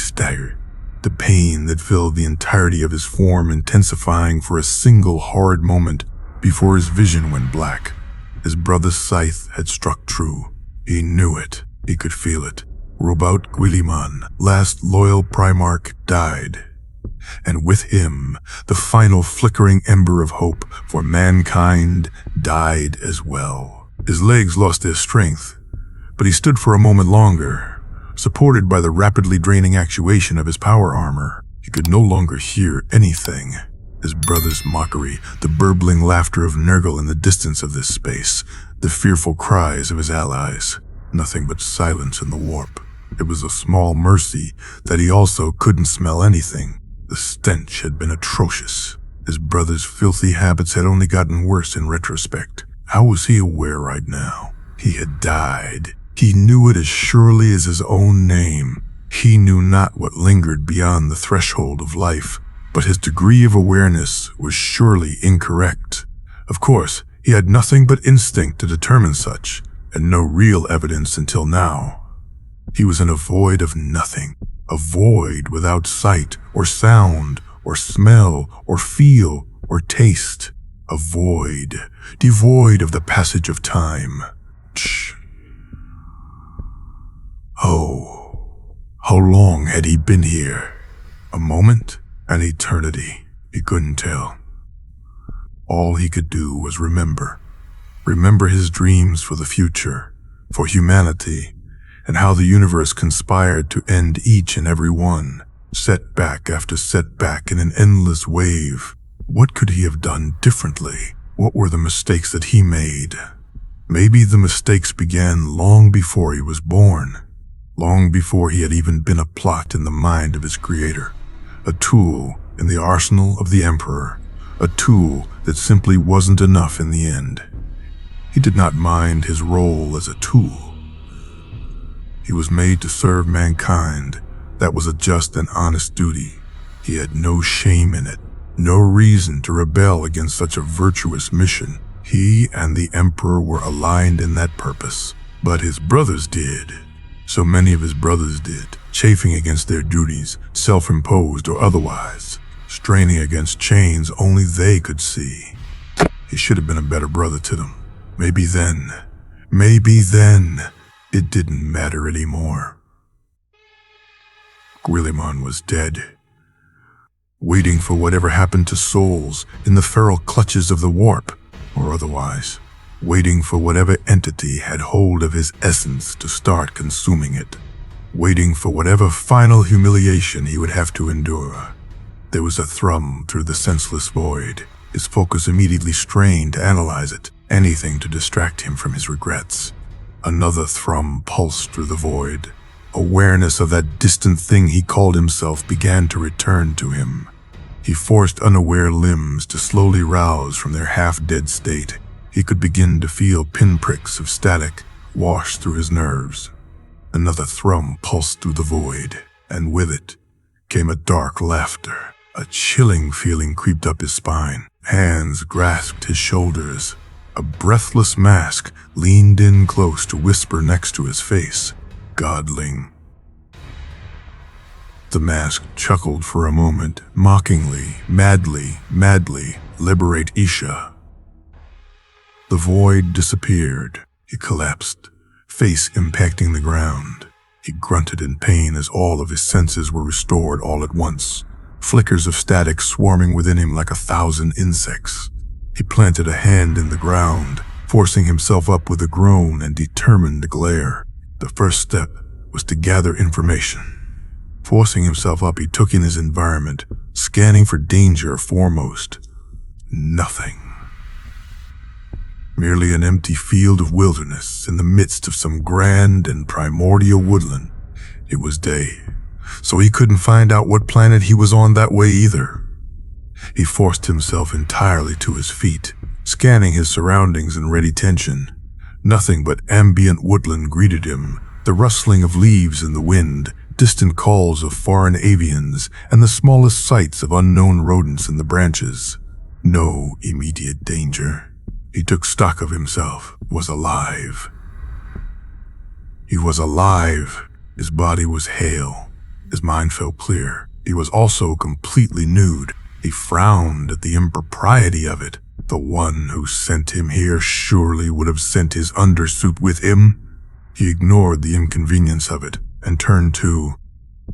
staggered, the pain that filled the entirety of his form intensifying for a single horrid moment before his vision went black. His brother's scythe had struck true. He knew it. He could feel it. Robot Guilliman, last loyal primarch, died. And with him, the final flickering ember of hope for mankind died as well. His legs lost their strength, but he stood for a moment longer, supported by the rapidly draining actuation of his power armor. He could no longer hear anything. His brother's mockery, the burbling laughter of Nurgle in the distance of this space, the fearful cries of his allies. Nothing but silence in the warp. It was a small mercy that he also couldn't smell anything. The stench had been atrocious. His brother's filthy habits had only gotten worse in retrospect. How was he aware right now? He had died. He knew it as surely as his own name. He knew not what lingered beyond the threshold of life, but his degree of awareness was surely incorrect. Of course, he had nothing but instinct to determine such, and no real evidence until now. He was in a void of nothing, a void without sight or sound or smell or feel or taste, a void, devoid of the passage of time. Shh. Oh, how long had he been here? A moment? An eternity? He couldn't tell. All he could do was remember his dreams for the future, for humanity, and how the universe conspired to end each and every one, setback after setback in an endless wave. What could he have done differently? What were the mistakes that he made? Maybe the mistakes began long before he was born, long before he had even been a plot in the mind of his creator, a tool in the arsenal of the Emperor, a tool that simply wasn't enough in the end. He did not mind his role as a tool. He was made to serve mankind. That was a just and honest duty. He had no shame in it, no reason to rebel against such a virtuous mission. He and the Emperor were aligned in that purpose. But his brothers did. So many of his brothers did, chafing against their duties, self-imposed or otherwise, straining against chains only they could see. He should have been a better brother to them. Maybe then, it didn't matter anymore. Guilliman was dead, waiting for whatever happened to souls in the feral clutches of the warp, or otherwise, waiting for whatever entity had hold of his essence to start consuming it, waiting for whatever final humiliation he would have to endure. There was a thrum through the senseless void. His focus immediately strained to analyze it, anything to distract him from his regrets. Another thrum pulsed through the void. Awareness of that distant thing he called himself began to return to him. He forced unaware limbs to slowly rouse from their half-dead state. He could begin to feel pinpricks of static wash through his nerves. Another thrum pulsed through the void, and with it came a dark laughter. A chilling feeling creeped up his spine. Hands grasped his shoulders. A breathless mask leaned in close to whisper next to his face, "Godling." The mask chuckled for a moment, mockingly, madly, "Liberate Isha." The void disappeared. He collapsed, face impacting the ground. He grunted in pain as all of his senses were restored all at once, flickers of static swarming within him like 1,000 insects. He planted a hand in the ground, forcing himself up with a groan and determined glare. The first step was to gather information. Forcing himself up, he took in his environment, scanning for danger foremost. Nothing. Merely an empty field of wilderness in the midst of some grand and primordial woodland. It was day, so he couldn't find out what planet he was on that way either. He forced himself entirely to his feet, scanning his surroundings in ready tension. Nothing but ambient woodland greeted him, the rustling of leaves in the wind, distant calls of foreign avians, and the smallest sights of unknown rodents in the branches. No immediate danger. He took stock of himself, was alive. He was alive. His body was hale, His mind felt clear. He was also completely nude. He frowned at the impropriety of it. The one who sent him here surely would have sent his undersuit with him. He ignored the inconvenience of it and turned to.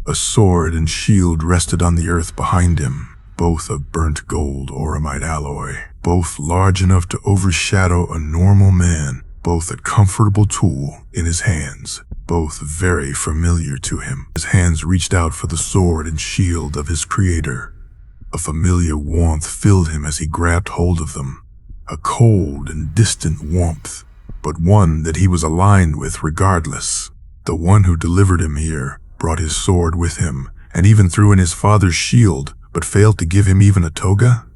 A sword and shield rested on the earth behind him, both of burnt gold auramite alloy, both large enough to overshadow a normal man, both a comfortable tool in his hands, both very familiar to him. His hands reached out for the sword and shield of his creator. A familiar warmth filled him as he grabbed hold of them, a cold and distant warmth, but one that he was aligned with regardless. The one who delivered him here brought his sword with him, and even threw in his father's shield, but failed to give him even a toga?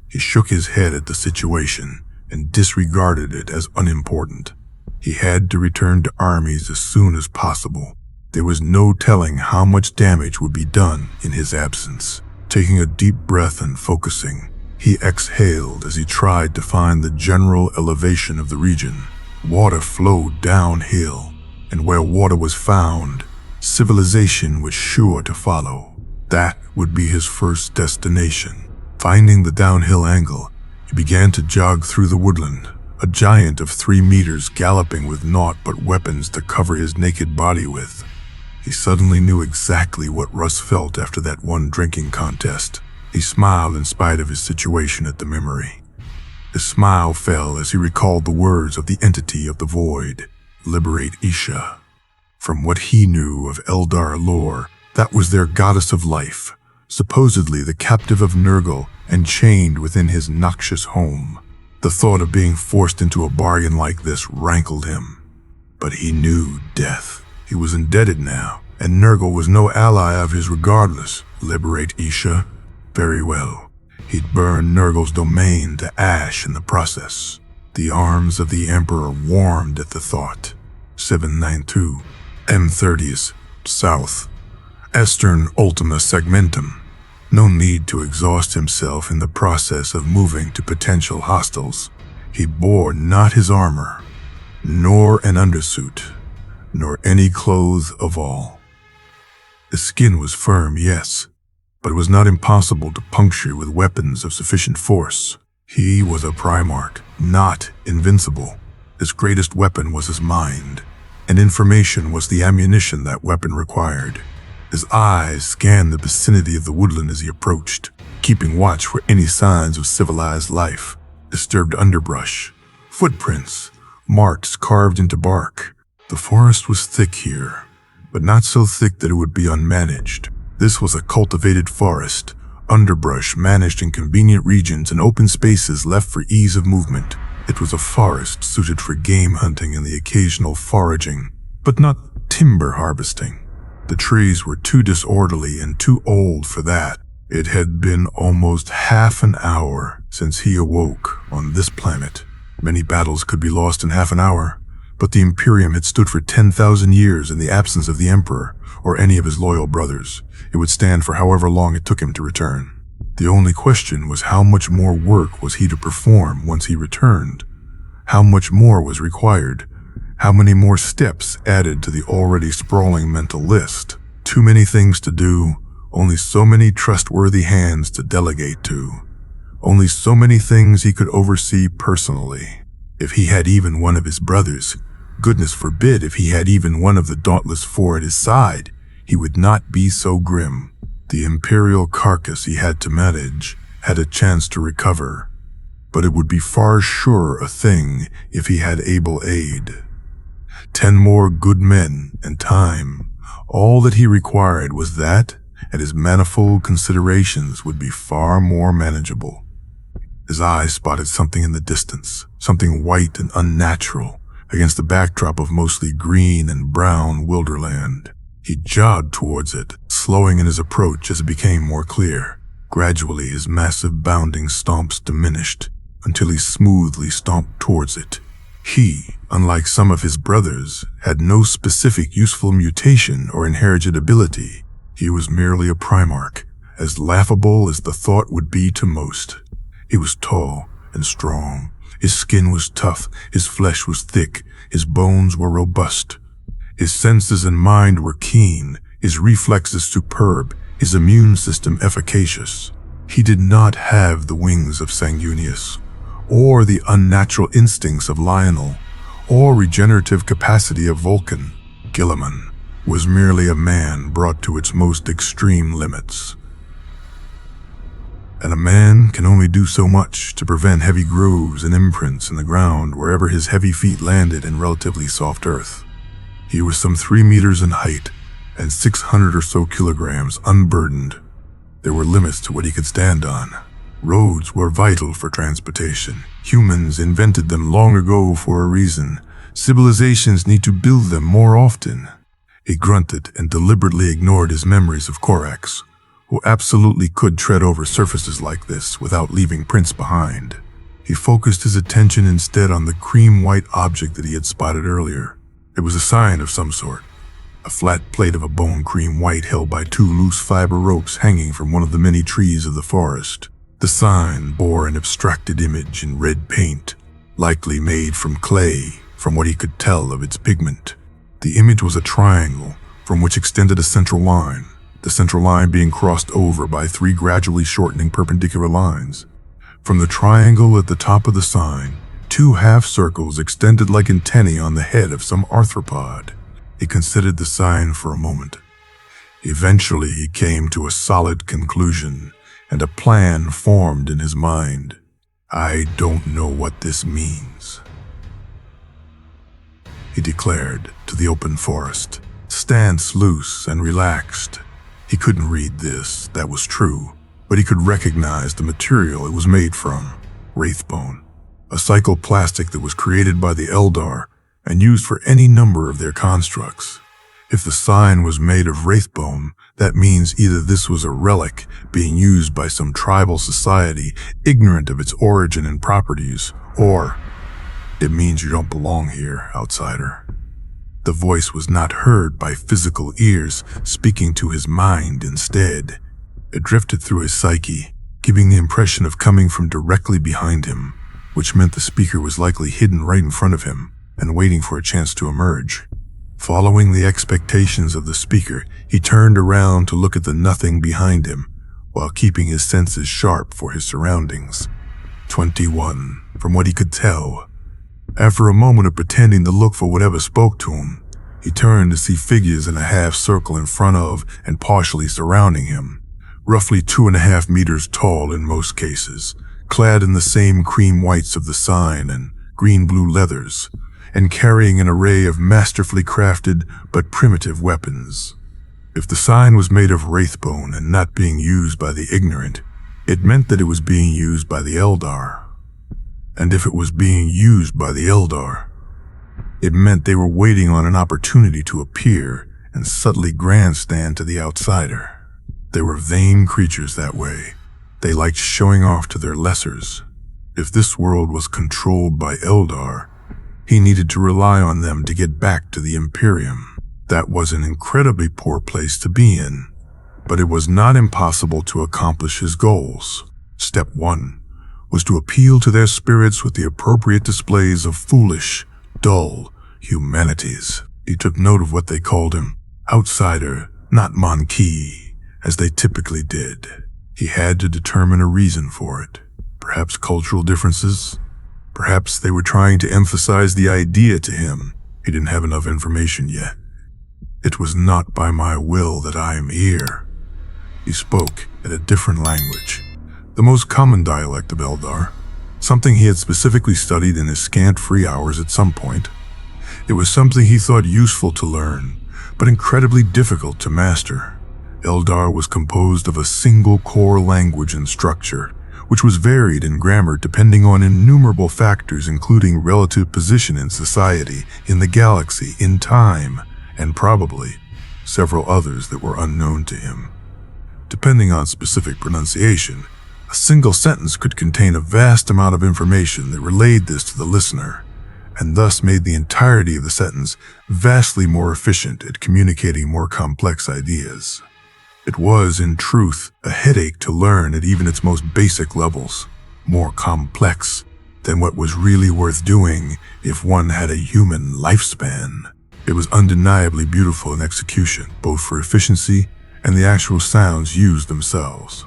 He shook his head at the situation and disregarded it as unimportant. He had to return to armies as soon as possible. There was no telling how much damage would be done in his absence. Taking a deep breath and focusing, he exhaled as he tried to find the general elevation of the region. Water flowed downhill, and where water was found, civilization was sure to follow. That would be his first destination. Finding the downhill angle, he began to jog through the woodland, a giant of 3 meters galloping with naught but weapons to cover his naked body with. He suddenly knew exactly what Russ felt after that one drinking contest. He smiled in spite of his situation at the memory. His smile fell as he recalled the words of the entity of the void, "Liberate Isha." From what he knew of eldar lore, that was their goddess of life, supposedly the captive of Nurgle and chained within his noxious home. The thought of being forced into a bargain like this rankled him. But he knew death. He was indebted now, and Nurgle was no ally of his regardless. Liberate Isha? Very well. He'd burn Nurgle's domain to ash in the process. The arms of the Emperor warmed at the thought. 792. M30s. South. Estern Ultima Segmentum. No need to exhaust himself in the process of moving to potential hostiles. He bore not his armor, nor an undersuit, nor any clothes of all. His skin was firm, yes, but it was not impossible to puncture with weapons of sufficient force. He was a primarch, not invincible. His greatest weapon was his mind, and information was the ammunition that weapon required. His eyes scanned the vicinity of the woodland as he approached, keeping watch for any signs of civilized life. Disturbed underbrush, footprints, marks carved into bark. The forest was thick here, but not so thick that it would be unmanaged. This was a cultivated forest, underbrush managed in convenient regions and open spaces left for ease of movement. It was a forest suited for game hunting and the occasional foraging, but not timber harvesting. The trees were too disorderly and too old for that. It had been almost half an hour since he awoke on this planet. Many battles could be lost in half an hour, but the Imperium had stood for 10,000 years in the absence of the Emperor or any of his loyal brothers. It would stand for however long it took him to return. The only question was how much more work was he to perform once he returned? How much more was required? How many more steps added to the already sprawling mental list? Too many things to do, only so many trustworthy hands to delegate to. Only so many things he could oversee personally. If he had even one of his brothers, goodness forbid if he had even one of the Dauntless Four at his side, he would not be so grim. The imperial carcass he had to manage had a chance to recover, but it would be far surer a thing if he had able aid. 10 more good men and time. All that he required was that, and his manifold considerations would be far more manageable. His eyes spotted something in the distance, something white and unnatural, against the backdrop of mostly green and brown wilderland. He jogged towards it, slowing in his approach as it became more clear. Gradually, his massive bounding stomps diminished, until he smoothly stomped towards it. He, unlike some of his brothers, had no specific useful mutation or inherited ability. He was merely a primarch, as laughable as the thought would be to most. He was tall and strong. His skin was tough, his flesh was thick, his bones were robust. His senses and mind were keen, his reflexes superb, his immune system efficacious. He did not have the wings of Sanguinius, or the unnatural instincts of Lionel, or regenerative capacity of Vulcan. Guilliman was merely a man brought to its most extreme limits. And a man can only do so much to prevent heavy grooves and imprints in the ground wherever his heavy feet landed in relatively soft earth. He was some 3 meters in height and 600 or so kilograms unburdened. There were limits to what he could stand on. Roads were vital for transportation. Humans invented them long ago for a reason. Civilizations need to build them more often. He grunted and deliberately ignored his memories of Korax, who absolutely could tread over surfaces like this without leaving prints behind. He focused his attention instead on the cream-white object that he had spotted earlier. It was a sign of some sort. A flat plate of a bone cream white held by 2 loose fiber ropes hanging from one of the many trees of the forest. The sign bore an abstracted image in red paint, likely made from clay, from what he could tell of its pigment. The image was a triangle from which extended a central line, the central line being crossed over by 3 gradually shortening perpendicular lines. From the triangle at the top of the sign, 2 half-circles extended like antennae on the head of some arthropod. He considered the sign for a moment. Eventually, he came to a solid conclusion, and a plan formed in his mind. "I don't know what this means," he declared to the open forest, stance loose and relaxed. He couldn't read this, that was true, but he could recognize the material it was made from: wraithbone, a psychoplastic that was created by the Eldar and used for any number of their constructs. If the sign was made of wraithbone, that means either this was a relic being used by some tribal society ignorant of its origin and properties, or it means you don't belong here, outsider. The voice was not heard by physical ears, speaking to his mind instead. It drifted through his psyche, giving the impression of coming from directly behind him, which meant the speaker was likely hidden right in front of him and waiting for a chance to emerge. Following the expectations of the speaker, he turned around to look at the nothing behind him, while keeping his senses sharp for his surroundings. 21, from what he could tell. After a moment of pretending to look for whatever spoke to him, he turned to see figures in a half circle in front of and partially surrounding him, roughly 2.5 meters tall in most cases, clad in the same cream whites of the sign and green-blue leathers, and carrying an array of masterfully crafted but primitive weapons. If the sign was made of wraithbone and not being used by the ignorant, it meant that it was being used by the Eldar. And if it was being used by the Eldar, it meant they were waiting on an opportunity to appear and subtly grandstand to the outsider. They were vain creatures that way. They liked showing off to their lessers. If this world was controlled by Eldar, he needed to rely on them to get back to the Imperium. That was an incredibly poor place to be in, but it was not impossible to accomplish his goals. Step 1 was to appeal to their spirits with the appropriate displays of foolish, dull humanities. He took note of what they called him, outsider, not Monkey, as they typically did. He had to determine a reason for it. Perhaps cultural differences. Perhaps they were trying to emphasize the idea to him. He didn't have enough information yet. "It was not by my will that I am here." He spoke in a different language, the most common dialect of Eldar, something he had specifically studied in his scant free hours at some point. It was something he thought useful to learn, but incredibly difficult to master. Eldar was composed of a single core language and structure, which was varied in grammar depending on innumerable factors including relative position in society, in the galaxy, in time, and probably several others that were unknown to him. Depending on specific pronunciation, a single sentence could contain a vast amount of information that relayed this to the listener, and thus made the entirety of the sentence vastly more efficient at communicating more complex ideas. It was, in truth, a headache to learn at even its most basic levels, more complex than what was really worth doing if one had a human lifespan. It was undeniably beautiful in execution, both for efficiency and the actual sounds used themselves.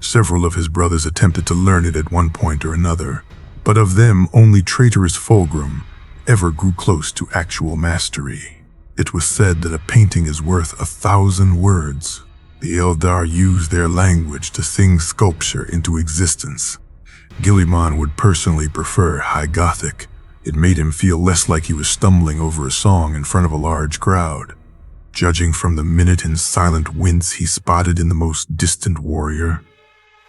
Several of his brothers attempted to learn it at one point or another, but of them only traitorous Fulgrim ever grew close to actual mastery. It was said that a painting is worth 1,000 words. The Eldar used their language to sing sculpture into existence. Guilliman would personally prefer High Gothic. It made him feel less like he was stumbling over a song in front of a large crowd. Judging from the minute and silent wince he spotted in the most distant warrior,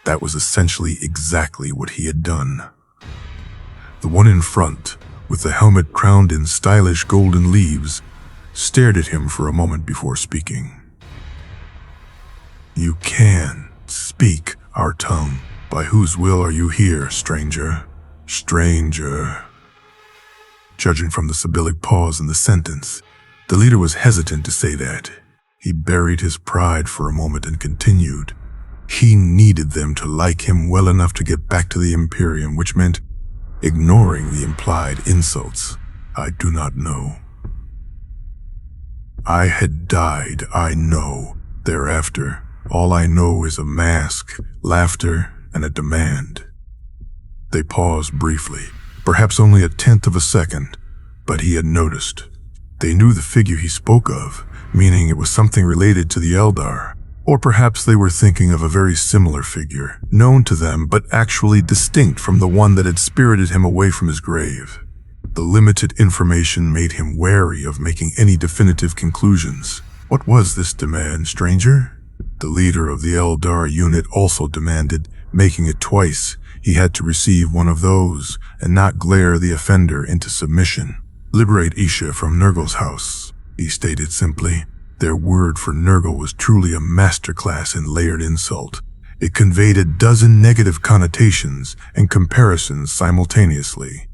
that was essentially exactly what he had done. The one in front, with the helmet crowned in stylish golden leaves, stared at him for a moment before speaking. "You can speak our tongue. By whose will are you here, stranger? Stranger." Judging from the Sibyllic pause in the sentence, the leader was hesitant to say that. He buried his pride for a moment and continued. He needed them to like him well enough to get back to the Imperium, which meant ignoring the implied insults. "I do not know. I had died, I know. Thereafter, all I know is a mask, laughter, and a demand." They paused briefly, perhaps only a tenth of a second, but he had noticed. They knew the figure he spoke of, meaning it was something related to the Eldar. Or perhaps they were thinking of a very similar figure, known to them but actually distinct from the one that had spirited him away from his grave. The limited information made him wary of making any definitive conclusions. What was this demand, stranger? The leader of the Eldar unit also demanded, making it twice. He had to receive one of those and not glare the offender into submission. "Liberate Isha from Nurgle's house," he stated simply. Their word for Nurgle was truly a masterclass in layered insult. It conveyed a dozen negative connotations and comparisons simultaneously.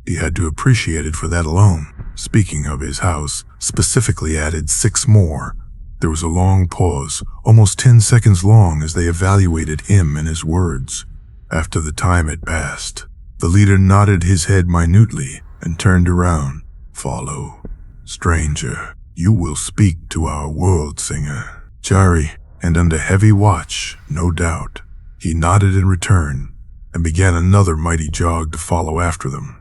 He had to appreciate it for that alone. Speaking of his house, specifically added 6 more. There was a long pause, almost 10 seconds long, as they evaluated him and his words. After the time had passed, the leader nodded his head minutely and turned around. "Follow, stranger. You will speak to our world singer, Jari, and under heavy watch, no doubt." He nodded in return and began another mighty jog to follow after them.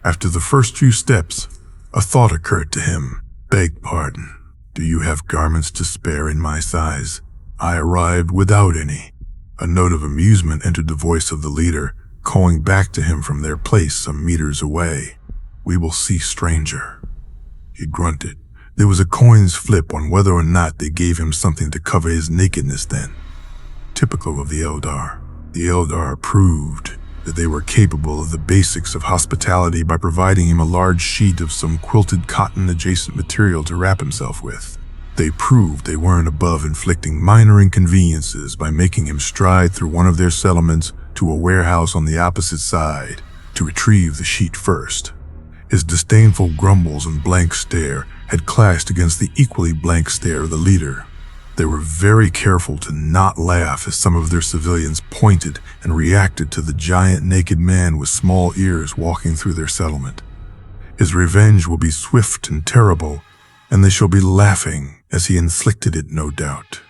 After the first few steps, a thought occurred to him. "Beg pardon. Do you have garments to spare in my size? I arrived without any." A note of amusement entered the voice of the leader, calling back to him from their place some meters away. "We will see, stranger." He grunted. There was a coin's flip on whether or not they gave him something to cover his nakedness then. Typical of the Eldar. The Eldar proved that they were capable of the basics of hospitality by providing him a large sheet of some quilted cotton-adjacent material to wrap himself with. They proved they weren't above inflicting minor inconveniences by making him stride through one of their settlements to a warehouse on the opposite side to retrieve the sheet first. His disdainful grumbles and blank stare had clashed against the equally blank stare of the leader. They were very careful to not laugh as some of their civilians pointed and reacted to the giant naked man with small ears walking through their settlement. His revenge will be swift and terrible, and they shall be laughing as he inflicted it, no doubt.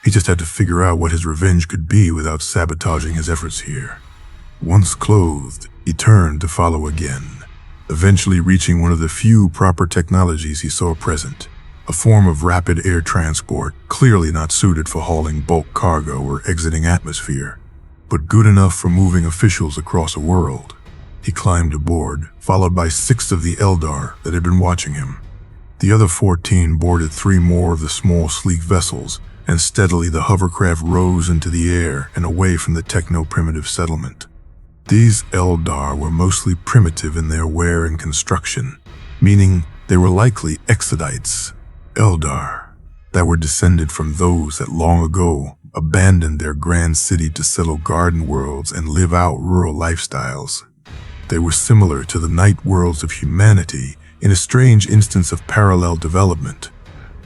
He just had to figure out what his revenge could be without sabotaging his efforts here. Once clothed, he turned to follow again, eventually reaching one of the few proper technologies he saw present, a form of rapid air transport clearly not suited for hauling bulk cargo or exiting atmosphere, but good enough for moving officials across a world. He climbed aboard, followed by 6 of the Eldar that had been watching him. The other 14 boarded 3 more of the small, sleek vessels, and steadily the hovercraft rose into the air and away from the techno-primitive settlement. These Eldar were mostly primitive in their wear and construction, meaning they were likely Exodites, Eldar, that were descended from those that long ago abandoned their grand city to settle garden worlds and live out rural lifestyles. They were similar to the night worlds of humanity in a strange instance of parallel development,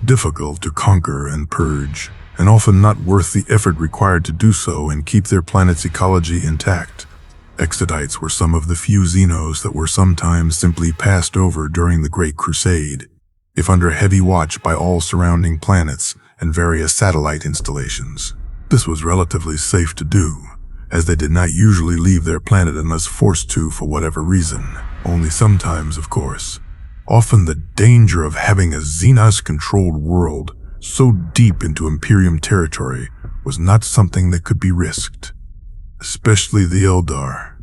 difficult to conquer and purge, and often not worth the effort required to do so and keep their planet's ecology intact. Exodites were some of the few Xenos that were sometimes simply passed over during the Great Crusade. if under heavy watch by all surrounding planets and various satellite installations. This was relatively safe to do, as they did not usually leave their planet unless forced to for whatever reason. Only sometimes, of course. Often the danger of having a Xenos-controlled world so deep into Imperium territory was not something that could be risked. Especially the Eldar.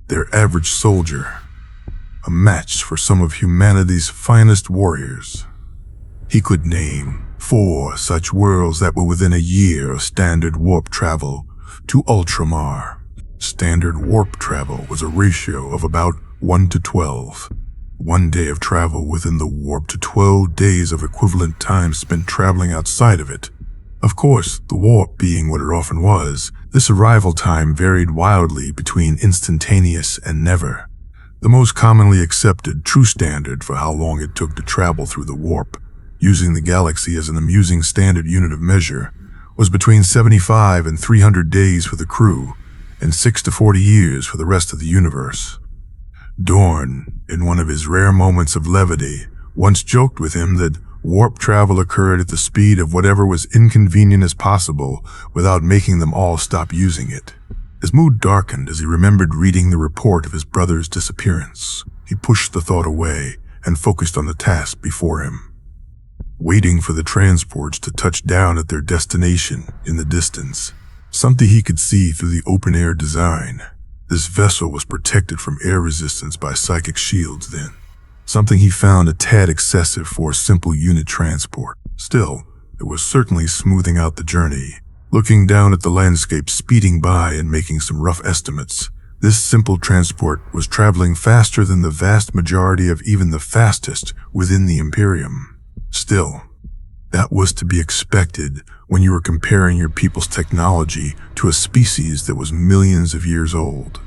Their average soldier. A match for some of humanity's finest warriors. He could name 4 such worlds that were within a year of standard warp travel to Ultramar. Standard warp travel was a ratio of about 1 to 12. 1 day of travel within the warp to 12 days of equivalent time spent traveling outside of it. Of course, the warp being what it often was, this arrival time varied wildly between instantaneous and never. The most commonly accepted true standard for how long it took to travel through the warp, using the galaxy as an amusing standard unit of measure, was between 75 and 300 days for the crew, and 6 to 40 years for the rest of the universe. Dorn, in one of his rare moments of levity, once joked with him that warp travel occurred at the speed of whatever was inconvenient as possible without making them all stop using it. His mood darkened as he remembered reading the report of his brother's disappearance. He pushed the thought away and focused on the task before him. Waiting for the transports to touch down at their destination in the distance, something he could see through the open-air design. This vessel was protected from air resistance by psychic shields then, something he found a tad excessive for a simple unit transport. Still, it was certainly smoothing out the journey. Looking down at the landscape speeding by and making some rough estimates, this simple transport was traveling faster than the vast majority of even the fastest within the Imperium. Still, that was to be expected when you were comparing your people's technology to a species that was millions of years old.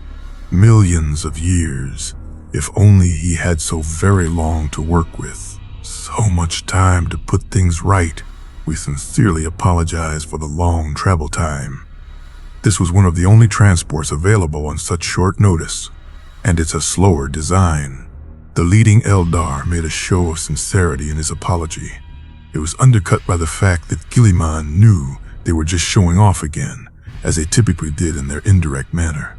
Millions of years. If only he had so very long to work with. So much time to put things right. We sincerely apologize for the long travel time. This was one of the only transports available on such short notice, and it's a slower design. The leading Eldar made a show of sincerity in his apology. It was undercut by the fact that Guilliman knew they were just showing off again, as they typically did in their indirect manner.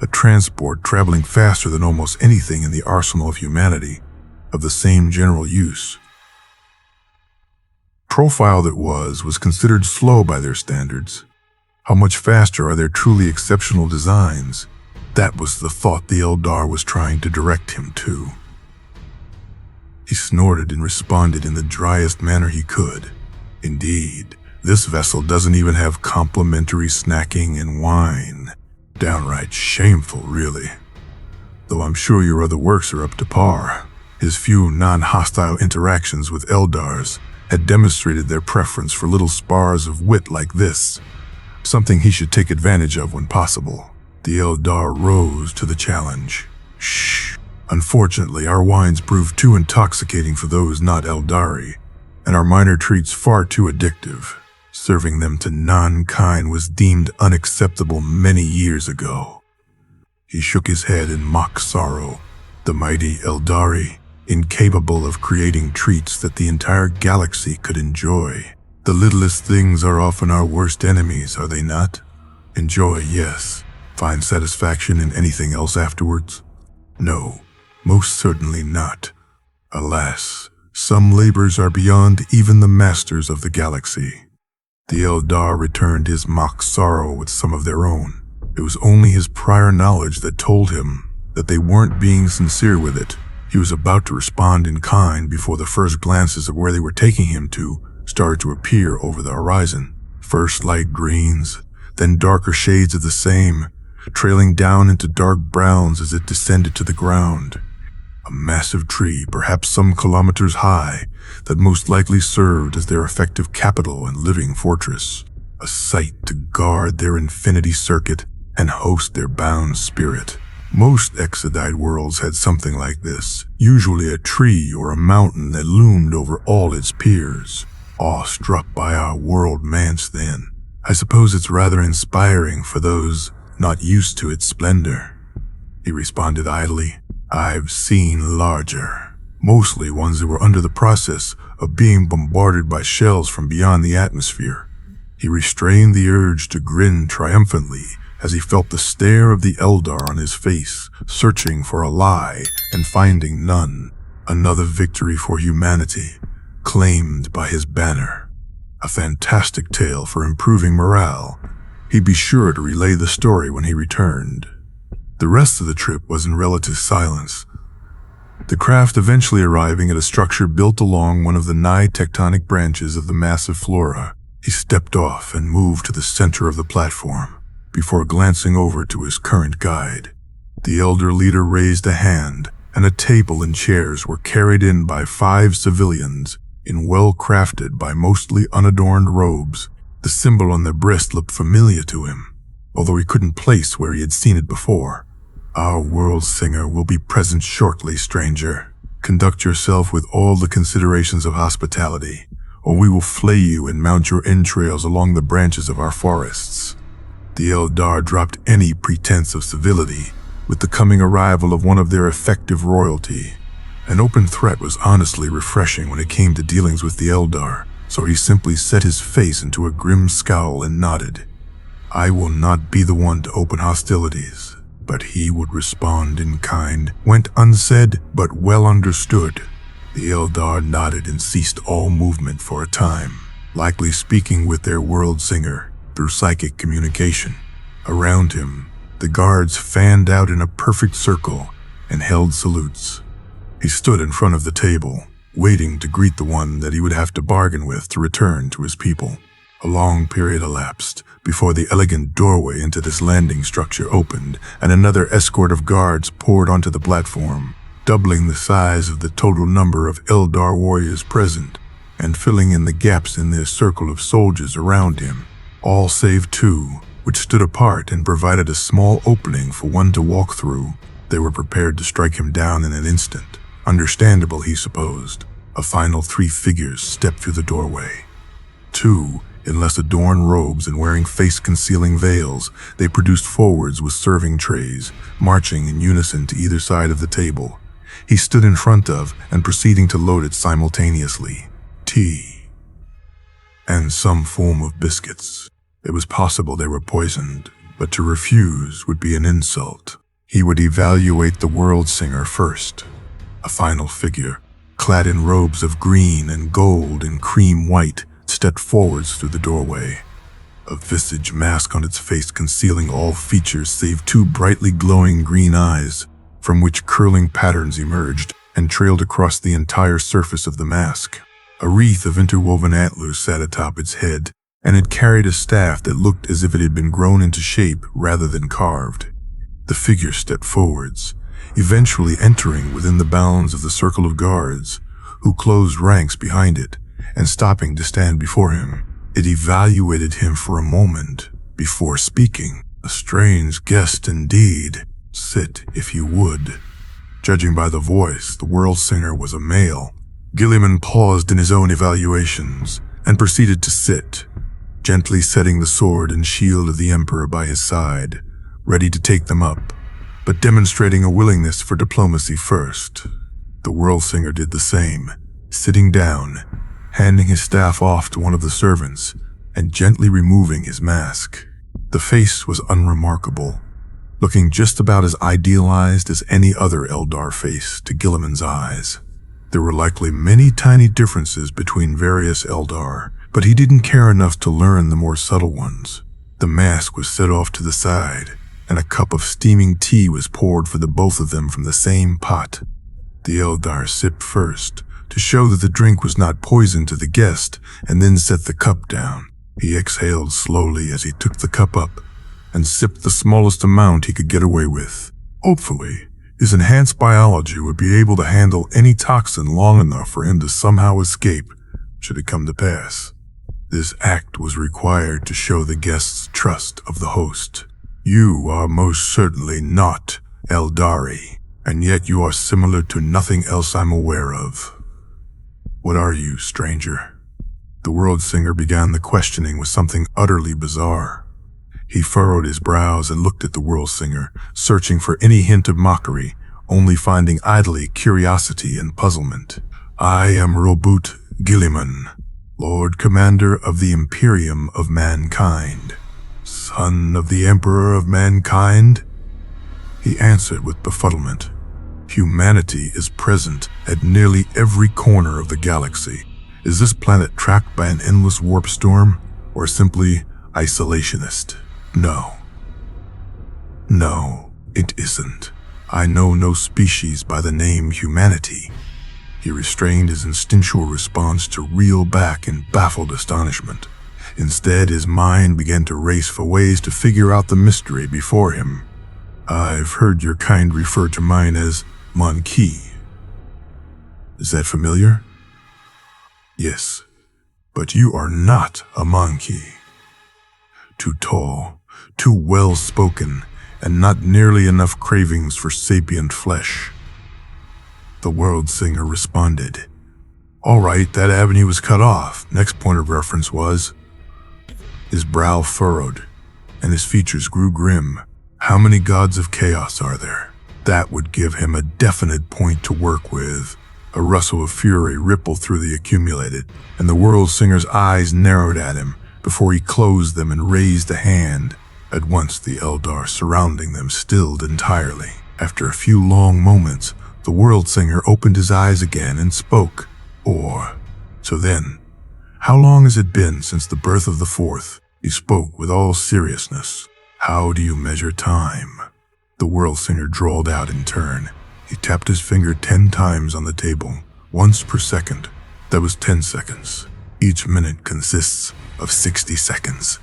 A transport traveling faster than almost anything in the arsenal of humanity, of the same general use. Profile that was considered slow by their standards. How much faster are their truly exceptional designs? That was the thought the Eldar was trying to direct him to. He snorted and responded in the driest manner he could. Indeed, this vessel doesn't even have complimentary snacking and wine. Downright shameful, really. Though I'm sure your other works are up to par. His few non-hostile interactions with Eldars had demonstrated their preference for little spars of wit like this, something he should take advantage of when possible. The Eldar rose to the challenge. Shh. Unfortunately, our wines proved too intoxicating for those not Eldari, and our minor treats far too addictive. Serving them to non-kind was deemed unacceptable many years ago. He shook his head in mock sorrow. The mighty Eldari, incapable of creating treats that the entire galaxy could enjoy. The littlest things are often our worst enemies, are they not? Enjoy, yes. Find satisfaction in anything else afterwards? No, most certainly not. Alas, some labors are beyond even the masters of the galaxy. The Eldar returned his mock sorrow with some of their own. It was only his prior knowledge that told him that they weren't being sincere with it. He was about to respond in kind before the first glances of where they were taking him to started to appear over the horizon. First light greens, then darker shades of the same, trailing down into dark browns as it descended to the ground. A massive tree, perhaps some kilometers high, that most likely served as their effective capital and living fortress. A sight to guard their infinity circuit and host their bound spirit. Most Exodite worlds had something like this, usually a tree or a mountain that loomed over all its peers. Awestruck by our world manse then, I suppose it's rather inspiring for those not used to its splendor. He responded idly. I've seen larger, mostly ones that were under the process of being bombarded by shells from beyond the atmosphere. He restrained the urge to grin triumphantly as he felt the stare of the eldar on his face, searching for a lie and finding none. Another victory for humanity, claimed by his banner. A fantastic tale for improving morale. He'd be sure to relay the story when he returned. The rest of the trip was in relative silence, the craft eventually arriving at a structure built along one of the nigh tectonic branches of the massive flora. He stepped off and moved to the center of the platform, before glancing over to his current guide. The elder leader raised a hand, and a table and chairs were carried in by 5 civilians in well-crafted by mostly unadorned robes. The symbol on their breast looked familiar to him, although he couldn't place where he had seen it before. "Our world singer will be present shortly, stranger. Conduct yourself with all the considerations of hospitality, or we will flay you and mount your entrails along the branches of our forests." The eldar dropped any pretense of civility with the coming arrival of one of their effective royalty. An open threat was honestly refreshing when it came to dealings with the eldar, so he simply set his face into a grim scowl and nodded. "I will not be the one to open hostilities." But he would respond in kind, went unsaid but well understood. The eldar nodded and ceased all movement for a time, likely speaking with their world singer through psychic communication. Around him, the guards fanned out in a perfect circle and held salutes. He stood in front of the table, waiting to greet the one that he would have to bargain with to return to his people. A long period elapsed before the elegant doorway into this landing structure opened and another escort of guards poured onto the platform, doubling the size of the total number of eldar warriors present and filling in the gaps in their circle of soldiers around him, all save 2, which stood apart and provided a small opening for one to walk through. They were prepared to strike him down in an instant. Understandable, he supposed. A final 3 figures stepped through the doorway. 2, in less adorned robes and wearing face-concealing veils, they produced forwards with serving trays, marching in unison to either side of the table. He stood in front of and proceeding to load it simultaneously. Tea. And some form of biscuits. It was possible they were poisoned, but to refuse would be an insult. He would evaluate the world singer first. A final figure, clad in robes of green and gold and cream white, stepped forwards through the doorway. A visage mask on its face concealing all features save 2 brightly glowing green eyes, from which curling patterns emerged and trailed across the entire surface of the mask. A wreath of interwoven antlers sat atop its head, and it carried a staff that looked as if it had been grown into shape rather than carved. The figure stepped forwards, eventually entering within the bounds of the circle of guards, who closed ranks behind it and stopping to stand before him. It evaluated him for a moment before speaking. "A strange guest indeed. Sit, if you would." Judging by the voice, the world singer was a male. Guilliman paused in his own evaluations and proceeded to sit, gently setting the sword and shield of the Emperor by his side, ready to take them up, but demonstrating a willingness for diplomacy first. The world singer did the same, sitting down, handing his staff off to one of the servants, and gently removing his mask. The face was unremarkable, looking just about as idealized as any other eldar face to Guilliman's eyes. There were likely many tiny differences between various eldar, but he didn't care enough to learn the more subtle ones. The mask was set off to the side, and a cup of steaming tea was poured for the both of them from the same pot. The eldar sipped first, to show that the drink was not poison to the guest, and then set the cup down. He exhaled slowly as he took the cup up and sipped the smallest amount he could get away with. Hopefully, his enhanced biology would be able to handle any toxin long enough for him to somehow escape, should it come to pass. This act was required to show the guest's trust of the host. "You are most certainly not Eldari, and yet you are similar to nothing else I'm aware of. What are you, stranger?" The world singer began the questioning with something utterly bizarre. He furrowed his brows and looked at the world singer, searching for any hint of mockery only finding idly curiosity and puzzlement. I am Robut Guilliman, Lord Commander of the Imperium of Mankind. Son of the Emperor of Mankind? He answered with befuddlement. Humanity is present at nearly every corner of the galaxy. Is this planet trapped by an endless warp storm, or simply isolationist? No, it isn't. I know no species by the name humanity. He restrained his instinctual response to reel back in baffled astonishment. Instead, his mind began to race for ways to figure out the mystery before him. I've heard your kind refer to mine as Monkey. Is that familiar? Yes, but you are not a monkey. Too tall, too well-spoken, and not nearly enough cravings for sapient flesh. The World Singer responded. All right, that avenue was cut off. Next point of reference was... His brow furrowed, and his features grew grim. How many gods of chaos are there? That would give him a definite point to work with. A rustle of fury rippled through the accumulated, and the World Singer's eyes narrowed at him before he closed them and raised a hand. At once the eldar surrounding them stilled entirely. After a few long moments, the World Singer opened his eyes again and spoke. So then, how long has it been since the birth of the fourth? He spoke with all seriousness. How do you measure time? The World Singer drawled out in turn. He tapped his finger 10 times on the table, once per second. That was 10 seconds. Each minute consists of 60 seconds.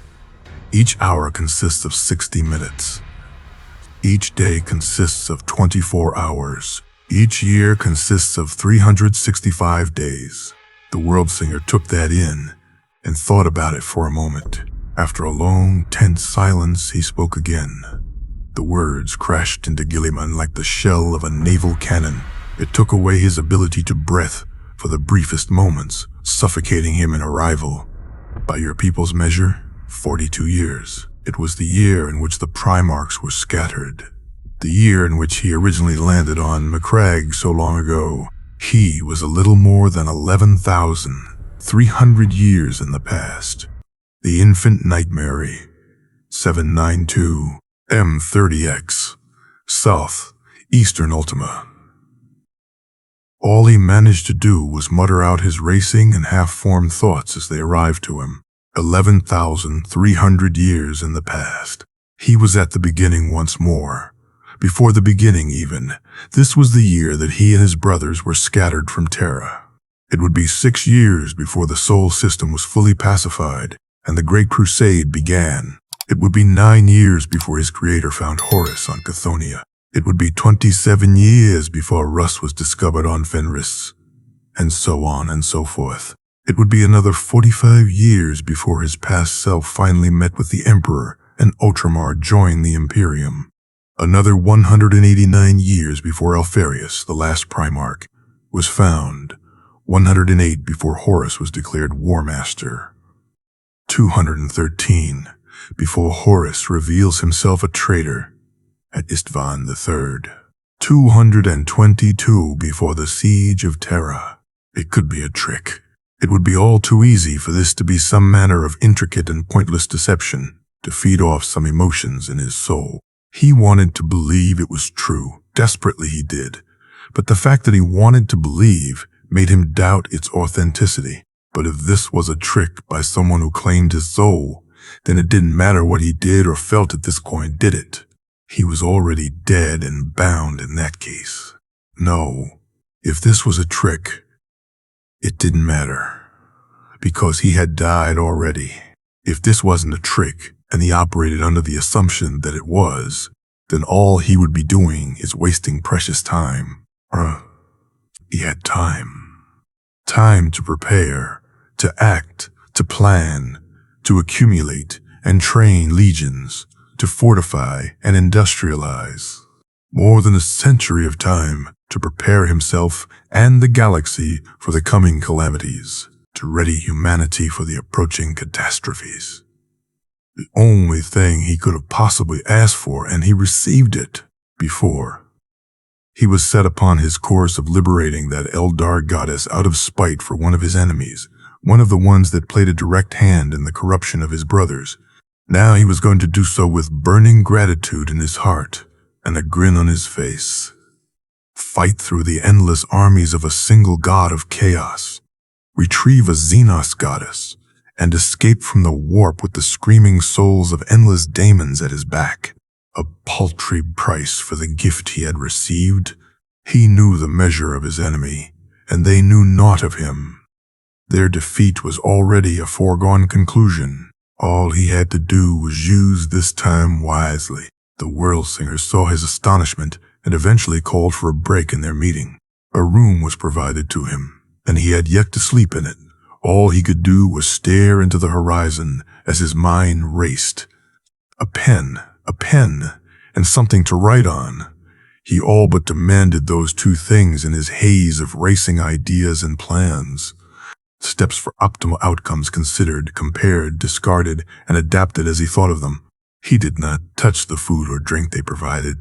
Each hour consists of 60 minutes. Each day consists of 24 hours. Each year consists of 365 days. The World Singer took that in and thought about it for a moment. After a long, tense silence, he spoke again. The words crashed into Guilliman like the shell of a naval cannon. It took away his ability to breathe for the briefest moments, suffocating him in arrival. By your people's measure, 42 years. It was the year in which the primarchs were scattered. The year in which he originally landed on Macragge so long ago. He was a little more than 11,300 years in the past. The infant nightmare, 792 M30X, South, Eastern Ultima. All he managed to do was mutter out his racing and half-formed thoughts as they arrived to him. 11,300 years in the past. He was at the beginning once more. Before the beginning even, this was the year that he and his brothers were scattered from Terra. It would be 6 years before the Sol system was fully pacified and the Great Crusade began. It would be 9 years before his creator found Horus on Chthoniya. It would be 27 years before Rus was discovered on Fenris, and so on and so forth. It would be another 45 years before his past self finally met with the Emperor and Ultramar joined the Imperium. Another 189 years before Alfarius, the last Primarch, was found. 108 before Horus was declared War Master. 213 before Horus reveals himself a traitor at Istvan III. 222 before the siege of Terra. It could be a trick. It would be all too easy for this to be some manner of intricate and pointless deception to feed off some emotions in his soul. He wanted to believe it was true. Desperately he did. But the fact that he wanted to believe made him doubt its authenticity. But if this was a trick by someone who claimed his soul, then it didn't matter what he did or felt at this point, did it? He was already dead and bound in that case. No, if this was a trick, it didn't matter, because he had died already. If this wasn't a trick, and he operated under the assumption that it was, then all he would be doing is wasting precious time. He had time. Time to prepare, to act, to plan, to accumulate and train legions, to fortify and industrialize. More than a century of time to prepare himself and the galaxy for the coming calamities, to ready humanity for the approaching catastrophes. The only thing he could have possibly asked for, and he received it before. He was set upon his course of liberating that eldar goddess out of spite for one of his enemies, one of the ones that played a direct hand in the corruption of his brothers. Now he was going to do so with burning gratitude in his heart and a grin on his face. Fight through the endless armies of a single god of chaos, retrieve a Xenos goddess, and escape from the warp with the screaming souls of endless daemons at his back. A paltry price for the gift he had received. He knew the measure of his enemy, and they knew naught of him. Their defeat was already a foregone conclusion. All he had to do was use this time wisely. The world singer saw his astonishment and eventually called for a break in their meeting. A room was provided to him, and he had yet to sleep in it. All he could do was stare into the horizon as his mind raced. A pen, and something to write on. He all but demanded those two things in his haze of racing ideas and plans. Steps for optimal outcomes considered, compared, discarded, and adapted as he thought of them. He did not touch the food or drink they provided.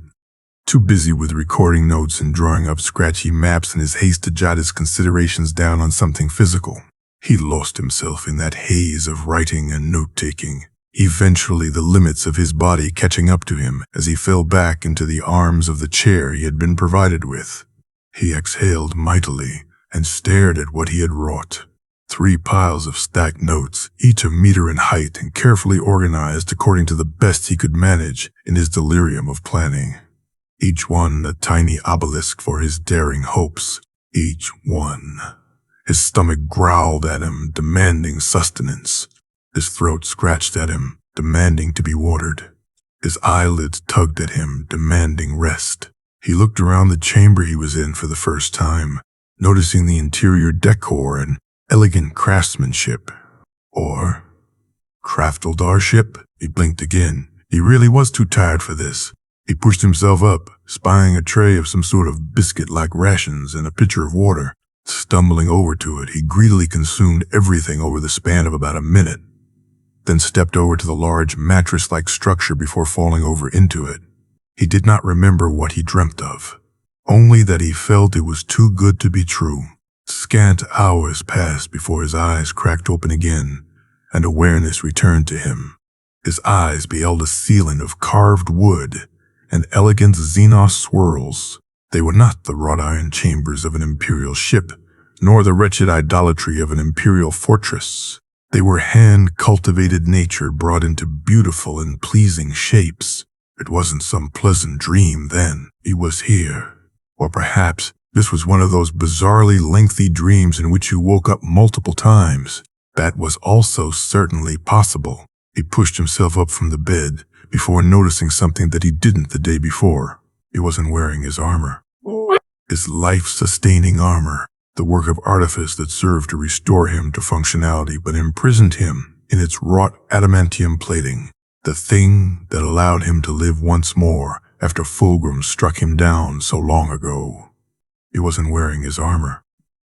Too busy with recording notes and drawing up scratchy maps in his haste to jot his considerations down on something physical. He lost himself in that haze of writing and note-taking, eventually the limits of his body catching up to him as he fell back into the arms of the chair he had been provided with. He exhaled mightily and stared at what he had wrought. 3 piles of stacked notes, each a meter in height and carefully organized according to the best he could manage in his delirium of planning. Each one a tiny obelisk for his daring hopes. Each one. His stomach growled at him, demanding sustenance. His throat scratched at him, demanding to be watered. His eyelids tugged at him, demanding rest. He looked around the chamber he was in for the first time, noticing the interior decor and elegant craftsmanship. Or crafteldarship? He blinked again. He really was too tired for this. He pushed himself up, spying a tray of some sort of biscuit-like rations and a pitcher of water. Stumbling over to it, he greedily consumed everything over the span of about a minute, then stepped over to the large mattress-like structure before falling over into it. He did not remember what he dreamt of, only that he felt it was too good to be true. Scant hours passed before his eyes cracked open again, and awareness returned to him. His eyes beheld a ceiling of carved wood and elegant Xenos swirls. They were not the wrought iron chambers of an imperial ship, nor the wretched idolatry of an imperial fortress. They were hand-cultivated nature brought into beautiful and pleasing shapes. It wasn't some pleasant dream then. He was here. Or perhaps this was one of those bizarrely lengthy dreams in which you woke up multiple times. That was also certainly possible. He pushed himself up from the bed before noticing something that he didn't the day before. He wasn't wearing his armor. His life-sustaining armor, the work of artifice that served to restore him to functionality but imprisoned him in its wrought adamantium plating, the thing that allowed him to live once more after Fulgrim struck him down so long ago. He wasn't wearing his armor.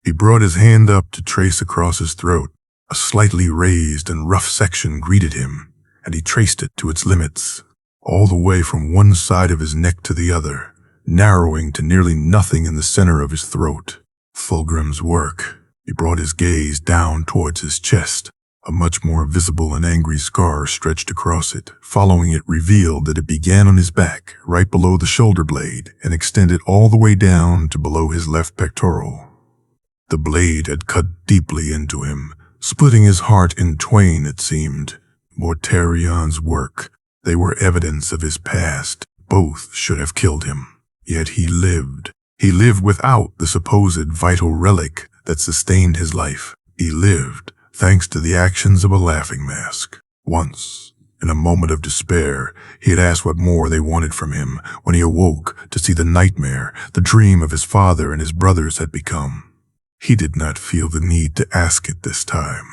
He brought his hand up to trace across his throat. A slightly raised and rough section greeted him, and he traced it to its limits, all the way from one side of his neck to the other, narrowing to nearly nothing in the center of his throat. Fulgrim's work. He brought his gaze down towards his chest. A much more visible and angry scar stretched across it. Following it revealed that it began on his back, right below the shoulder blade, and extended all the way down to below his left pectoral. The blade had cut deeply into him, splitting his heart in twain, it seemed. Mortarion's work. They were evidence of his past. Both should have killed him. Yet he lived. He lived without the supposed vital relic that sustained his life. He lived thanks to the actions of a laughing mask. Once, in a moment of despair, he had asked what more they wanted from him when he awoke to see the nightmare, the dream of his father and his brothers had become. He did not feel the need to ask it this time,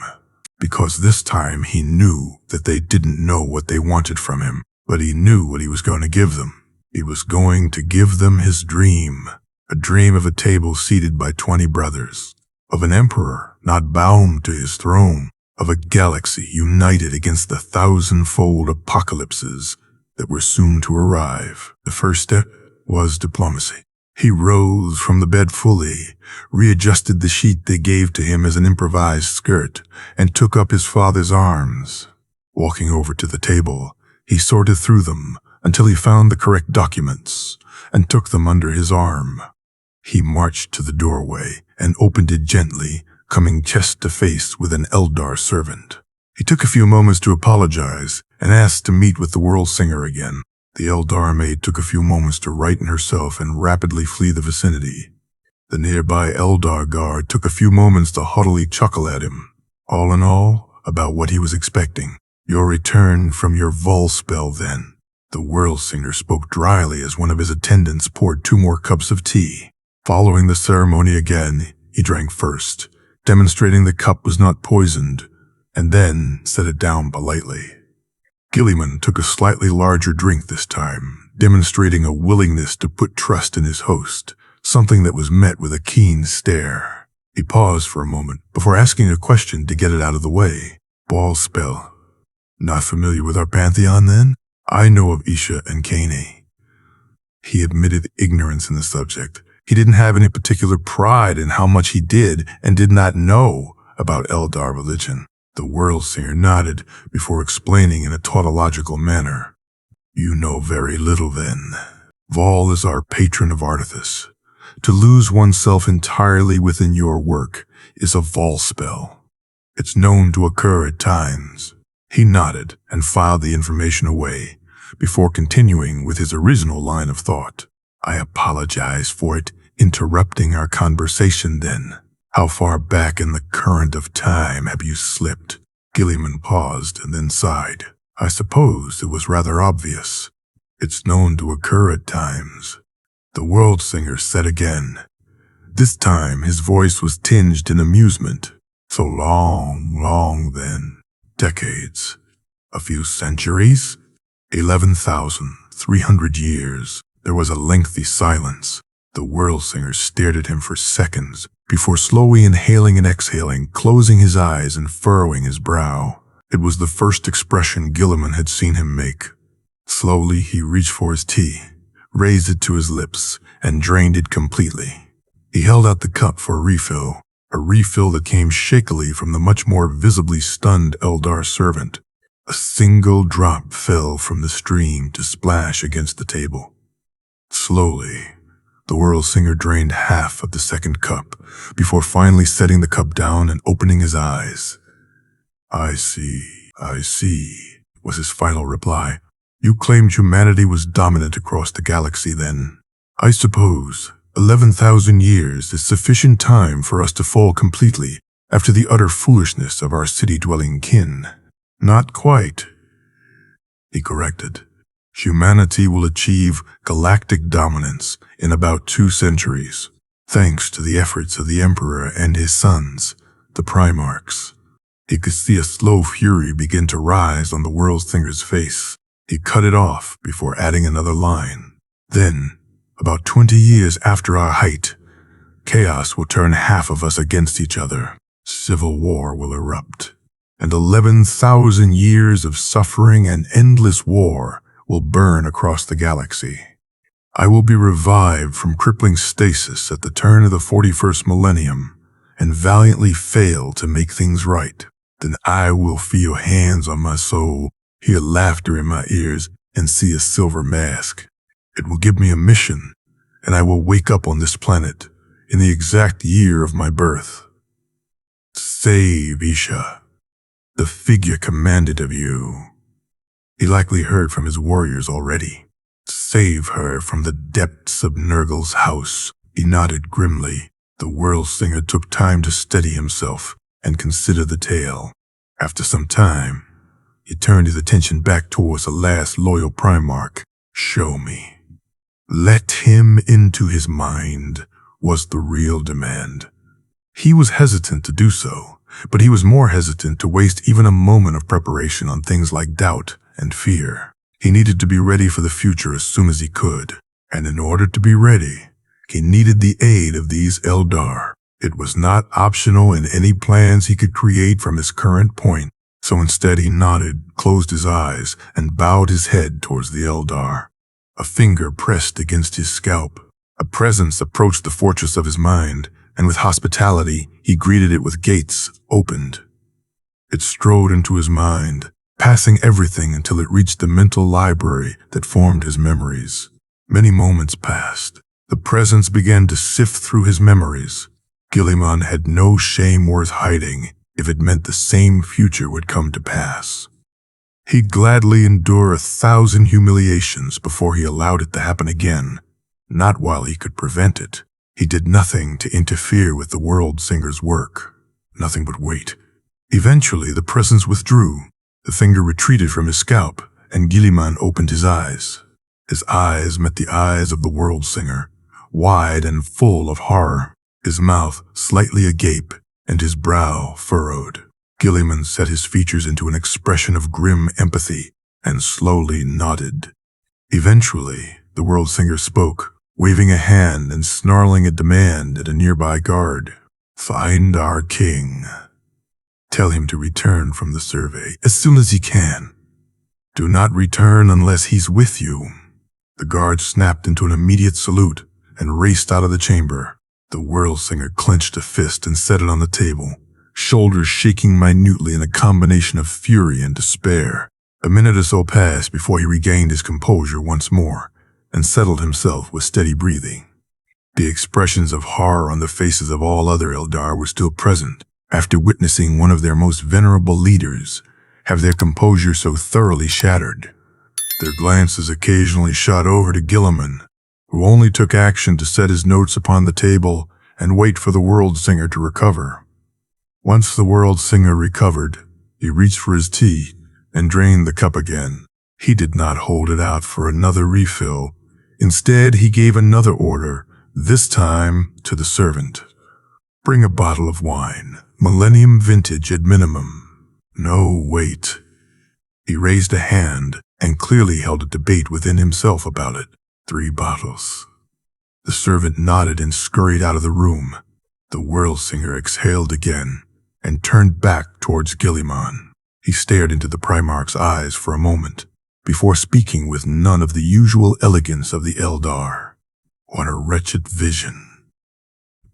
because this time he knew that they didn't know what they wanted from him, but he knew what he was going to give them. He was going to give them his dream, a dream of a table seated by 20 brothers, of an emperor not bound to his throne, of a galaxy united against the 1,000-fold apocalypses that were soon to arrive. The first step was diplomacy. He rose from the bed fully, readjusted the sheet they gave to him as an improvised skirt, and took up his father's arms. Walking over to the table, he sorted through them until he found the correct documents and took them under his arm. He marched to the doorway and opened it gently, coming chest to face with an eldar servant. He took a few moments to apologize and asked to meet with the world singer again. The eldar maid took a few moments to righten herself and rapidly flee the vicinity. The nearby eldar guard took a few moments to haughtily chuckle at him. All in all, about what he was expecting. Your return from your Vol spell, then. The world singer spoke dryly as one of his attendants poured 2 more cups of tea. Following the ceremony again, he drank first, demonstrating the cup was not poisoned, and then set it down politely. Guilliman took a slightly larger drink this time, demonstrating a willingness to put trust in his host, something that was met with a keen stare. He paused for a moment before asking a question to get it out of the way. Ball spell. Not familiar with our pantheon, then? I know of Isha and Kane. He admitted ignorance in the subject. He didn't have any particular pride in how much he did and did not know about Eldar religion. The world singer nodded before explaining in a tautological manner. You know very little, then. Vol is our patron of artifice. To lose oneself entirely within your work is a Vol spell. It's known to occur at times. He nodded and filed the information away before continuing with his original line of thought. I apologize for it, interrupting our conversation then. How far back in the current of time have you slipped? Guilliman paused and then sighed. I suppose it was rather obvious. It's known to occur at times. The world singer said again. This time his voice was tinged in amusement. So long then. Decades. A few centuries? 11,300 years. There was a lengthy silence. The world singer stared at him for seconds before slowly inhaling and exhaling, closing his eyes and furrowing his brow. It was the first expression Guilliman had seen him make. Slowly he reached for his tea, raised it to his lips, and drained it completely. He held out the cup for a refill that came shakily from the much more visibly stunned Eldar servant. A single drop fell from the stream to splash against the table. Slowly, the world singer drained half of the second cup before finally setting the cup down and opening his eyes. I see, was his final reply. You claimed humanity was dominant across the galaxy then. I suppose 11,000 years is sufficient time for us to fall completely after the utter foolishness of our city-dwelling kin. Not quite, he corrected. Humanity will achieve galactic dominance in about 2 centuries, thanks to the efforts of the Emperor and his sons, the primarchs. He could see a slow fury begin to rise on the world singer's face. He cut it off before adding another line. Then, about 20 years after our height, chaos will turn half of us against each other. Civil war will erupt, and 11,000 years of suffering and endless war will burn across the galaxy. I will be revived from crippling stasis at the turn of the 41st millennium and valiantly fail to make things right. Then I will feel hands on my soul, hear laughter in my ears, and see a silver mask. It will give me a mission, and I will wake up on this planet in the exact year of my birth. Save Isha. The figure commanded of you. He likely heard from his warriors already. Save her from the depths of Nurgle's house. He nodded grimly. The world singer took time to steady himself and consider the tale. After some time, he turned his attention back towards the last loyal primarch. Show me. Let him into his mind was the real demand. He was hesitant to do so, but he was more hesitant to waste even a moment of preparation on things like doubt and fear. He needed to be ready for the future as soon as he could, and in order to be ready, he needed the aid of these Eldar. It was not optional in any plans he could create from his current point, so instead he nodded, closed his eyes, and bowed his head towards the Eldar. A finger pressed against his scalp. A presence approached the fortress of his mind, and with hospitality he greeted it with gates opened. It strode into his mind, passing everything until it reached the mental library that formed his memories. Many moments passed. The presence began to sift through his memories. Guilliman had no shame worth hiding if it meant the same future would come to pass. He'd gladly endure 1,000 humiliations before he allowed it to happen again, not while he could prevent it. He did nothing to interfere with the World Singer's work, nothing but wait. Eventually, the presence withdrew. The finger retreated from his scalp, and Guilliman opened his eyes. His eyes met the eyes of the World Singer, wide and full of horror, his mouth slightly agape and his brow furrowed. Guilliman set his features into an expression of grim empathy and slowly nodded. Eventually, the World Singer spoke, waving a hand and snarling a demand at a nearby guard. "Find our king. Tell him to return from the survey as soon as he can. Do not return unless he's with you." The guard snapped into an immediate salute and raced out of the chamber. The World Singer clenched a fist and set it on the table, shoulders shaking minutely in a combination of fury and despair. A minute or so passed before he regained his composure once more and settled himself with steady breathing. The expressions of horror on the faces of all other eldar were still present after witnessing one of their most venerable leaders have their composure so thoroughly shattered. Their glances occasionally shot over to Guilliman, who only took action to set his notes upon the table and wait for the World Singer to recover. Once the World Singer recovered, he reached for his tea and drained the cup again. He did not hold it out for another refill. Instead, he gave another order, this time to the servant. "Bring a bottle of wine, Millennium vintage at minimum." "No, wait." He raised a hand and clearly held a debate within himself about it. 3 bottles. The servant nodded and scurried out of the room. The World Singer exhaled again and turned back towards Guilliman. He stared into the primarch's eyes for a moment before speaking with none of the usual elegance of the eldar. "What a wretched vision."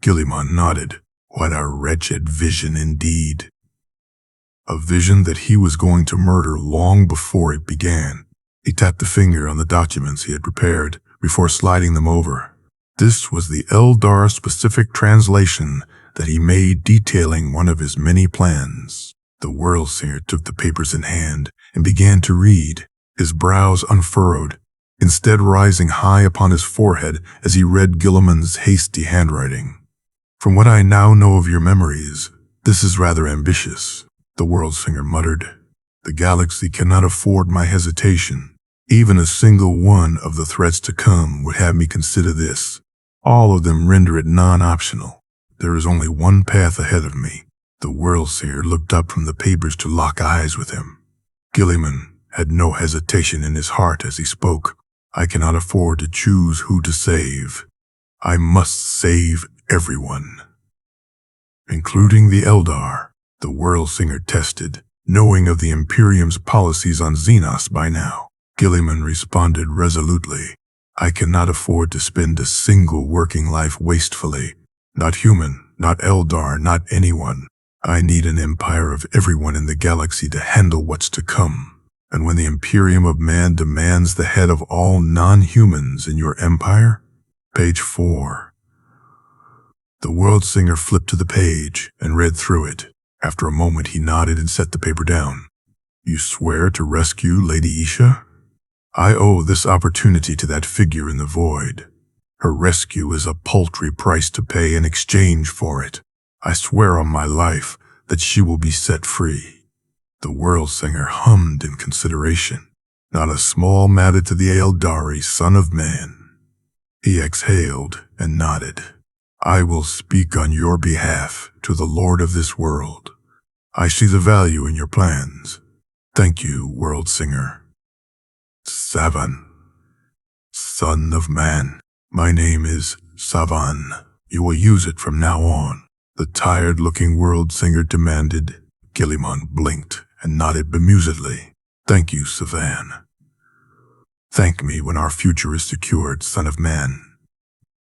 Guilliman nodded. What a wretched vision indeed. A vision that he was going to murder long before it began. He tapped the finger on the documents he had prepared before sliding them over. This was the Eldar-specific translation that he made detailing one of his many plans. The World Singer took the papers in hand and began to read, his brows unfurrowed, instead rising high upon his forehead as he read Guilliman's hasty handwriting. "From what I now know of your memories, this is rather ambitious," the World Singer muttered. "The galaxy cannot afford my hesitation. Even a single one of the threats to come would have me consider this. All of them render it non-optional. There is only one path ahead of me." The World Singer looked up from the papers to lock eyes with him. Guilliman had no hesitation in his heart as he spoke. "I cannot afford to choose who to save. I must save everyone, including the Eldar," the World Singer tested, knowing of the Imperium's policies on Xenos by now. Guilliman responded resolutely. "I cannot afford to spend a single working life wastefully. Not human, not Eldar, not anyone. I need an empire of everyone in the galaxy to handle what's to come. And when the Imperium of Man demands the head of all non-humans in your empire?" Page 4. The World Singer flipped to the page and read through it. After a moment, he nodded and set the paper down. "You swear to rescue Lady Isha?" "I owe this opportunity to that figure in the void. Her rescue is a paltry price to pay in exchange for it. I swear on my life that she will be set free." The World Singer hummed in consideration. "Not a small matter to the Eldari, son of man." He exhaled and nodded. "I will speak on your behalf to the Lord of this world. I see the value in your plans. Thank you, World Singer." "Savan, son of man. My name is Savan. You will use it from now on," the tired-looking World Singer demanded. Guilliman blinked and nodded bemusedly. "Thank you, Savan. Thank me when our future is secured, son of man."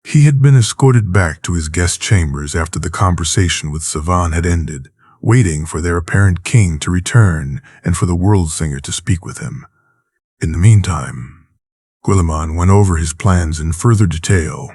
He had been escorted back to his guest chambers after the conversation with Savan had ended, waiting for their apparent king to return and for the world singer to speak with him. In the meantime, Guilliman went over his plans in further detail.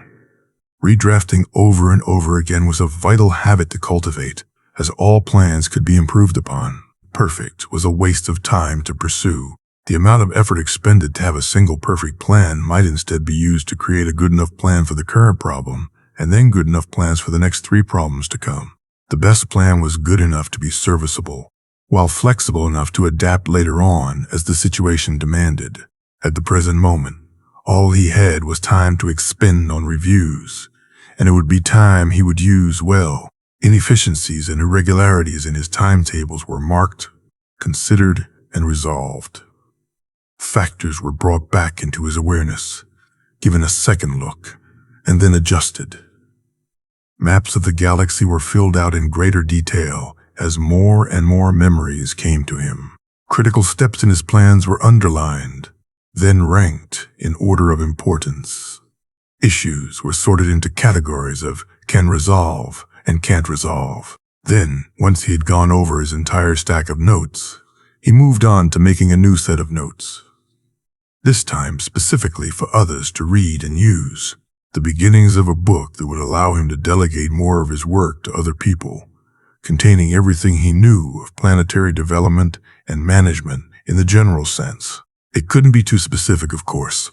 Redrafting over and over again was a vital habit to cultivate, as all plans could be improved upon. Perfect was a waste of time to pursue. The amount of effort expended to have a single perfect plan might instead be used to create a good enough plan for the current problem, and then good enough plans for the next 3 problems to come. The best plan was good enough to be serviceable, while flexible enough to adapt later on as the situation demanded. At the present moment, all he had was time to expend on reviews, and it would be time he would use well. Inefficiencies and irregularities in his timetables were marked, considered, and resolved. Factors were brought back into his awareness, given a second look, and then adjusted. Maps of the galaxy were filled out in greater detail as more and more memories came to him. Critical steps in his plans were underlined, then ranked in order of importance. Issues were sorted into categories of can resolve and can't resolve. Then, once he had gone over his entire stack of notes, he moved on to making a new set of notes. This time specifically for others to read and use. The beginnings of a book that would allow him to delegate more of his work to other people, containing everything he knew of planetary development and management in the general sense. It couldn't be too specific, of course,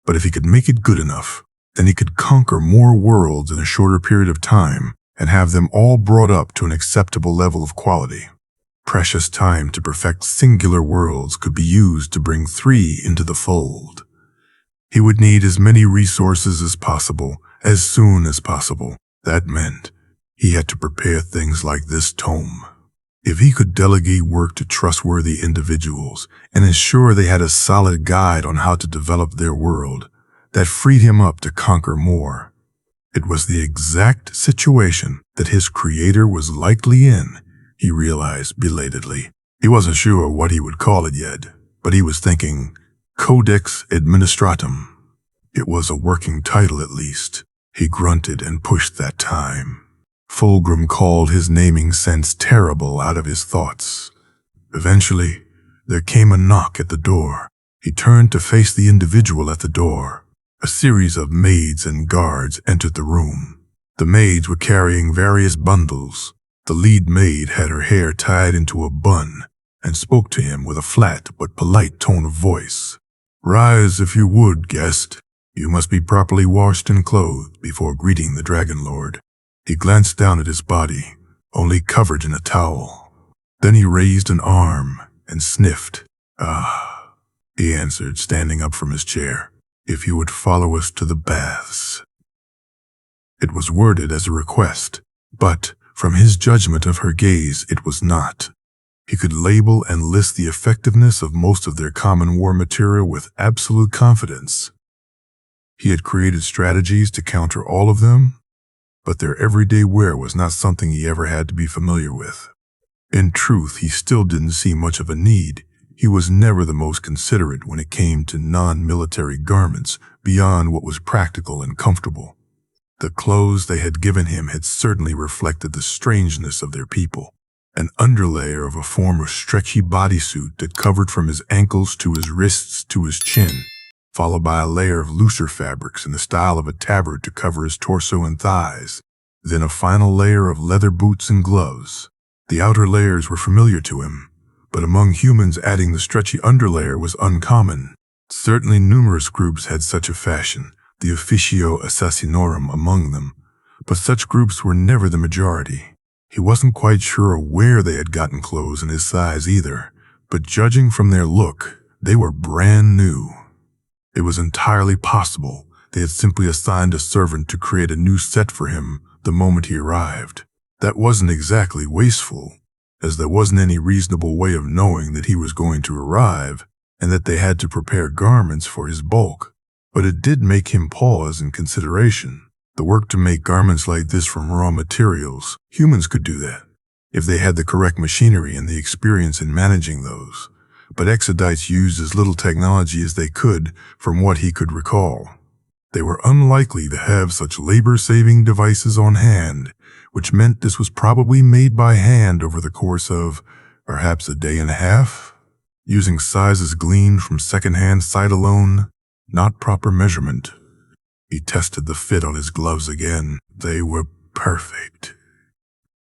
but if he could make it good enough, then he could conquer more worlds in a shorter period of time and have them all brought up to an acceptable level of quality. Precious time to perfect singular worlds could be used to bring 3 into the fold. He would need as many resources as possible, as soon as possible. That meant he had to prepare things like this tome. If he could delegate work to trustworthy individuals and ensure they had a solid guide on how to develop their world, that freed him up to conquer more. It was the exact situation that his creator was likely in, he realized belatedly. He wasn't sure what he would call it yet, but he was thinking Codex Administratum. It was a working title at least. He grunted and pushed that time. Fulgrim called his naming sense terrible out of his thoughts. Eventually, there came a knock at the door. He turned to face the individual at the door. A series of maids and guards entered the room. The maids were carrying various bundles. The lead maid had her hair tied into a bun and spoke to him with a flat but polite tone of voice. "Rise if you would, guest. You must be properly washed and clothed before greeting the Dragon Lord." He glanced down at his body, only covered in a towel. Then he raised an arm and sniffed. "Ah," he answered, standing up from his chair. "If you would follow us to the baths." It was worded as a request, but from his judgment of her gaze, it was not. He could label and list the effectiveness of most of their common war material with absolute confidence. He had created strategies to counter all of them, but their everyday wear was not something he ever had to be familiar with. In truth, he still didn't see much of a need. He was never the most considerate when it came to non-military garments beyond what was practical and comfortable. The clothes they had given him had certainly reflected the strangeness of their people. An underlayer of a form of stretchy bodysuit that covered from his ankles to his wrists to his chin, followed by a layer of looser fabrics in the style of a tabard to cover his torso and thighs, then a final layer of leather boots and gloves. The outer layers were familiar to him, but among humans adding the stretchy underlayer was uncommon. Certainly numerous groups had such a fashion, the officio assassinorum among them, but such groups were never the majority. He wasn't quite sure where they had gotten clothes in his size either, but judging from their look, they were brand new. It was entirely possible they had simply assigned a servant to create a new set for him the moment he arrived. That wasn't exactly wasteful, as there wasn't any reasonable way of knowing that he was going to arrive and that they had to prepare garments for his bulk. But it did make him pause in consideration. The work to make garments like this from raw materials, humans could do that, if they had the correct machinery and the experience in managing those. But Exodites used as little technology as they could from what he could recall. They were unlikely to have such labor-saving devices on hand, which meant this was probably made by hand over the course of perhaps a day and a half, using sizes gleaned from second-hand sight alone, not proper measurement. He tested the fit on his gloves again. They were perfect.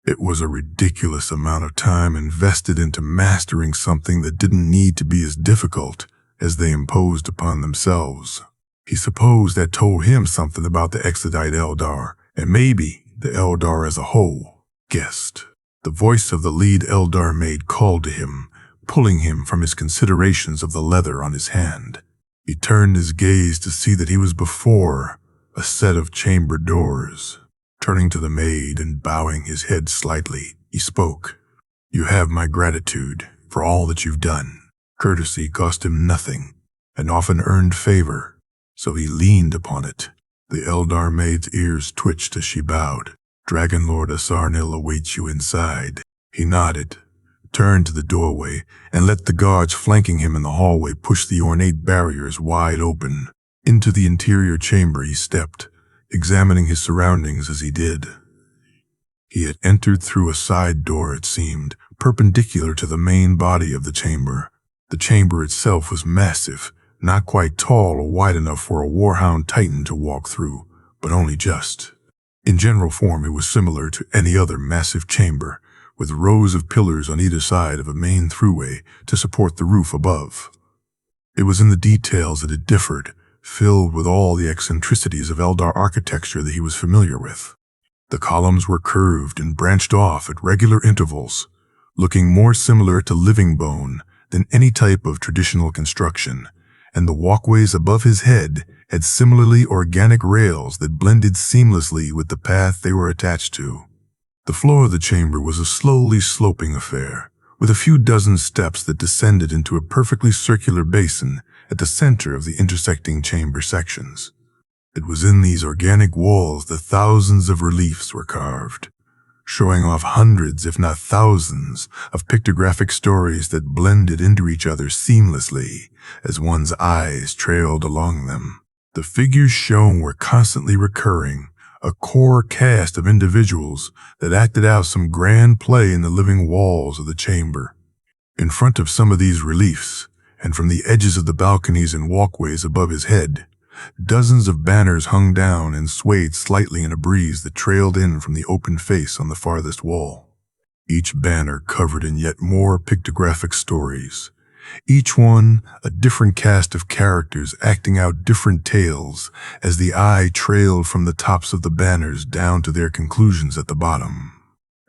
It was a ridiculous amount of time invested into mastering something that didn't need to be as difficult as they imposed upon themselves. He supposed that told him something about the Exodite Eldar, and maybe the Eldar as a whole. Guessed. The voice of the lead Eldar maid called to him, pulling him from his considerations of the leather on his hand. He turned his gaze to see that he was before a set of chamber doors. Turning to the maid and bowing his head slightly, he spoke. "You have my gratitude for all that you've done." Courtesy cost him nothing, and often earned favor, so he leaned upon it. The Eldar maid's ears twitched as she bowed. "Dragon Lord Asarnil awaits you inside." He nodded, turned to the doorway, and let the guards flanking him in the hallway push the ornate barriers wide open. Into the interior chamber he stepped, examining his surroundings as he did. He had entered through a side door, it seemed, perpendicular to the main body of the chamber. The chamber itself was massive, not quite tall or wide enough for a warhound titan to walk through, but only just. In general form, it was similar to any other massive chamber, with rows of pillars on either side of a main throughway to support the roof above. It was in the details that it differed, filled with all the eccentricities of Eldar architecture that he was familiar with. The columns were curved and branched off at regular intervals, looking more similar to living bone than any type of traditional construction, and the walkways above his head had similarly organic rails that blended seamlessly with the path they were attached to. The floor of the chamber was a slowly sloping affair, with a few dozen steps that descended into a perfectly circular basin at the center of the intersecting chamber sections. It was in these organic walls that thousands of reliefs were carved, showing off hundreds, if not thousands, of pictographic stories that blended into each other seamlessly as one's eyes trailed along them. The figures shown were constantly recurring, a core cast of individuals that acted out some grand play in the living walls of the chamber. In front of some of these reliefs, and from the edges of the balconies and walkways above his head, dozens of banners hung down and swayed slightly in a breeze that trailed in from the open face on the farthest wall. Each banner covered in yet more pictographic stories, each one a different cast of characters acting out different tales as the eye trailed from the tops of the banners down to their conclusions at the bottom.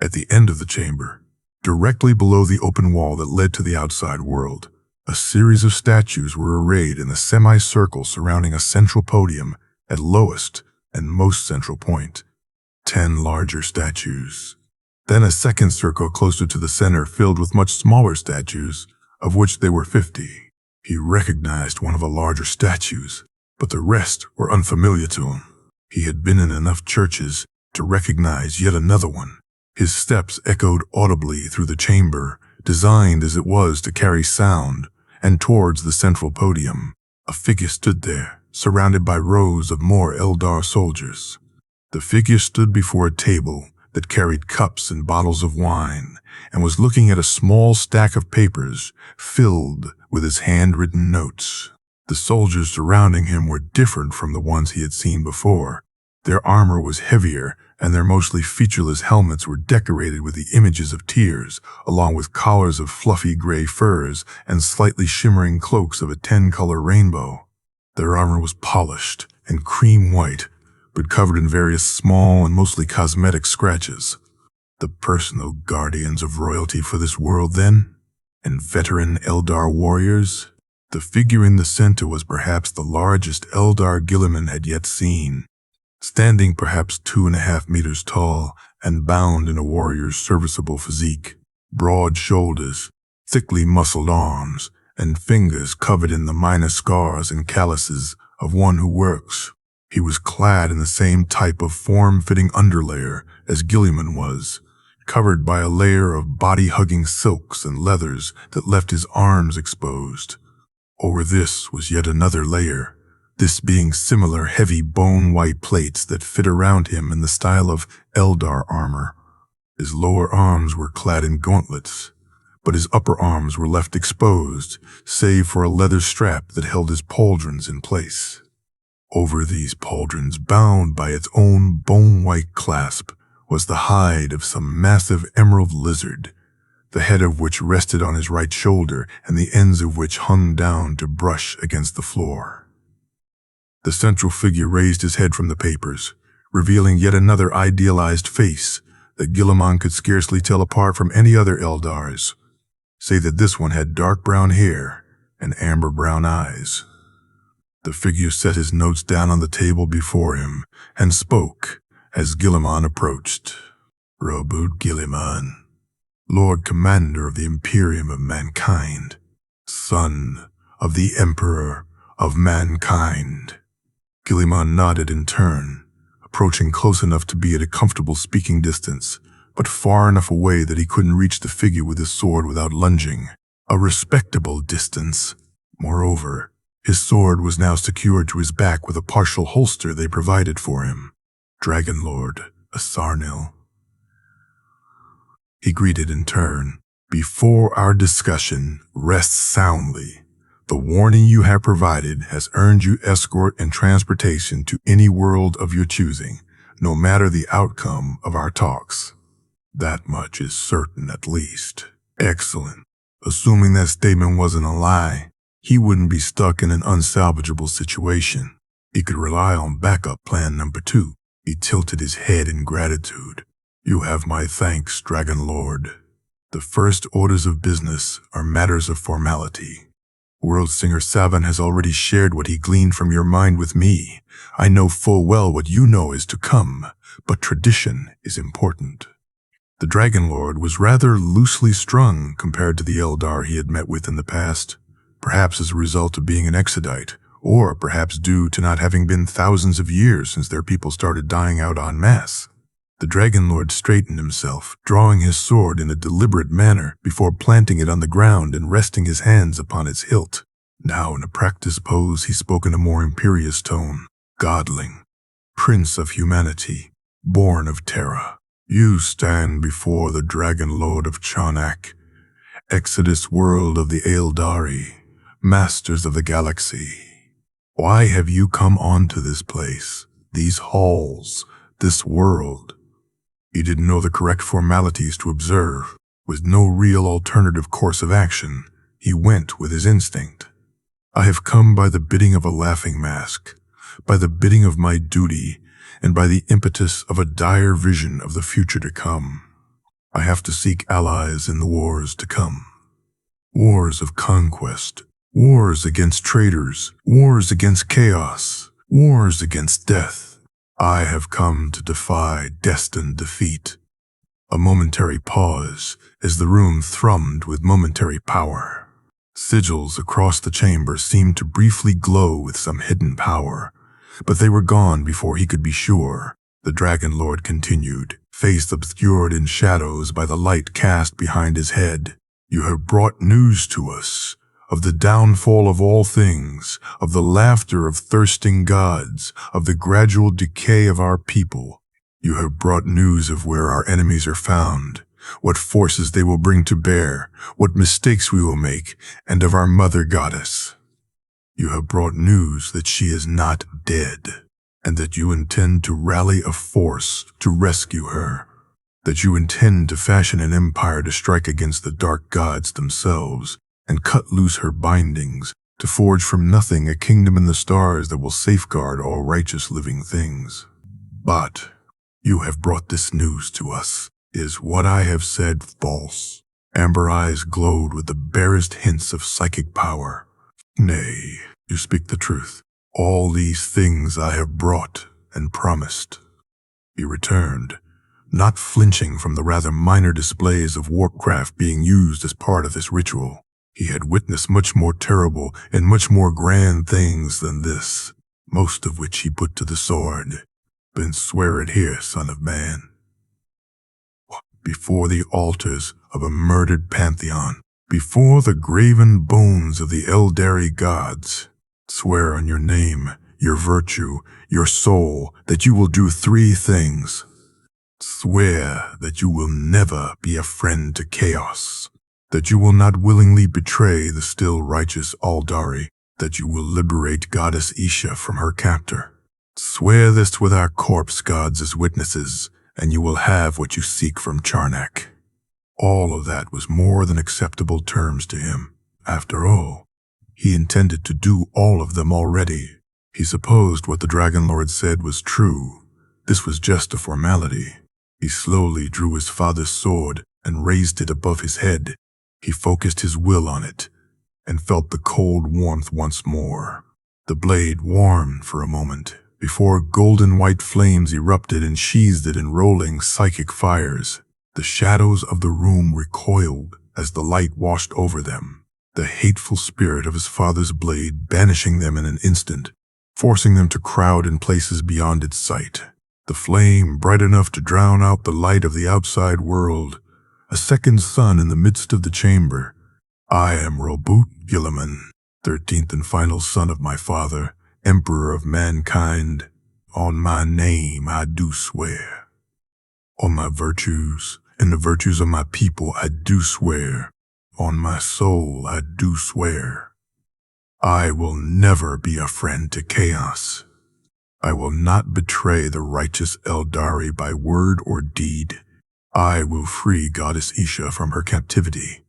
At the end of the chamber, directly below the open wall that led to the outside world, a series of statues were arrayed in a semicircle surrounding a central podium at lowest and most central point. 10 larger statues. Then a second circle closer to the center filled with much smaller statues, of which there were 50. He recognized one of the larger statues, but the rest were unfamiliar to him. He had been in enough churches to recognize yet another one. His steps echoed audibly through the chamber, designed as it was to carry sound, and towards the central podium. A figure stood there, surrounded by rows of more Eldar soldiers. The figure stood before a table that carried cups and bottles of wine, and was looking at a small stack of papers filled with his handwritten notes. The soldiers surrounding him were different from the ones he had seen before. Their armor was heavier, and their mostly featureless helmets were decorated with the images of tears, along with collars of fluffy gray furs and slightly shimmering cloaks of a 10-color rainbow. Their armor was polished and cream white, but covered in various small and mostly cosmetic scratches. The personal guardians of royalty for this world, then? And veteran Eldar warriors? The figure in the center was perhaps the largest Eldar Guilliman had yet seen. Standing perhaps 2.5 meters tall and bound in a warrior's serviceable physique, broad shoulders, thickly muscled arms, and fingers covered in the minor scars and calluses of one who works. He was clad in the same type of form-fitting underlayer as Guilliman was, covered by a layer of body-hugging silks and leathers that left his arms exposed. Over this was yet another layer, this being similar heavy bone-white plates that fit around him in the style of eldar armor. His lower arms were clad in gauntlets, but his upper arms were left exposed, save for a leather strap that held his pauldrons in place. Over these pauldrons, bound by its own bone-white clasp, was the hide of some massive emerald lizard, the head of which rested on his right shoulder and the ends of which hung down to brush against the floor. The central figure raised his head from the papers, revealing yet another idealized face that Guilliman could scarcely tell apart from any other Eldars, save that this one had dark brown hair and amber brown eyes. The figure set his notes down on the table before him and spoke as Guilliman approached. Robert Guilliman, Lord Commander of the Imperium of Mankind, son of the Emperor of Mankind. Guilliman nodded in turn, approaching close enough to be at a comfortable speaking distance, but far enough away that he couldn't reach the figure with his sword without lunging. A respectable distance. Moreover, his sword was now secured to his back with a partial holster they provided for him. Dragon Lord Asarnil, he greeted in turn. Before our discussion, rest soundly. The warning you have provided has earned you escort and transportation to any world of your choosing, no matter the outcome of our talks. That much is certain at least. Excellent. Assuming that statement wasn't a lie, he wouldn't be stuck in an unsalvageable situation. He could rely on backup plan number 2. He tilted his head in gratitude. You have my thanks, Dragon Lord. The first orders of business are matters of formality. World Singer Savan has already shared what he gleaned from your mind with me. I know full well what you know is to come, but tradition is important. The Dragon Lord was rather loosely strung compared to the Eldar he had met with in the past, perhaps as a result of being an Exodite, or perhaps due to not having been thousands of years since their people started dying out en masse. The Dragon Lord straightened himself, drawing his sword in a deliberate manner before planting it on the ground and resting his hands upon its hilt. Now in a practiced pose he spoke in a more imperious tone. Godling, Prince of Humanity, born of Terra, you stand before the Dragon Lord of Charnak, Exodus world of the Eldari, masters of the galaxy. Why have you come onto this place, these halls, this world? He didn't know the correct formalities to observe. With no real alternative course of action, he went with his instinct. I have come by the bidding of a laughing mask, by the bidding of my duty, and by the impetus of a dire vision of the future to come. I have to seek allies in the wars to come. Wars of conquest, wars against traitors, wars against chaos, wars against death. I have come to defy destined defeat. A momentary pause as the room thrummed with momentary power. Sigils across the chamber seemed to briefly glow with some hidden power, but they were gone before he could be sure. The Dragon Lord continued, face obscured in shadows by the light cast behind his head. You have brought news to us of the downfall of all things, of the laughter of thirsting gods, of the gradual decay of our people. You have brought news of where our enemies are found, what forces they will bring to bear, what mistakes we will make, and of our mother goddess. You have brought news that she is not dead, and that you intend to rally a force to rescue her, that you intend to fashion an empire to strike against the dark gods themselves, and cut loose her bindings, to forge from nothing a kingdom in the stars that will safeguard all righteous living things. But you have brought this news to us. Is what I have said false? Amber eyes glowed with the barest hints of psychic power. Nay, you speak the truth. All these things I have brought and promised. He returned, not flinching from the rather minor displays of warpcraft being used as part of this ritual. He had witnessed much more terrible and much more grand things than this, most of which he put to the sword. Then swear it here, son of man. Before the altars of a murdered pantheon, before the graven bones of the Eldari gods, swear on your name your virtue, your soul, that you will do 3 things. Swear that you will never be a friend to chaos, that you will not willingly betray the still righteous Eldari, that you will liberate Goddess Isha from her captor. Swear this with our corpse gods as witnesses, and you will have what you seek from Charnak. All of that was more than acceptable terms to him. After all, he intended to do all of them already. He supposed what the Dragon Lord said was true. This was just a formality. He slowly drew his father's sword and raised it above his head. He focused his will on it and felt the cold warmth once more. The blade warmed for a moment before golden-white flames erupted and sheathed it in rolling psychic fires. The shadows of the room recoiled as the light washed over them, the hateful spirit of his father's blade banishing them in an instant, forcing them to crowd in places beyond its sight. The flame bright enough to drown out the light of the outside world, a second sun in the midst of the chamber. I am Guilliman, 13th and final son of my father, Emperor of mankind. On my name I do swear. On my virtues and the virtues of my people I do swear. On my soul I do swear. I will never be a friend to chaos. I will not betray the righteous Eldari by word or deed. I will free Goddess Isha from her captivity.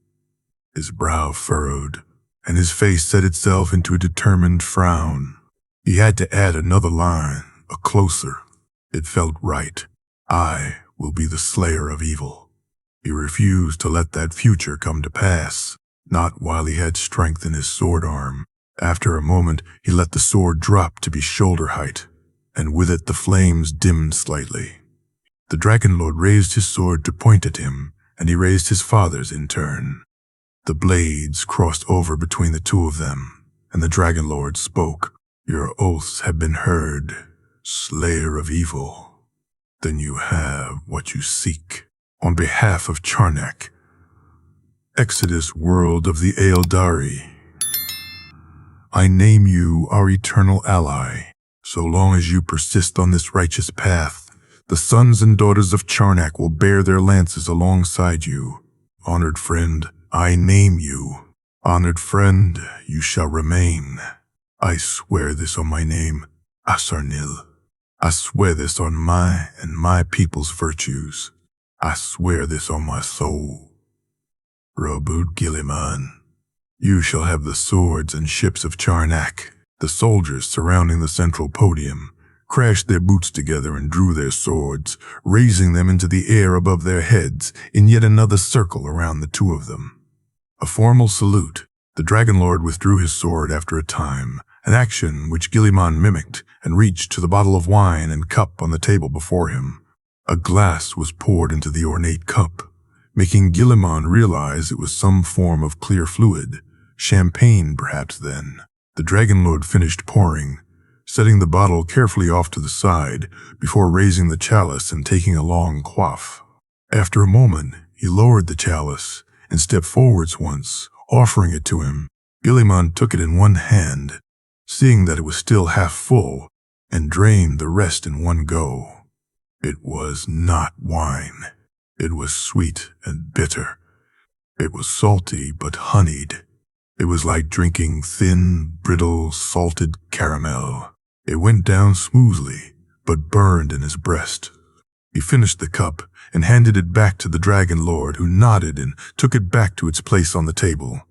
His brow furrowed, and his face set itself into a determined frown. He had to add another line, a closer. It felt right. I will be the slayer of evil. He refused to let that future come to pass, not while he had strength in his sword arm. After a moment, he let the sword drop to be shoulder height, and with it the flames dimmed slightly. The Dragon Lord raised his sword to point at him, and he raised his father's in turn. The blades crossed over between the two of them, and the Dragon Lord spoke. Your oaths have been heard, slayer of evil. Then you have what you seek. On behalf of Charnak, Exodus world of the Eldari, I name you our eternal ally. So long as you persist on this righteous path, the sons and daughters of Charnak will bear their lances alongside you. Honored friend, I name you. Honored friend, you shall remain. I swear this on my name, Asarnil. I swear this on my and my people's virtues. I swear this on my soul. Guilliman, you shall have the swords and ships of Charnak. The soldiers surrounding the central podium crashed their boots together and drew their swords, raising them into the air above their heads in yet another circle around the two of them. A formal salute. The Dragon Lord withdrew his sword after a time, an action which Guilliman mimicked and reached to the bottle of wine and cup on the table before him. A glass was poured into the ornate cup, making Guilliman realize it was some form of clear fluid, champagne perhaps then. The Dragon Lord finished pouring, setting the bottle carefully off to the side before raising the chalice and taking a long quaff. After a moment, he lowered the chalice and stepped forwards once, offering it to him. Guilliman took it in one hand, seeing that it was still half full, and drained the rest in one go. It was not wine. It was sweet and bitter. It was salty but honeyed. It was like drinking thin, brittle, salted caramel. It went down smoothly, but burned in his breast. He finished the cup and handed it back to the Dragon Lord, who nodded and took it back to its place on the table.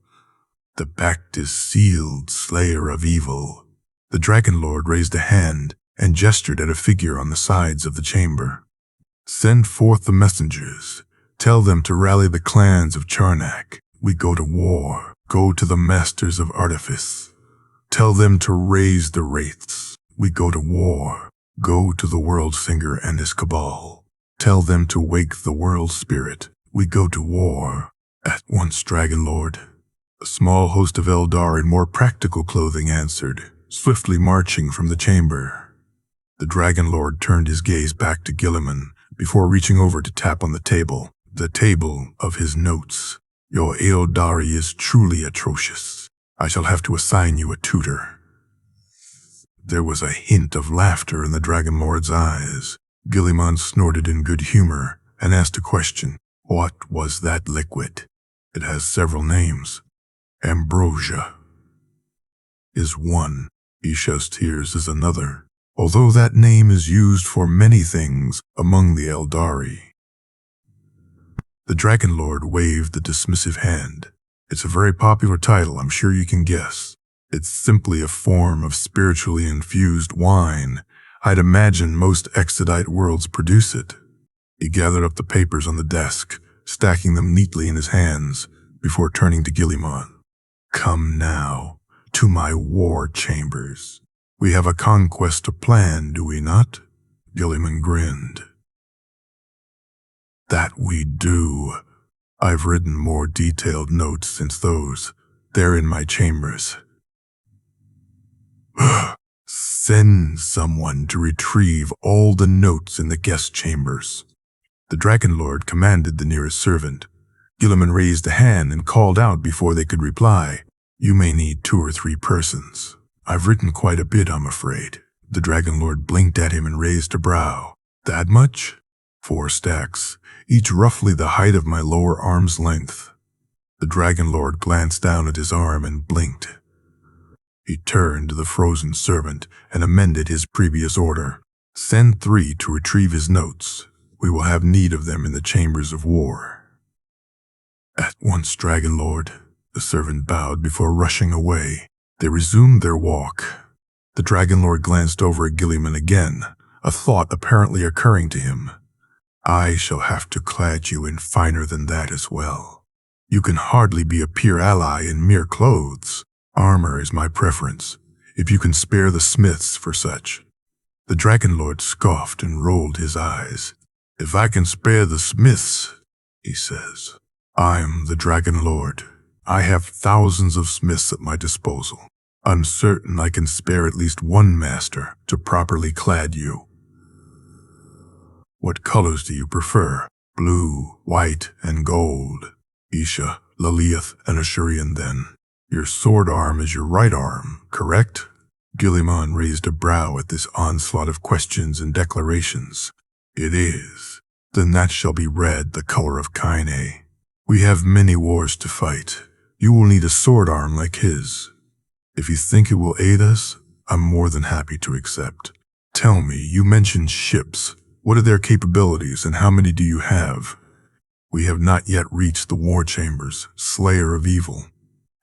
The pact is sealed, slayer of evil. The Dragon Lord raised a hand and gestured at a figure on the sides of the chamber. Send forth the messengers. Tell them to rally the clans of Charnak. We go to war. Go to the masters of artifice. Tell them to raise the wraiths. We go to war. Go to the world singer and his cabal. Tell them to wake the world spirit. We go to war. At once, Dragon Lord. A small host of Eldar in more practical clothing answered, swiftly marching from the chamber. The Dragon Lord turned his gaze back to Guilliman before reaching over to tap on the table of his notes. Your Eldari is truly atrocious. I shall have to assign you a tutor. There was a hint of laughter in the Dragon Lord's eyes. Guilliman snorted in good humor and asked a question. What was that liquid? It has several names. Ambrosia is one. Isha's tears is another, although that name is used for many things among the Eldari. The Dragon Lord waved a dismissive hand. It's a very popular title, I'm sure you can guess. It's simply a form of spiritually infused wine. I'd imagine most Exodite worlds produce it. He gathered up the papers on the desk, stacking them neatly in his hands, before turning to Guilliman. Come now, to my war chambers. We have a conquest to plan, do we not? Guilliman grinned. That we do. I've written more detailed notes since those. They're in my chambers. Send someone to retrieve all the notes in the guest chambers. The Dragon Lord commanded the nearest servant. Guilliman raised a hand and called out before they could reply. You may need 2 or 3 persons. I've written quite a bit, I'm afraid. The Dragon Lord blinked at him and raised a brow. That much? 4 stacks, each roughly the height of my lower arm's length. The Dragon Lord glanced down at his arm and blinked. He turned to the frozen servant and amended his previous order. Send 3 to retrieve his notes. We will have need of them in the chambers of war. At once, Dragon Lord. The servant bowed before rushing away. They resumed their walk. The Dragon Lord glanced over at Guilliman again, a thought apparently occurring to him. I shall have to clad you in finer than that as well. You can hardly be a peer ally in mere clothes. Armor is my preference, if you can spare the smiths for such. The Dragon Lord scoffed and rolled his eyes. If I can spare the smiths, he says, I'm the Dragon Lord. I have thousands of smiths at my disposal. I'm certain I can spare at least one master to properly clad you. What colors do you prefer? Blue, white, and gold. Isha, Laliath, and Ashurian then. Your sword arm is your right arm, correct? Guilliman raised a brow at this onslaught of questions and declarations. It is. Then that shall be red, the color of Kaine. We have many wars to fight. You will need a sword arm like his. If you think it will aid us, I'm more than happy to accept. Tell me, you mentioned ships. What are their capabilities and how many do you have? We have not yet reached the war chambers, slayer of evil.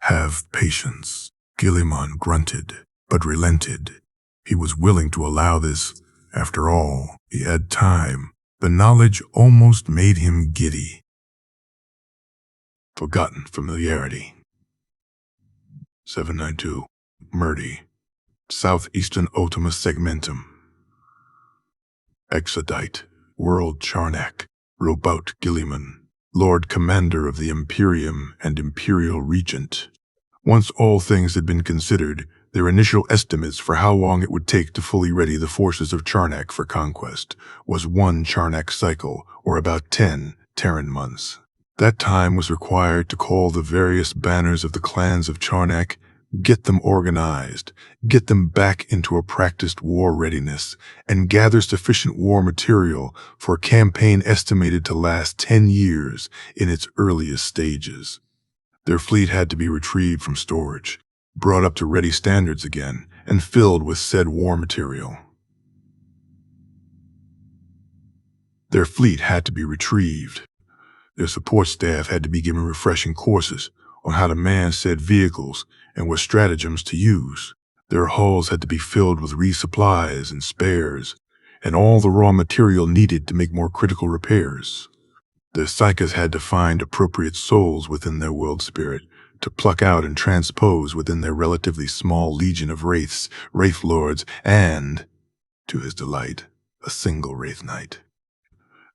Have patience. Guilliman grunted, but relented. He was willing to allow this. After all, he had time. The knowledge almost made him giddy. Forgotten familiarity. 792. Murdi. Southeastern Ultima Segmentum. Exodite. World Charnak. Robout Guilliman. Lord Commander of the Imperium and Imperial Regent. Once all things had been considered, their initial estimates for how long it would take to fully ready the forces of Charnak for conquest was 1 Charnak cycle, or about 10 Terran months. That time was required to call the various banners of the clans of Charnak, get them organized, get them back into a practiced war readiness, and gather sufficient war material for a campaign estimated to last 10 years in its earliest stages. Their fleet had to be retrieved from storage, brought up to ready standards again, and filled with said war material. Their fleet had to be retrieved. Their support staff had to be given refreshing courses on how to man said vehicles and what stratagems to use. Their hulls had to be filled with resupplies and spares, and all the raw material needed to make more critical repairs. Their psyches had to find appropriate souls within their world spirit to pluck out and transpose within their relatively small legion of wraiths, wraith lords, and, to his delight, a single wraith knight.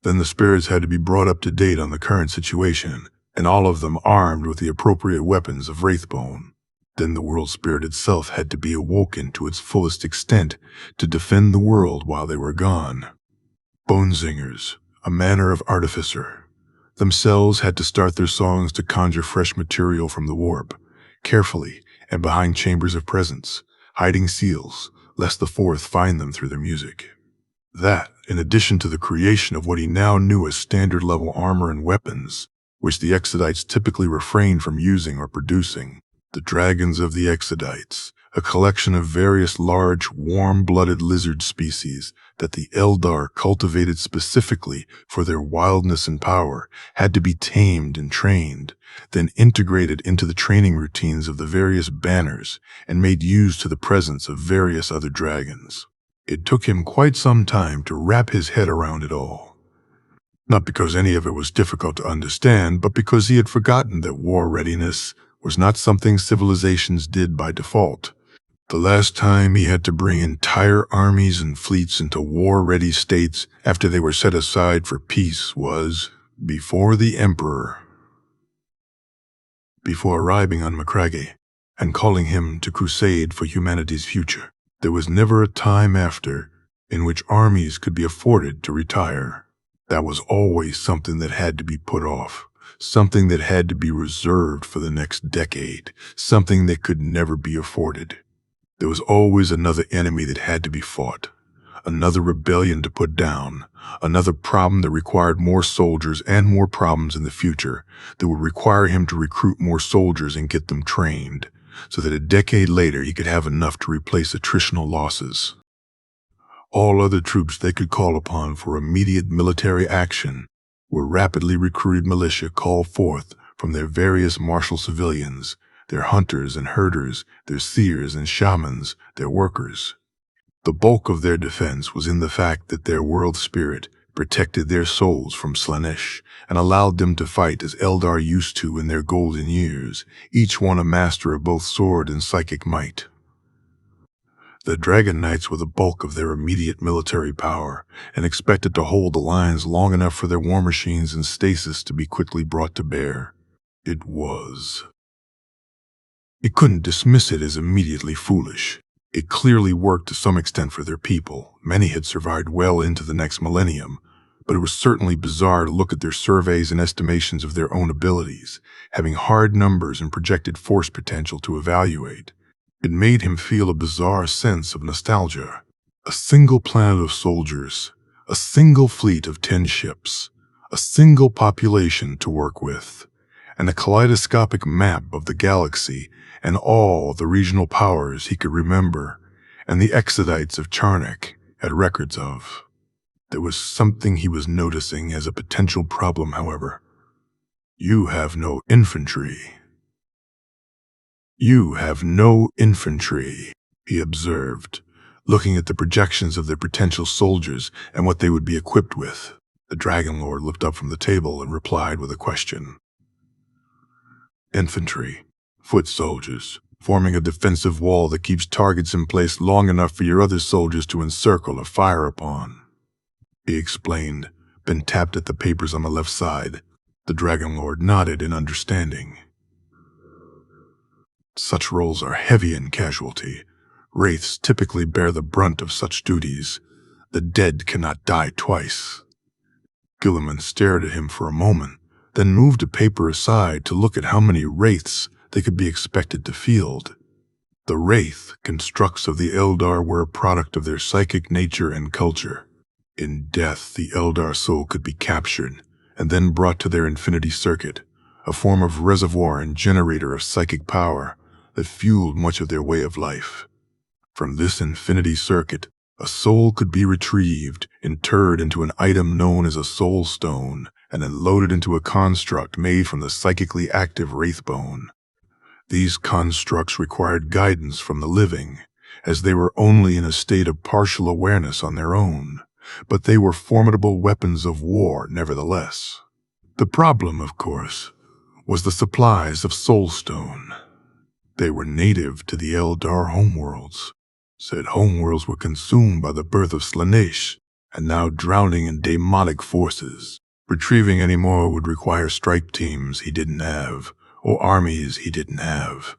Then the spirits had to be brought up to date on the current situation, and all of them armed with the appropriate weapons of wraithbone. Then the world spirit itself had to be awoken to its fullest extent to defend the world while they were gone. Bonezingers, a manner of artificer, themselves had to start their songs to conjure fresh material from the warp, carefully and behind chambers of presence, hiding seals, lest the fourth find them through their music. That, in addition to the creation of what he now knew as standard-level armor and weapons, which the Exodites typically refrained from using or producing. The dragons of the Exodites, a collection of various large, warm-blooded lizard species that the Eldar cultivated specifically for their wildness and power, had to be tamed and trained, then integrated into the training routines of the various banners and made use to the presence of various other dragons. It took him quite some time to wrap his head around it all. Not because any of it was difficult to understand, but because he had forgotten that war readiness was not something civilizations did by default. The last time he had to bring entire armies and fleets into war-ready states after they were set aside for peace was before the Emperor. Before arriving on Macragge and calling him to crusade for humanity's future, there was never a time after in which armies could be afforded to retire. That was always something that had to be put off, something that had to be reserved for the next decade, something that could never be afforded. There was always another enemy that had to be fought, another rebellion to put down, another problem that required more soldiers and more problems in the future that would require him to recruit more soldiers and get them trained, so that a decade later he could have enough to replace attritional losses. All other troops they could call upon for immediate military action were rapidly recruited militia called forth from their various martial civilians, their hunters and herders, their seers and shamans, their workers. The bulk of their defense was in the fact that their world spirit protected their souls from Slaanesh and allowed them to fight as Eldar used to in their golden years, each one a master of both sword and psychic might. The Dragon Knights were the bulk of their immediate military power and expected to hold the lines long enough for their war machines and stasis to be quickly brought to bear. It was. He couldn't dismiss it as immediately foolish. It clearly worked to some extent for their people. Many had survived well into the next millennium, but it was certainly bizarre to look at their surveys and estimations of their own abilities, having hard numbers and projected force potential to evaluate. It made him feel a bizarre sense of nostalgia. A single planet of soldiers, a single fleet of 10 ships, a single population to work with, and a kaleidoscopic map of the galaxy and all the regional powers he could remember, and the Exodites of Charnak had records of. There was something he was noticing as a potential problem, however. You have no infantry. You have no infantry, he observed, looking at the projections of their potential soldiers and what they would be equipped with. The Dragon Lord looked up from the table and replied with a question. Infantry, foot soldiers, forming a defensive wall that keeps targets in place long enough for your other soldiers to encircle or fire upon. He explained, then tapped at the papers on the left side. The Dragon Lord nodded in understanding. Such roles are heavy in casualty. Wraiths typically bear the brunt of such duties. The dead cannot die twice. Guilliman stared at him for a moment, then moved a paper aside to look at how many wraiths they could be expected to field. The wraith constructs of the Eldar were a product of their psychic nature and culture. In death, the Eldar soul could be captured and then brought to their infinity circuit, a form of reservoir and generator of psychic power that fueled much of their way of life. From this infinity circuit, a soul could be retrieved, interred into an item known as a soul stone, and then loaded into a construct made from the psychically active wraithbone. These constructs required guidance from the living, as they were only in a state of partial awareness on their own, but they were formidable weapons of war nevertheless. The problem, of course, was the supplies of soulstone. They were native to the Eldar homeworlds. Said homeworlds were consumed by the birth of Slaanesh, and now drowning in demonic forces. Retrieving any more would require strike teams he didn't have, or armies he didn't have.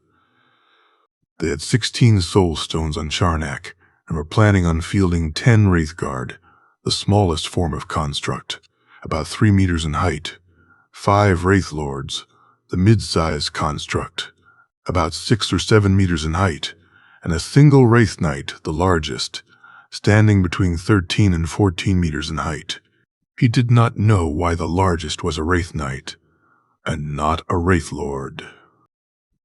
They had 16 soulstones on Charnak, and were planning on fielding 10 Wraithguard, the smallest form of construct, about 3 meters in height, 5 Wraithlords, the mid-sized construct, about 6 or 7 meters in height, and a single Wraith Knight, the largest, standing between 13 and 14 meters in height. He did not know why the largest was a Wraith Knight, and not a Wraith Lord.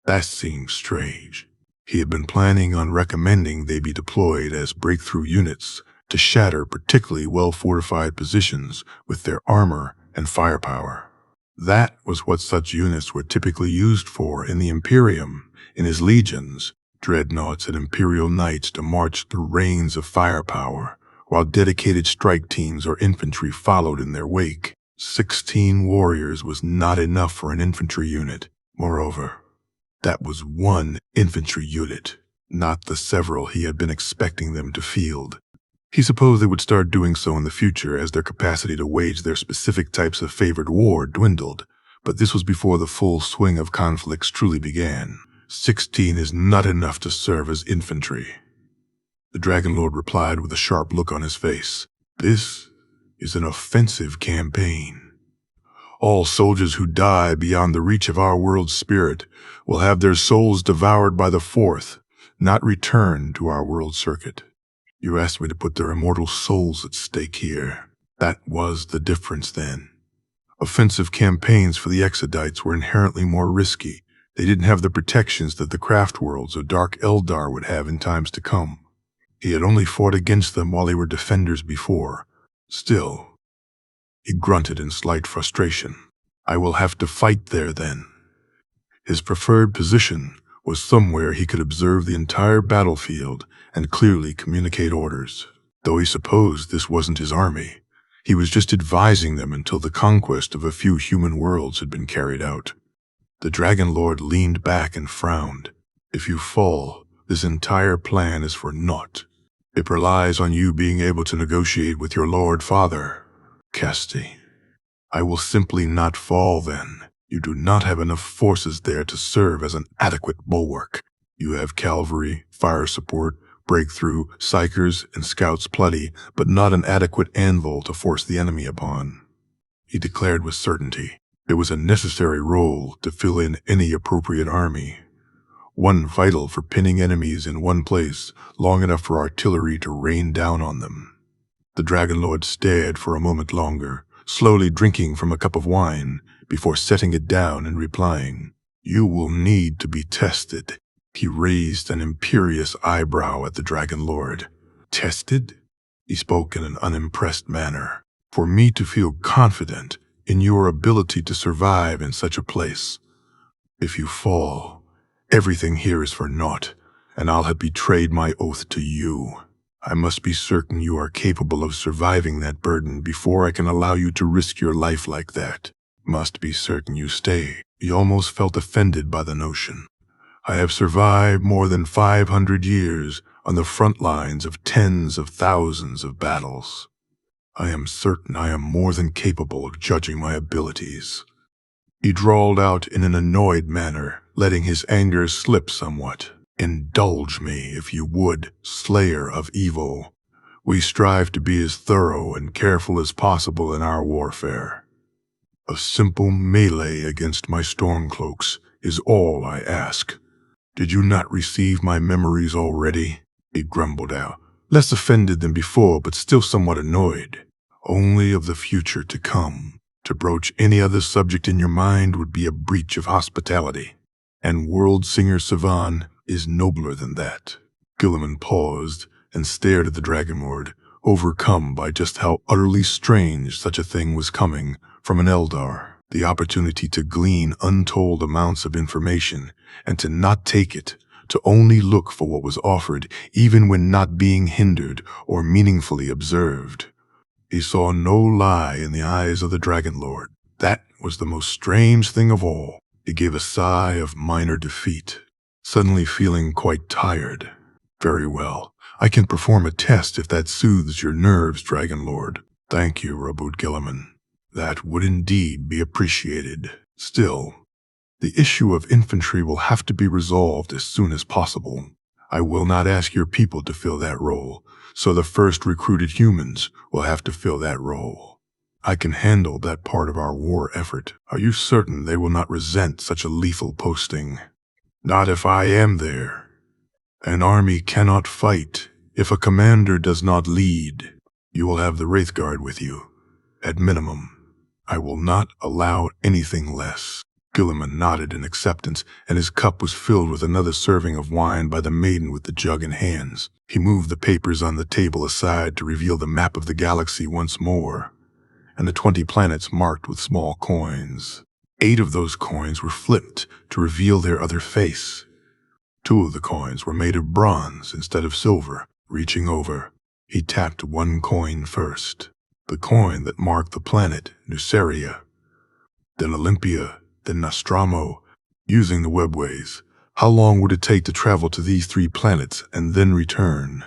That seemed strange. He had been planning on recommending they be deployed as breakthrough units to shatter particularly well-fortified positions with their armor and firepower. That was what such units were typically used for in the Imperium, in his legions, dreadnoughts and Imperial Knights to march through rains of firepower, while dedicated strike teams or infantry followed in their wake. 16 warriors was not enough for an infantry unit. Moreover, that was one infantry unit, not the several he had been expecting them to field. He supposed they would start doing so in the future as their capacity to wage their specific types of favored war dwindled, but this was before the full swing of conflicts truly began. 16 is not enough to serve as infantry. The Dragon Lord replied with a sharp look on his face. This is an offensive campaign. All soldiers who die beyond the reach of our world's spirit will have their souls devoured by the Fourth, not returned to our world circuit. You asked me to put their immortal souls at stake here. That was the difference then. Offensive campaigns for the Exodites were inherently more risky. They didn't have the protections that the craft worlds of Dark Eldar would have in times to come. He had only fought against them while they were defenders before. Still, he grunted in slight frustration. I will have to fight there then. His preferred position was somewhere he could observe the entire battlefield and clearly communicate orders. Though he supposed this wasn't his army, he was just advising them until the conquest of a few human worlds had been carried out. The Dragon Lord leaned back and frowned. If you fall, this entire plan is for naught. It relies on you being able to negotiate with your Lord Father. Casti, I will simply not fall then. You do not have enough forces there to serve as an adequate bulwark. You have cavalry, fire support, breakthrough, psychers, and scouts plenty, but not an adequate anvil to force the enemy upon. He declared with certainty. It was a necessary role to fill in any appropriate army. One vital for pinning enemies in one place long enough for artillery to rain down on them. The Dragon Lord stared for a moment longer, slowly drinking from a cup of wine, before setting it down and replying, You will need to be tested. He raised an imperious eyebrow at the Dragon Lord. Tested? He spoke in an unimpressed manner. For me to feel confident in your ability to survive in such a place. If you fall, everything here is for naught, and I'll have betrayed my oath to you. I must be certain you are capable of surviving that burden before I can allow you to risk your life like that. Must be certain you stay. He almost felt offended by the notion. I have survived more than 500 years on the front lines of tens of thousands of battles. I am certain I am more than capable of judging my abilities. He drawled out in an annoyed manner, letting his anger slip somewhat. Indulge me, if you would, slayer of evil. We strive to be as thorough and careful as possible in our warfare. A simple melee against my stormcloaks is all I ask. Did you not receive my memories already? He grumbled out, less offended than before, but still somewhat annoyed. Only of the future to come. To broach any other subject in your mind would be a breach of hospitality. And World Singer Savan is nobler than that. Guilliman paused and stared at the Dragon Lord, overcome by just how utterly strange such a thing was coming from an Eldar. The opportunity to glean untold amounts of information and to not take it, to only look for what was offered, even when not being hindered or meaningfully observed. He saw no lie in the eyes of the Dragon Lord. That was the most strange thing of all. He gave a sigh of minor defeat, suddenly feeling quite tired. Very well. I can perform a test if that soothes your nerves, Dragon Lord. Thank you, Rabud Guilliman. That would indeed be appreciated. Still, the issue of infantry will have to be resolved as soon as possible. I will not ask your people to fill that role, so the first recruited humans will have to fill that role. I can handle that part of our war effort. Are you certain they will not resent such a lethal posting? Not if I am there. An army cannot fight if a commander does not lead. You will have the Wraith Guard with you. At minimum, I will not allow anything less." Guilliman nodded in acceptance, and his cup was filled with another serving of wine by the maiden with the jug in hands. He moved the papers on the table aside to reveal the map of the galaxy once more, and the 20 planets marked with small coins. 8 of those coins were flipped to reveal their other face. 2 of the coins were made of bronze instead of silver. Reaching over, he tapped one coin first, the coin that marked the planet Nuceria, then Olympia, then Nostromo. Using the webways, how long would it take to travel to these 3 planets and then return?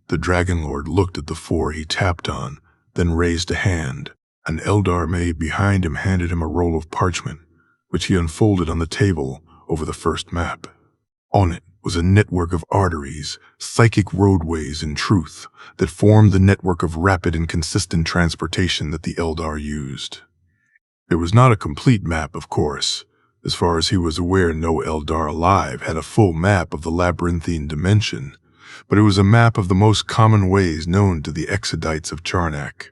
The Dragon Lord looked at the 4 he tapped on, then raised a hand. An eldar maid behind him handed him a roll of parchment, which he unfolded on the table over the first map. On it was a network of arteries, psychic roadways in truth, that formed the network of rapid and consistent transportation that the eldar used. It was not a complete map, of course. As far as he was aware, no eldar alive had a full map of the labyrinthine dimension, but it was a map of the most common ways known to the Exodites of Charnak.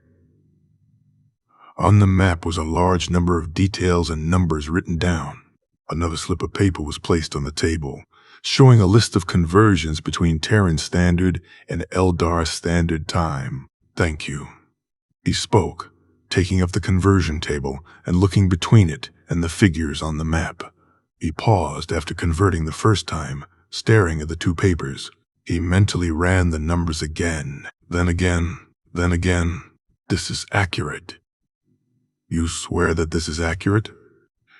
On the map was a large number of details and numbers written down. Another slip of paper was placed on the table, showing a list of conversions between Terran Standard and Eldar Standard Time. "Thank you," he spoke, taking up the conversion table and looking between it and the figures on the map. He paused after converting the first time, staring at the 2 papers. He mentally ran the numbers again, then again, then again. "This is accurate." "You swear that this is accurate?"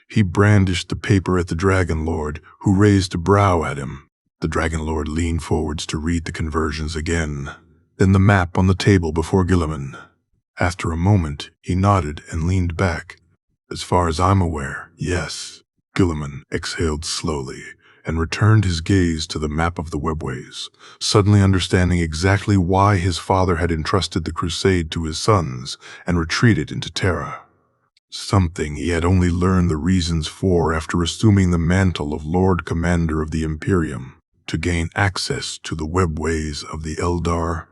He brandished the paper at the Dragon Lord, who raised a brow at him. The Dragon Lord leaned forwards to read the conversions again, then the map on the table before Guilliman. After a moment, he nodded and leaned back. "As far as I'm aware, yes." Guilliman exhaled slowly and returned his gaze to the map of the webways, suddenly understanding exactly why his father had entrusted the crusade to his sons and retreated into Terra. Something he had only learned the reasons for after assuming the mantle of Lord Commander of the Imperium, to gain access to the webways of the Eldar.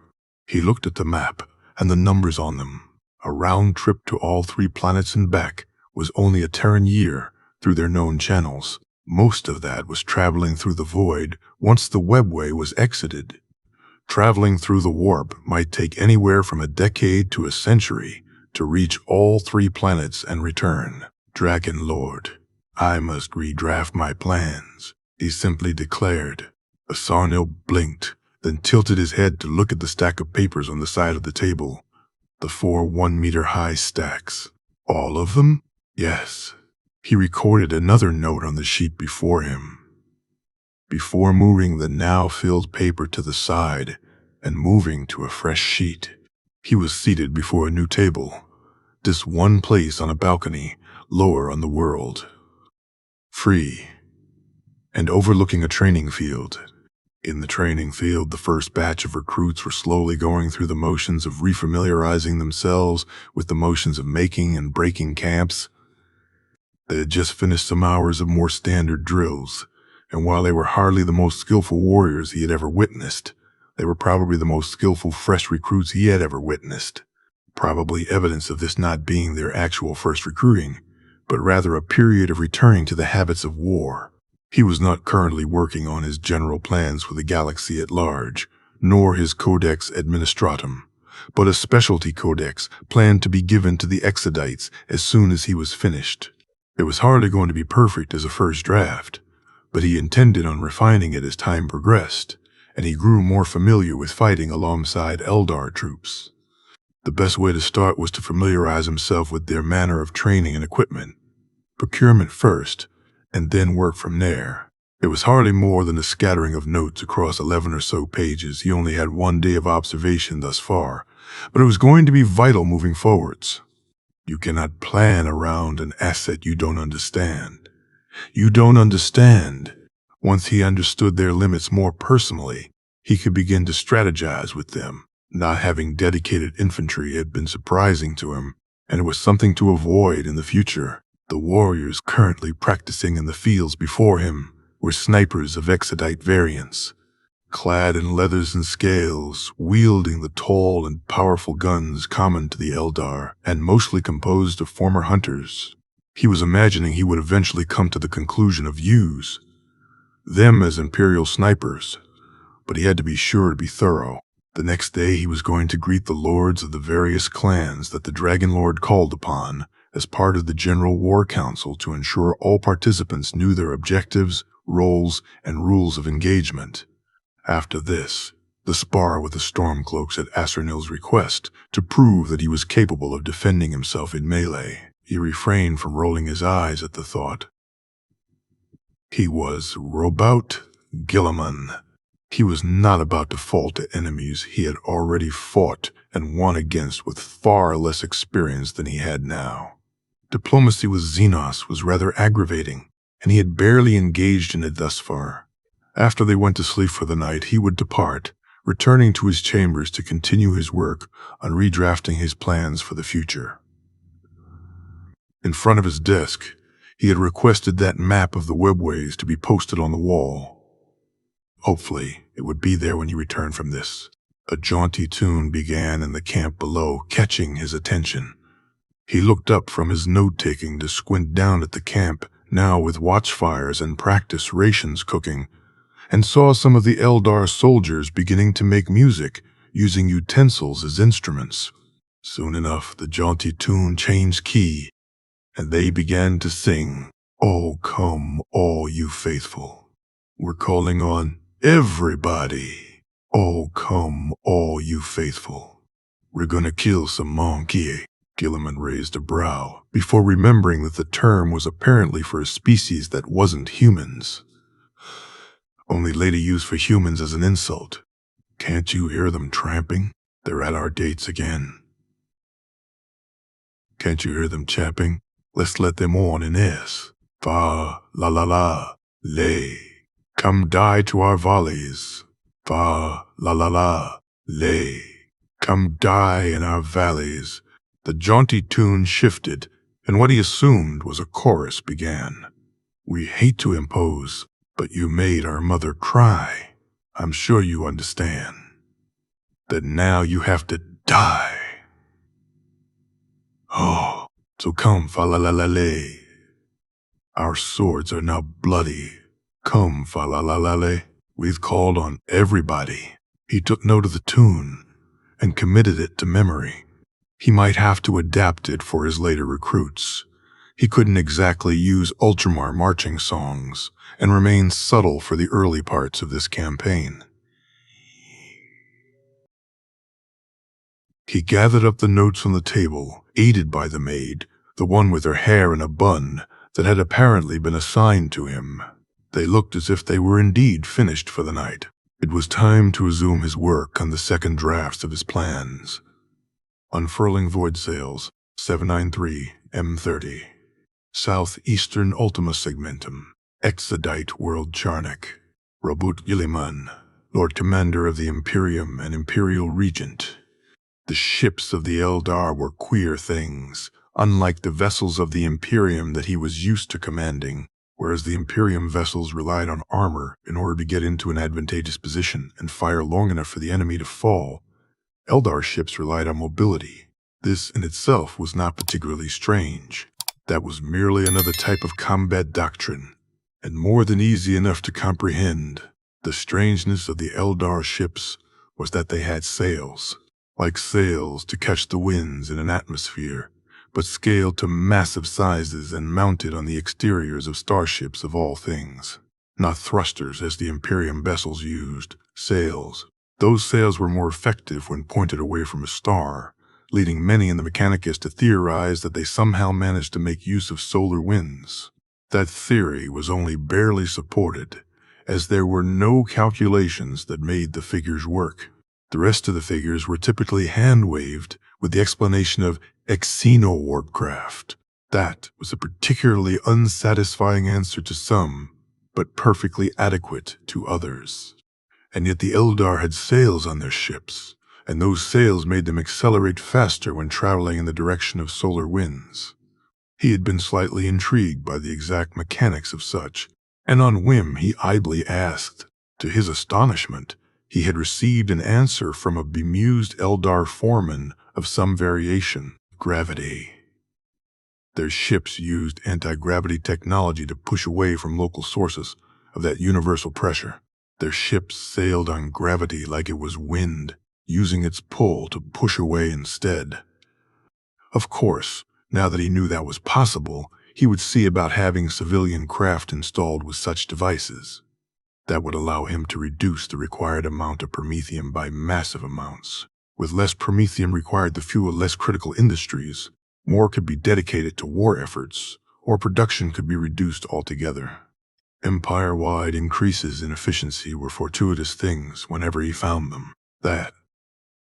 He looked at the map and the numbers on them. A round trip to all 3 planets and back was only a Terran year through their known channels. Most of that was traveling through the void once the webway was exited. Traveling through the warp might take anywhere from a decade to a century to reach all 3 planets and return. "Dragon Lord, I must redraft my plans," he simply declared. Asarnil blinked, then tilted his head to look at the stack of papers on the side of the table. The 4 one-meter-high stacks. "All of them?" "Yes." He recorded another note on the sheet before him, before moving the now-filled paper to the side and moving to a fresh sheet. He was seated before a new table, this one place on a balcony, lower on the world. Free, and overlooking a training field. In the training field, the first batch of recruits were slowly going through the motions of refamiliarizing themselves with the motions of making and breaking camps. They had just finished some hours of more standard drills, and while they were hardly the most skillful warriors he had ever witnessed, they were probably the most skillful fresh recruits he had ever witnessed. Probably evidence of this not being their actual first recruiting, but rather a period of returning to the habits of war. He was not currently working on his general plans for the galaxy at large, nor his Codex Administratum, but a specialty codex planned to be given to the Exodites as soon as he was finished. It was hardly going to be perfect as a first draft, but he intended on refining it as time progressed, and he grew more familiar with fighting alongside Eldar troops. The best way to start was to familiarize himself with their manner of training and equipment. Procurement first, and then work from there. It was hardly more than a scattering of notes across 11 or so pages. He only had 1 day of observation thus far, but it was going to be vital moving forwards. You cannot plan around an asset you don't understand. You don't understand. Once he understood their limits more personally, he could begin to strategize with them. Not having dedicated infantry had been surprising to him, and it was something to avoid in the future. The warriors currently practicing in the fields before him were snipers of Exodite variants. clad in leathers and scales, wielding the tall and powerful guns common to the Eldar, and mostly composed of former hunters. He was imagining he would eventually come to the conclusion of use them as Imperial snipers, but he had to be sure to be thorough. The next day he was going to greet the lords of the various clans that the Dragon Lord called upon as part of the General War Council to ensure all participants knew their objectives, roles, and rules of engagement. After this, the spar with the Stormcloaks at Asernil's request to prove that he was capable of defending himself in melee. He refrained from rolling his eyes at the thought. He was Robout Guilliman. He was not about to fall to enemies he had already fought and won against with far less experience than he had now. Diplomacy with Xenos was rather aggravating, and he had barely engaged in it thus far. After they went to sleep for the night, he would depart, returning to his chambers to continue his work on redrafting his plans for the future. In front of his desk, he had requested that map of the webways to be posted on the wall. Hopefully, it would be there when he returned from this. A jaunty tune began in the camp below, catching his attention. He looked up from his note-taking to squint down at the camp, now with watchfires and practice rations cooking, and saw some of the Eldar soldiers beginning to make music, using utensils as instruments. Soon enough, the jaunty tune changed key, and they began to sing, "Oh, come, all you faithful. We're calling on everybody. Oh, come, all you faithful. We're gonna kill some monkey." Guilliman raised a brow, before remembering that the term was apparently for a species that wasn't humans. Only later used for humans as an insult. Can't you hear them tramping? They're at our gates again. Can't you hear them champing? Let's let them on in S. Fa, la la la, lay. Come die to our volleys. Fa, la la la, lay. Come die in our valleys. The jaunty tune shifted, and what he assumed was a chorus began. We hate to impose, but you made our mother cry. I'm sure you understand that now you have to die. Oh, so come, fa la la la lay. Our swords are now bloody. Come, fa la la la lay. We've called on everybody. He took note of the tune and committed it to memory. He might have to adapt it for his later recruits. He couldn't exactly use Ultramar marching songs and remain subtle for the early parts of this campaign. He gathered up the notes on the table, aided by the maid, the one with her hair in a bun that had apparently been assigned to him. They looked as if they were indeed finished for the night. It was time to resume his work on the second drafts of his plans. Unfurling Void Sails, 793 M30. Southeastern Ultima Segmentum. Exodite World Charnik. Robout Guilliman, Lord Commander of the Imperium and Imperial Regent. The ships of the Eldar were queer things, unlike the vessels of the Imperium that he was used to commanding, whereas the Imperium vessels relied on armor in order to get into an advantageous position and fire long enough for the enemy to fall. Eldar ships relied on mobility. This in itself was not particularly strange. That was merely another type of combat doctrine, and more than easy enough to comprehend. The strangeness of the Eldar ships was that they had sails, like sails to catch the winds in an atmosphere, but scaled to massive sizes and mounted on the exteriors of starships of all things. Not thrusters as the Imperium vessels used, sails. Those sails were more effective when pointed away from a star, leading many in the Mechanicus to theorize that they somehow managed to make use of solar winds. That theory was only barely supported, as there were no calculations that made the figures work. The rest of the figures were typically hand-waved with the explanation of xeno-warpcraft. That was a particularly unsatisfying answer to some, but perfectly adequate to others. And yet the Eldar had sails on their ships, and those sails made them accelerate faster when traveling in the direction of solar winds. He had been slightly intrigued by the exact mechanics of such, and on whim he idly asked, To his astonishment, he had received an answer from a bemused eldar foreman of some variation of gravity. Their ships used anti-gravity technology to push away from local sources of that universal pressure. Their ships sailed on gravity like it was wind, using its pull to push away instead. Of course, now that he knew that was possible, he would see about having civilian craft installed with such devices. That would allow him to reduce the required amount of promethium by massive amounts. With less promethium required to fuel less critical industries, more could be dedicated to war efforts, or production could be reduced altogether. Empire-wide increases in efficiency were fortuitous things whenever he found them. That,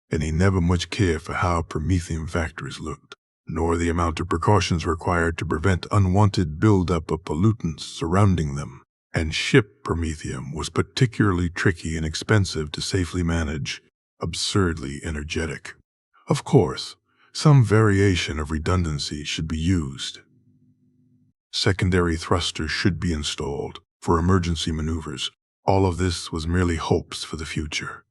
and he never much cared for how promethium factories looked, nor the amount of precautions required to prevent unwanted buildup of pollutants surrounding them. And ship promethium was particularly tricky and expensive to safely manage, absurdly energetic. Of course, some variation of redundancy should be used. Secondary thrusters should be installed for emergency maneuvers. All of this was merely hopes for the future.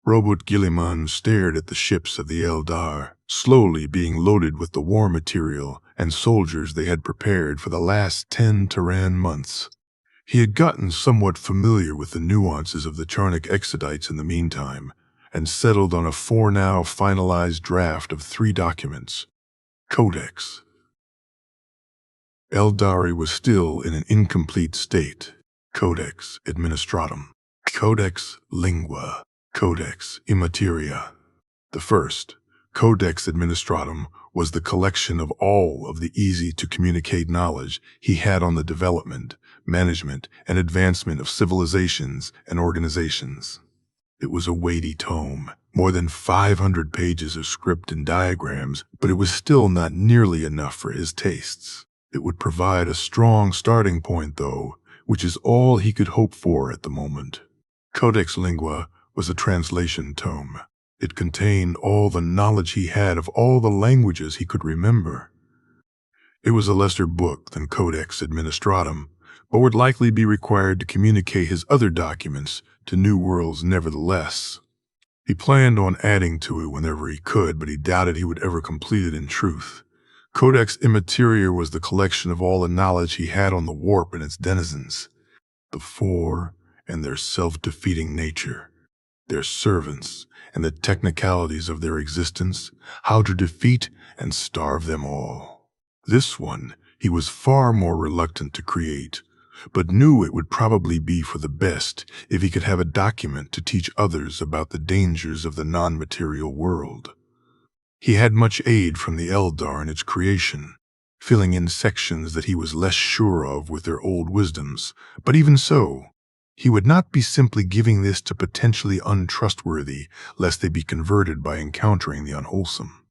Robot Guilliman stared at the ships of the Eldar, slowly being loaded with the war material and soldiers they had prepared for the last 10 Terran months. He had gotten somewhat familiar with the nuances of the Charnic Exodites in the meantime, and settled on a for-now finalized draft of 3 documents. Codex. Eldari was still in an incomplete state. Codex Administratum. Codex Lingua. Codex Immateria. The first, Codex Administratum, was the collection of all of the easy-to-communicate knowledge he had on the development, management, and advancement of civilizations and organizations. It was a weighty tome, more than 500 pages of script and diagrams, but it was still not nearly enough for his tastes. It would provide a strong starting point, though, which is all he could hope for at the moment. Codex Lingua was a translation tome. It contained all the knowledge he had of all the languages he could remember. It was a lesser book than Codex Administratum, but would likely be required to communicate his other documents to New Worlds nevertheless. He planned on adding to it whenever he could, but he doubted he would ever complete it in truth. Codex Immateria was the collection of all the knowledge he had on the warp and its denizens, the Four and their self-defeating nature, their servants and the technicalities of their existence, how to defeat and starve them all. This one he was far more reluctant to create, but knew it would probably be for the best if he could have a document to teach others about the dangers of the non-material world. He had much aid from the Eldar in its creation, filling in sections that he was less sure of with their old wisdoms, but even so, he would not be simply giving this to potentially untrustworthy, lest they be converted by encountering the unwholesome.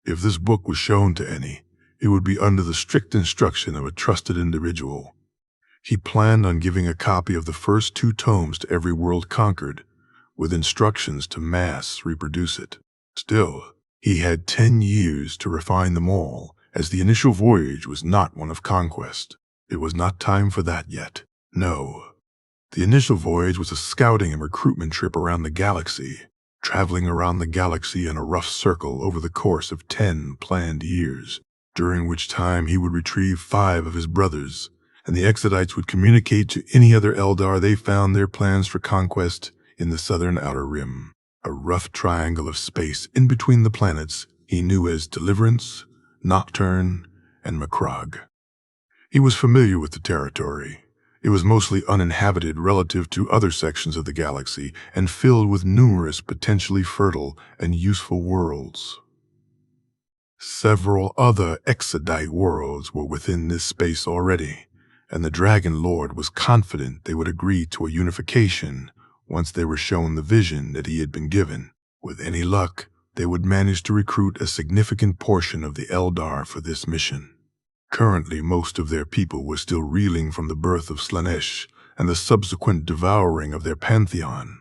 If this book was shown to any, it would be under the strict instruction of a trusted individual. He planned on giving a copy of the first 2 tomes to every world conquered, with instructions to mass reproduce it. Still, he had 10 years to refine them all, as the initial voyage was not one of conquest. It was not time for that yet. No. The initial voyage was a scouting and recruitment trip around the galaxy, traveling around the galaxy in a rough circle over the course of 10 planned years, during which time he would retrieve 5 of his brothers, and the Exodites would communicate to any other Eldar they found their plans for conquest in the southern outer rim, a rough triangle of space in between the planets he knew as Deliverance, Nocturne, and Macrog. He was familiar with the territory. It was mostly uninhabited relative to other sections of the galaxy and filled with numerous potentially fertile and useful worlds. Several other Exodite worlds were within this space already, and the Dragon Lord was confident they would agree to a unification once they were shown the vision that he had been given. With any luck, they would manage to recruit a significant portion of the Eldar for this mission. Currently, most of their people were still reeling from the birth of Slanesh and the subsequent devouring of their pantheon.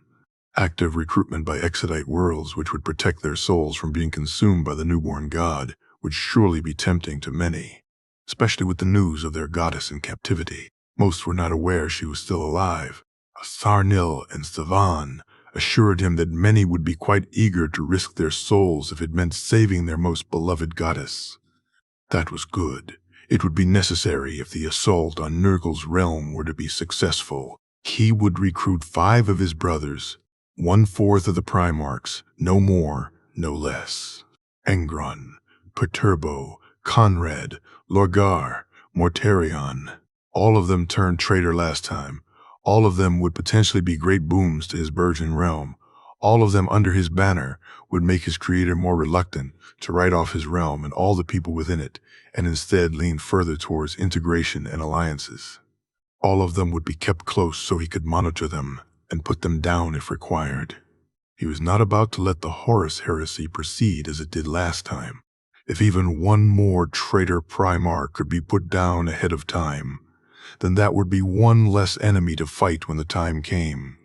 Active recruitment by Exodite worlds which would protect their souls from being consumed by the newborn god would surely be tempting to many, especially with the news of their goddess in captivity. Most were not aware she was still alive. Sarnil and Savan assured him that many would be quite eager to risk their souls if it meant saving their most beloved goddess. That was good. It would be necessary if the assault on Nurgle's realm were to be successful. He would recruit 5 of his brothers, 1/4 of the primarchs, no more, no less. Engron, Perturbo, Conrad, Lorgar, Mortarion. All of them turned traitor last time. All of them would potentially be great booms to his burgeoning realm. All of them under his banner would make his creator more reluctant to write off his realm and all the people within it, and instead lean further towards integration and alliances. All of them would be kept close so he could monitor them and put them down if required. He was not about to let the Horus heresy proceed as it did last time. If even one more traitor primarch could be put down ahead of time, then that would be one less enemy to fight when the time came.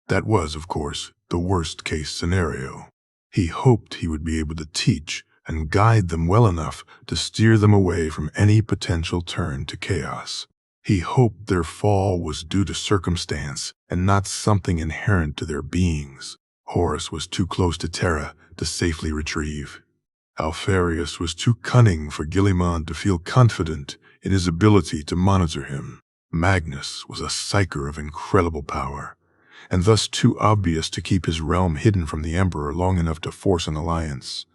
That was, of course, the worst-case scenario. He hoped he would be able to teach and guide them well enough to steer them away from any potential turn to chaos. He hoped their fall was due to circumstance and not something inherent to their beings. Horus was too close to Terra to safely retrieve. Alfarius was too cunning for Guilliman to feel confident in his ability to monitor him. Magnus was a psyker of incredible power, and thus too obvious to keep his realm hidden from the Emperor long enough to force an alliance.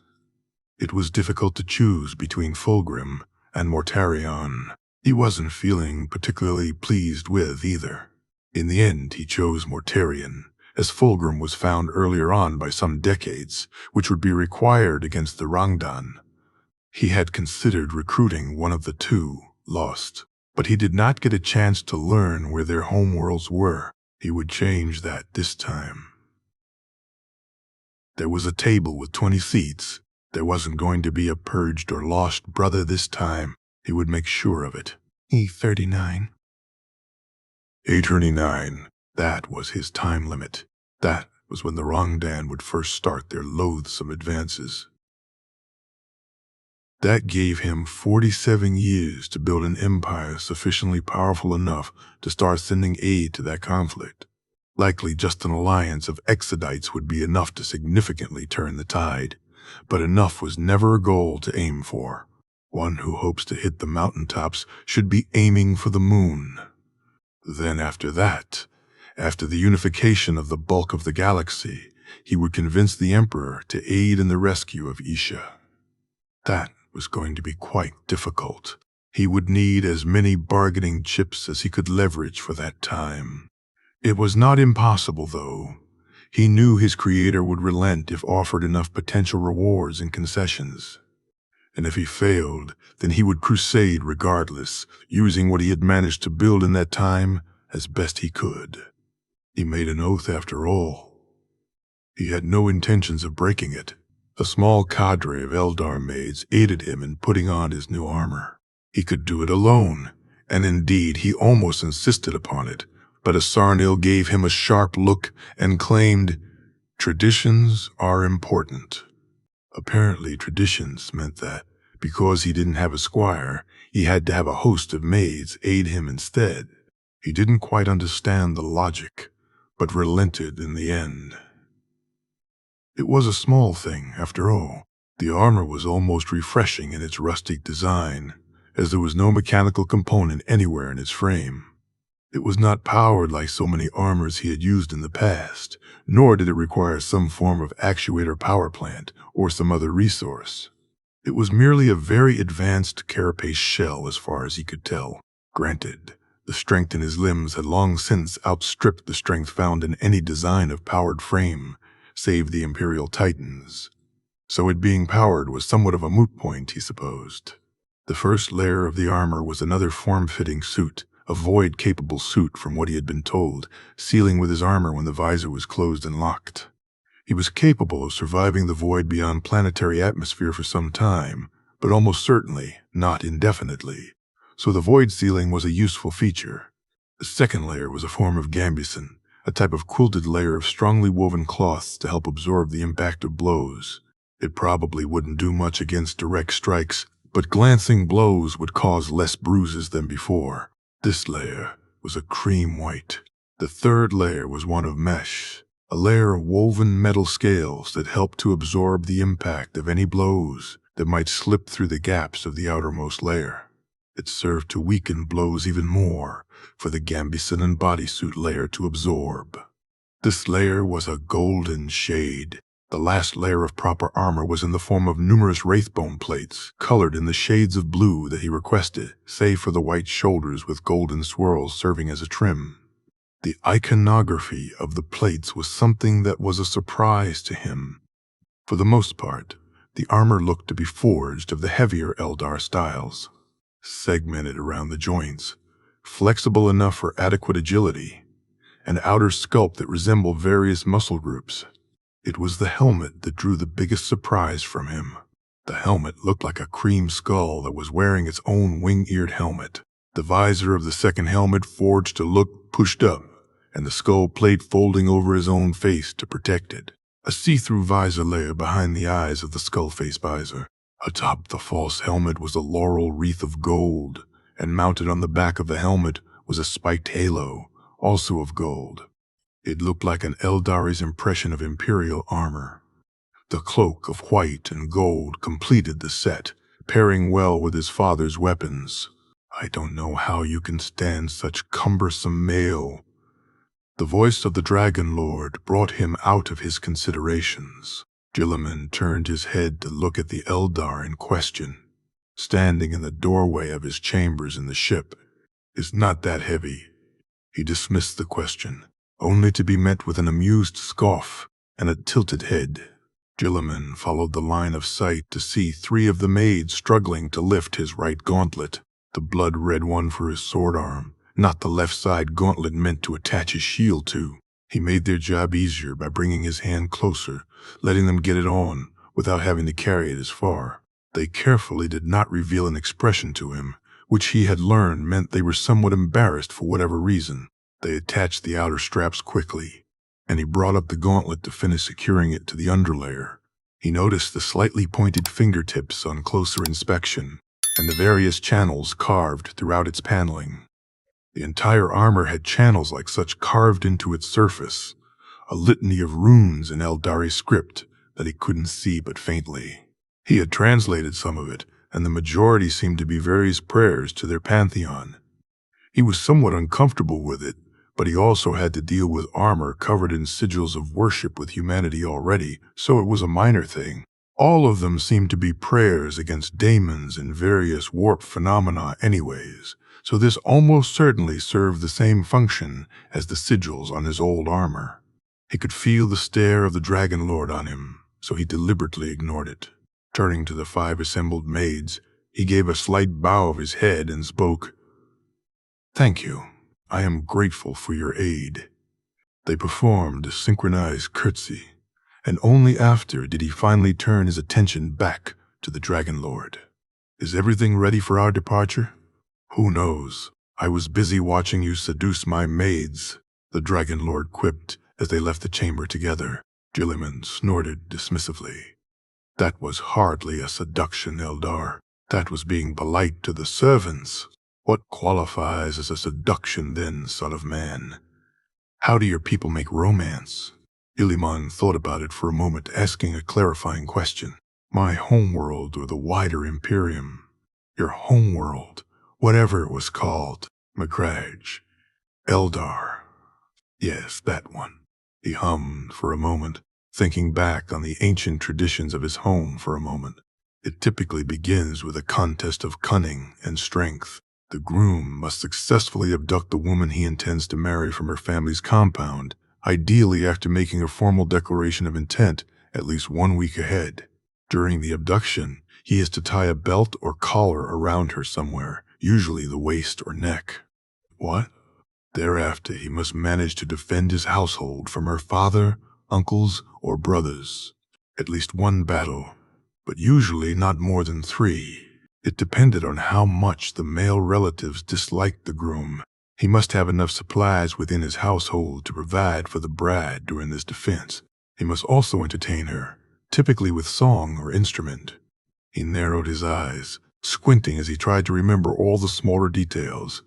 It was difficult to choose between Fulgrim and Mortarion. He wasn't feeling particularly pleased with either. In the end, he chose Mortarion, as Fulgrim was found earlier on by some decades, which would be required against the Rangdan. He had considered recruiting one of the two, lost, but he did not get a chance to learn where their homeworlds were. He would change that this time. There was a table with 20 seats. There wasn't going to be a purged or lost brother this time. He would make sure of it. E39. 839. That was his time limit. That was when the Rangdan would first start their loathsome advances. That gave him 47 years to build an empire sufficiently powerful enough to start sending aid to that conflict. Likely just an alliance of Exodites would be enough to significantly turn the tide, but enough was never a goal to aim for. One who hopes to hit the mountaintops should be aiming for the moon. Then after that, after the unification of the bulk of the galaxy, he would convince the Emperor to aid in the rescue of Isha. That was going to be quite difficult. He would need as many bargaining chips as he could leverage for that time. It was not impossible, though. He knew his creator would relent if offered enough potential rewards and concessions. And if he failed, then he would crusade regardless, using what he had managed to build in that time as best he could. He made an oath after all. He had no intentions of breaking it. A small cadre of eldar maids aided him in putting on his new armor. He could do it alone, and indeed he almost insisted upon it, but Sarnil gave him a sharp look and claimed, "Traditions are important." Apparently traditions meant that, because he didn't have a squire, he had to have a host of maids aid him instead. He didn't quite understand the logic, but relented in the end. It was a small thing, after all. The armor was almost refreshing in its rustic design, as there was no mechanical component anywhere in its frame. It was not powered like so many armors he had used in the past, nor did it require some form of actuator power plant or some other resource. It was merely a very advanced carapace shell as far as he could tell. Granted, the strength in his limbs had long since outstripped the strength found in any design of powered frame, save the Imperial Titans. So it being powered was somewhat of a moot point, he supposed. The first layer of the armor was another form-fitting suit, a void-capable suit from what he had been told, sealing with his armor when the visor was closed and locked. He was capable of surviving the void beyond planetary atmosphere for some time, but almost certainly not indefinitely. So the void sealing was a useful feature. The second layer was a form of gambeson, a type of quilted layer of strongly woven cloths to help absorb the impact of blows. It probably wouldn't do much against direct strikes, but glancing blows would cause less bruises than before. This layer was a cream white. The third layer was one of mesh, a layer of woven metal scales that helped to absorb the impact of any blows that might slip through the gaps of the outermost layer. It served to weaken blows even more for the gambeson and bodysuit layer to absorb. This layer was a golden shade. The last layer of proper armor was in the form of numerous wraithbone plates, colored in the shades of blue that he requested, save for the white shoulders with golden swirls serving as a trim. The iconography of the plates was something that was a surprise to him. For the most part, the armor looked to be forged of the heavier eldar styles, segmented around the joints, flexible enough for adequate agility, and outer sculpt that resembled various muscle groups. It was the helmet that drew the biggest surprise from him. The helmet looked like a cream skull that was wearing its own wing-eared helmet. The visor of the second helmet forged to look pushed up, and the skull plate folding over his own face to protect it. A see-through visor layer behind the eyes of the skull face visor. Atop the false helmet was a laurel wreath of gold, and mounted on the back of the helmet was a spiked halo, also of gold. It looked like an Eldari's impression of imperial armor. The cloak of white and gold completed the set, pairing well with his father's weapons. "I don't know how you can stand such cumbersome mail." The voice of the Dragon Lord brought him out of his considerations. Guilliman turned his head to look at the Eldar in question, standing in the doorway of his chambers in the ship. "It's not that heavy." He dismissed the question, only to be met with an amused scoff and a tilted head. Guilliman followed the line of sight to see 3 of the maids struggling to lift his right gauntlet, the blood-red one for his sword arm, not the left side gauntlet meant to attach his shield to. He made their job easier by bringing his hand closer, letting them get it on without having to carry it as far. They carefully did not reveal an expression to him, which he had learned meant they were somewhat embarrassed for whatever reason. They attached the outer straps quickly, and he brought up the gauntlet to finish securing it to the underlayer. He noticed the slightly pointed fingertips on closer inspection, and the various channels carved throughout its paneling. The entire armor had channels like such carved into its surface, a litany of runes in Eldari script that he couldn't see but faintly. He had translated some of it, and the majority seemed to be various prayers to their pantheon. He was somewhat uncomfortable with it, but he also had to deal with armor covered in sigils of worship with humanity already, so it was a minor thing. All of them seemed to be prayers against daemons and various warp phenomena anyways, so this almost certainly served the same function as the sigils on his old armor. He could feel the stare of the Dragon Lord on him, so he deliberately ignored it. Turning to the 5 assembled maids, he gave a slight bow of his head and spoke, "Thank you. I am grateful for your aid." They performed a synchronized curtsy, and only after did he finally turn his attention back to the Dragon Lord. "Is everything ready for our departure?" "Who knows? I was busy watching you seduce my maids," the Dragon Lord quipped as they left the chamber together. Guilliman snorted dismissively. "That was hardly a seduction, Eldar. That was being polite to the servants. What qualifies as a seduction then, son of man? How do your people make romance?" Guilliman thought about it for a moment, asking a clarifying question. "My homeworld or the wider Imperium?" "Your homeworld, whatever it was called. Macragge. Eldar." "Yes, that one." He hummed for a moment, thinking back on the ancient traditions of his home for a moment. It typically begins with a contest of cunning and strength. The groom must successfully abduct the woman he intends to marry from her family's compound, ideally after making a formal declaration of intent at least 1 week ahead. During the abduction, he is to tie a belt or collar around her somewhere, usually the waist or neck. What? Thereafter, he must manage to defend his household from her father, uncles, or brothers. At least 1 battle, but usually not more than 3. It depended on how much the male relatives disliked the groom. He must have enough supplies within his household to provide for the bride during this defense. He must also entertain her, typically with song or instrument. He narrowed his eyes, squinting as he tried to remember all the smaller details.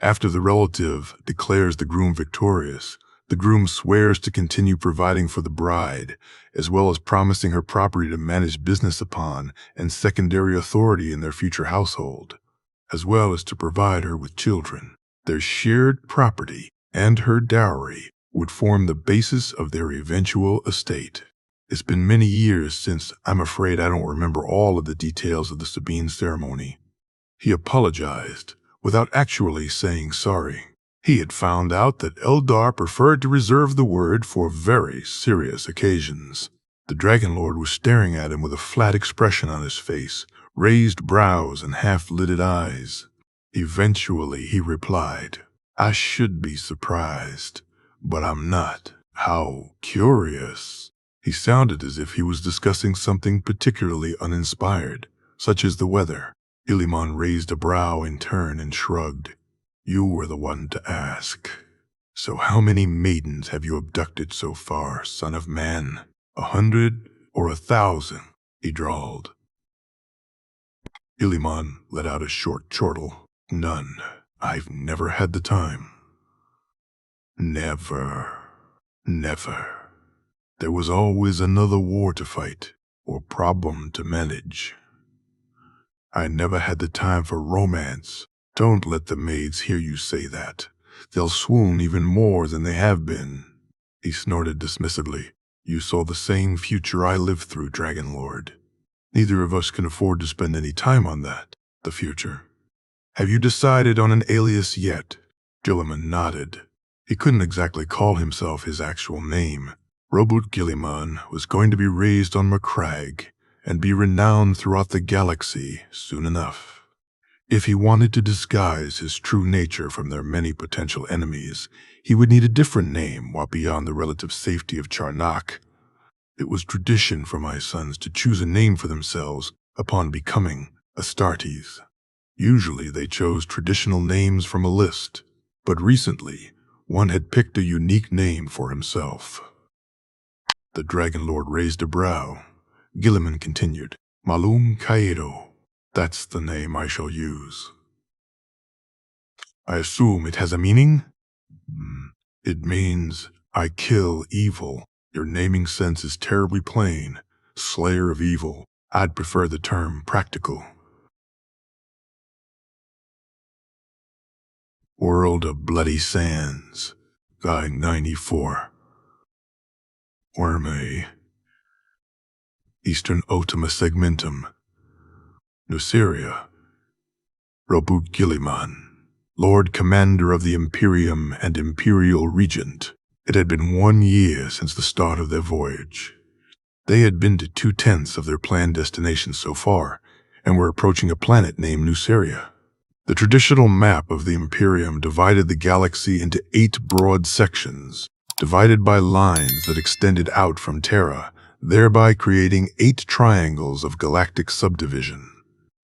After the relative declares the groom victorious, the groom swears to continue providing for the bride, as well as promising her property to manage business upon and secondary authority in their future household, as well as to provide her with children. Their shared property and her dowry would form the basis of their eventual estate. It's been many years since I'm afraid I don't remember all of the details of the Sabine ceremony. He apologized without actually saying sorry. He had found out that Eldar preferred to reserve the word for very serious occasions. The Dragon Lord was staring at him with a flat expression on his face, raised brows and half-lidded eyes. Eventually he replied, "I should be surprised, but I'm not. How curious." He sounded as if he was discussing something particularly uninspired, such as the weather. Guilliman raised a brow in turn and shrugged. "You were the one to ask. So how many maidens have you abducted so far, son of man? 100 or 1,000? He drawled. Guilliman let out a short chortle. "None. I've never had the time." Never. There was always another war to fight, or problem to manage. I never had the time for romance. Don't let the maids hear you say that. They'll swoon even more than they have been." He snorted dismissively. "You saw the same future I lived through, Dragon Lord. Neither of us can afford to spend any time on that, the future. Have you decided on an alias yet?" Guilliman nodded. He couldn't exactly call himself his actual name. Robert Guilliman was going to be raised on Macragge and be renowned throughout the galaxy soon enough. If he wanted to disguise his true nature from their many potential enemies, he would need a different name while beyond the relative safety of Charnock. It was tradition for my sons to choose a name for themselves upon becoming Astartes. Usually they chose traditional names from a list, but recently one had picked a unique name for himself. The Dragon Lord raised a brow. Guilliman continued, "Malum Caedo. That's the name I shall use." "I assume it has a meaning?" "It means I kill evil. Your naming sense is terribly plain. Slayer of evil. I'd prefer the term practical." World of Bloody Sands, Guy 94. Worme. Eastern Ultima Segmentum. Nuceria. Robert Guilliman, Lord Commander of the Imperium and Imperial Regent. It had been 1 year since the start of their voyage. They had been to 2/10 of their planned destination so far, and were approaching a planet named Nuceria. The traditional map of the Imperium divided the galaxy into 8 broad sections, divided by lines that extended out from Terra, thereby creating 8 triangles of galactic subdivision.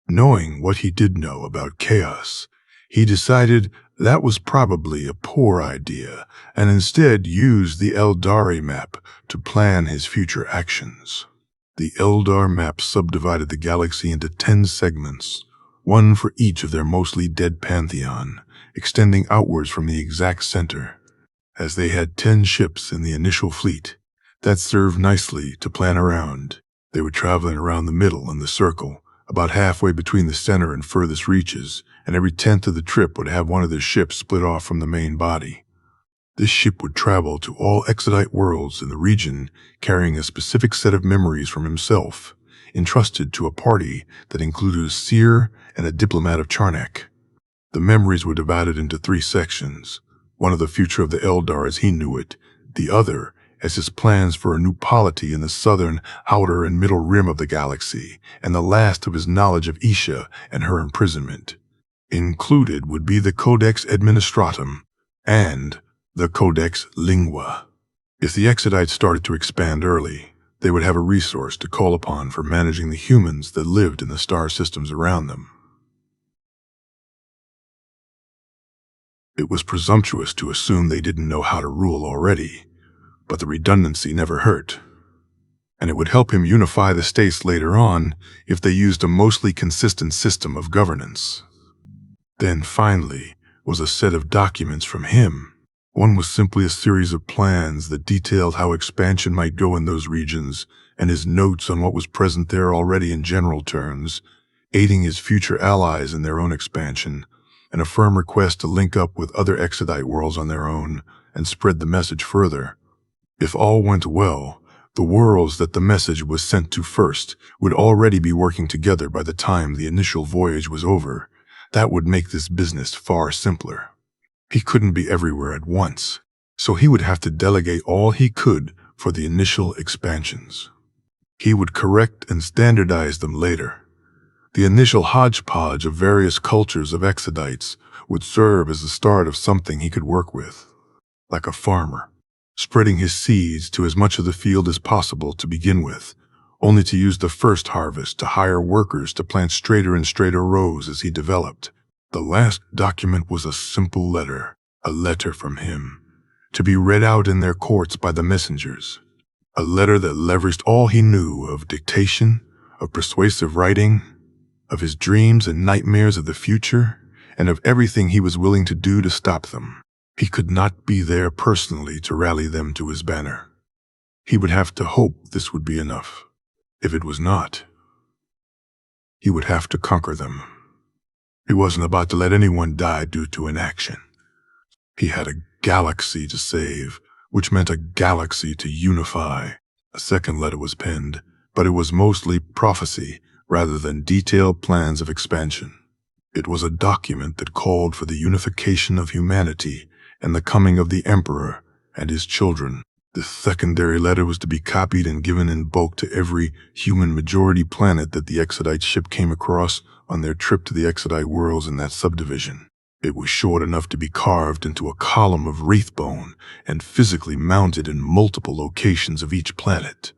Knowing what he did know about chaos, he decided that was probably a poor idea and instead used the Eldari map to plan his future actions. The Eldar map subdivided the galaxy into 10 segments, one for each of their mostly dead pantheon, extending outwards from the exact center. As they had 10 ships in the initial fleet, that served nicely to plan around. They were traveling around the middle in the circle, about halfway between the center and furthest reaches, and every 10th of the trip would have one of their ships split off from the main body. This ship would travel to all Exodite worlds in the region, carrying a specific set of memories from himself, entrusted to a party that included a seer and a diplomat of Charnock. The memories were divided into 3 sections, one of the future of the Eldar as he knew it, the other as his plans for a new polity in the southern, outer, and middle rim of the galaxy, and the last of his knowledge of Isha and her imprisonment. Included would be the Codex Administratum and the Codex Lingua. If the Exodites started to expand early, they would have a resource to call upon for managing the humans that lived in the star systems around them. It was presumptuous to assume they didn't know how to rule already, but the redundancy never hurt. And it would help him unify the states later on if they used a mostly consistent system of governance. Then finally, was a set of documents from him. One was simply a series of plans that detailed how expansion might go in those regions, and his notes on what was present there already in general terms, aiding his future allies in their own expansion, and a firm request to link up with other Exodite worlds on their own and spread the message further. If all went well, the worlds that the message was sent to first would already be working together by the time the initial voyage was over. That would make this business far simpler. He couldn't be everywhere at once, so he would have to delegate all he could for the initial expansions. He would correct and standardize them later. The initial hodgepodge of various cultures of Exodites would serve as the start of something he could work with, like a farmer, spreading his seeds to as much of the field as possible to begin with, only to use the first harvest to hire workers to plant straighter and straighter rows as he developed. The last document was a simple letter, a letter from him, to be read out in their courts by the messengers. A letter that leveraged all he knew of dictation, of persuasive writing, of his dreams and nightmares of the future, and of everything he was willing to do to stop them. He could not be there personally to rally them to his banner. He would have to hope this would be enough. If it was not, he would have to conquer them. He wasn't about to let anyone die due to inaction. He had a galaxy to save, which meant a galaxy to unify. A second letter was penned, but it was mostly prophecy rather than detailed plans of expansion. It was a document that called for the unification of humanity and the coming of the Emperor and his children. This secondary letter was to be copied and given in bulk to every human-majority planet that the Exodite ship came across on their trip to the Exodite worlds in that subdivision. It was short enough to be carved into a column of wraith bone and physically mounted in multiple locations of each planet.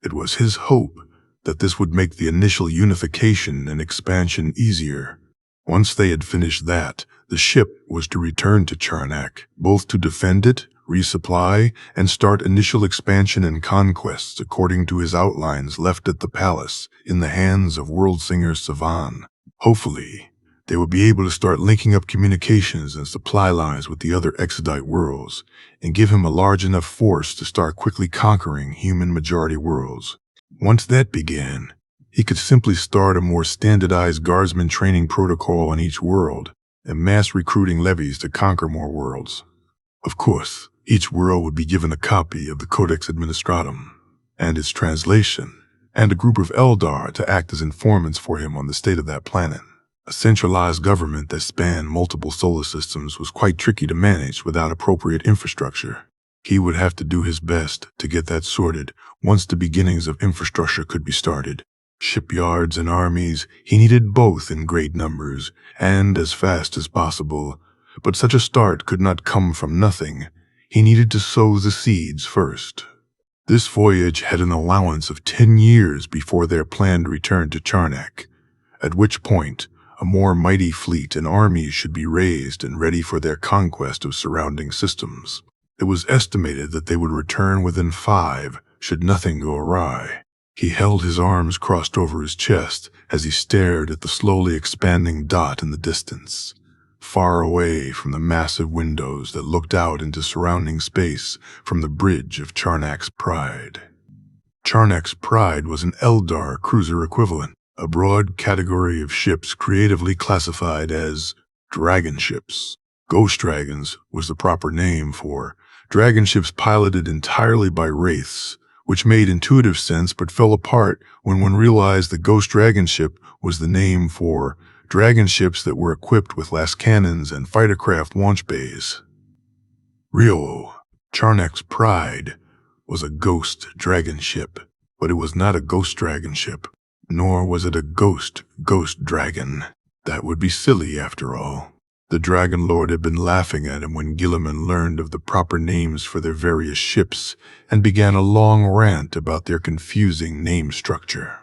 It was his hope that this would make the initial unification and expansion easier. Once they had finished that, the ship was to return to Charnak, both to defend it, resupply, and start initial expansion and conquests according to his outlines left at the palace in the hands of world singer Savan. Hopefully, they would be able to start linking up communications and supply lines with the other Exodite worlds and give him a large enough force to start quickly conquering human-majority worlds. Once that began, he could simply start a more standardized guardsman training protocol on each world and mass recruiting levies to conquer more worlds. Of course, each world would be given a copy of the Codex Administratum and its translation, and a group of eldar to act as informants for him on the state of that planet. A centralized government that spanned multiple solar systems was quite tricky to manage without appropriate infrastructure. He would have to do his best to get that sorted once the beginnings of infrastructure could be started. Shipyards and armies, he needed both in great numbers and as fast as possible, but such a start could not come from nothing. He needed to sow the seeds first. This voyage had an allowance of 10 years before their planned return to Charnak, at which point a more mighty fleet and armies should be raised and ready for their conquest of surrounding systems. It was estimated that they would return within 5, should nothing go awry. He held his arms crossed over his chest as he stared at the slowly expanding dot in the distance, far away from the massive windows that looked out into surrounding space from the bridge of Charnak's Pride. Charnak's Pride was an Eldar cruiser equivalent, a broad category of ships creatively classified as dragon ships. Ghost dragons was the proper name for dragon ships piloted entirely by wraiths, which made intuitive sense but fell apart when one realized the Ghost Dragon ship was the name for dragon ships that were equipped with las cannons and fightercraft launch bays. Charnak's Pride was a ghost dragon ship, but it was not a ghost dragon ship, nor was it a ghost dragon. That would be silly after all. The Dragon Lord had been laughing at him when Guilliman learned of the proper names for their various ships and began a long rant about their confusing name structure.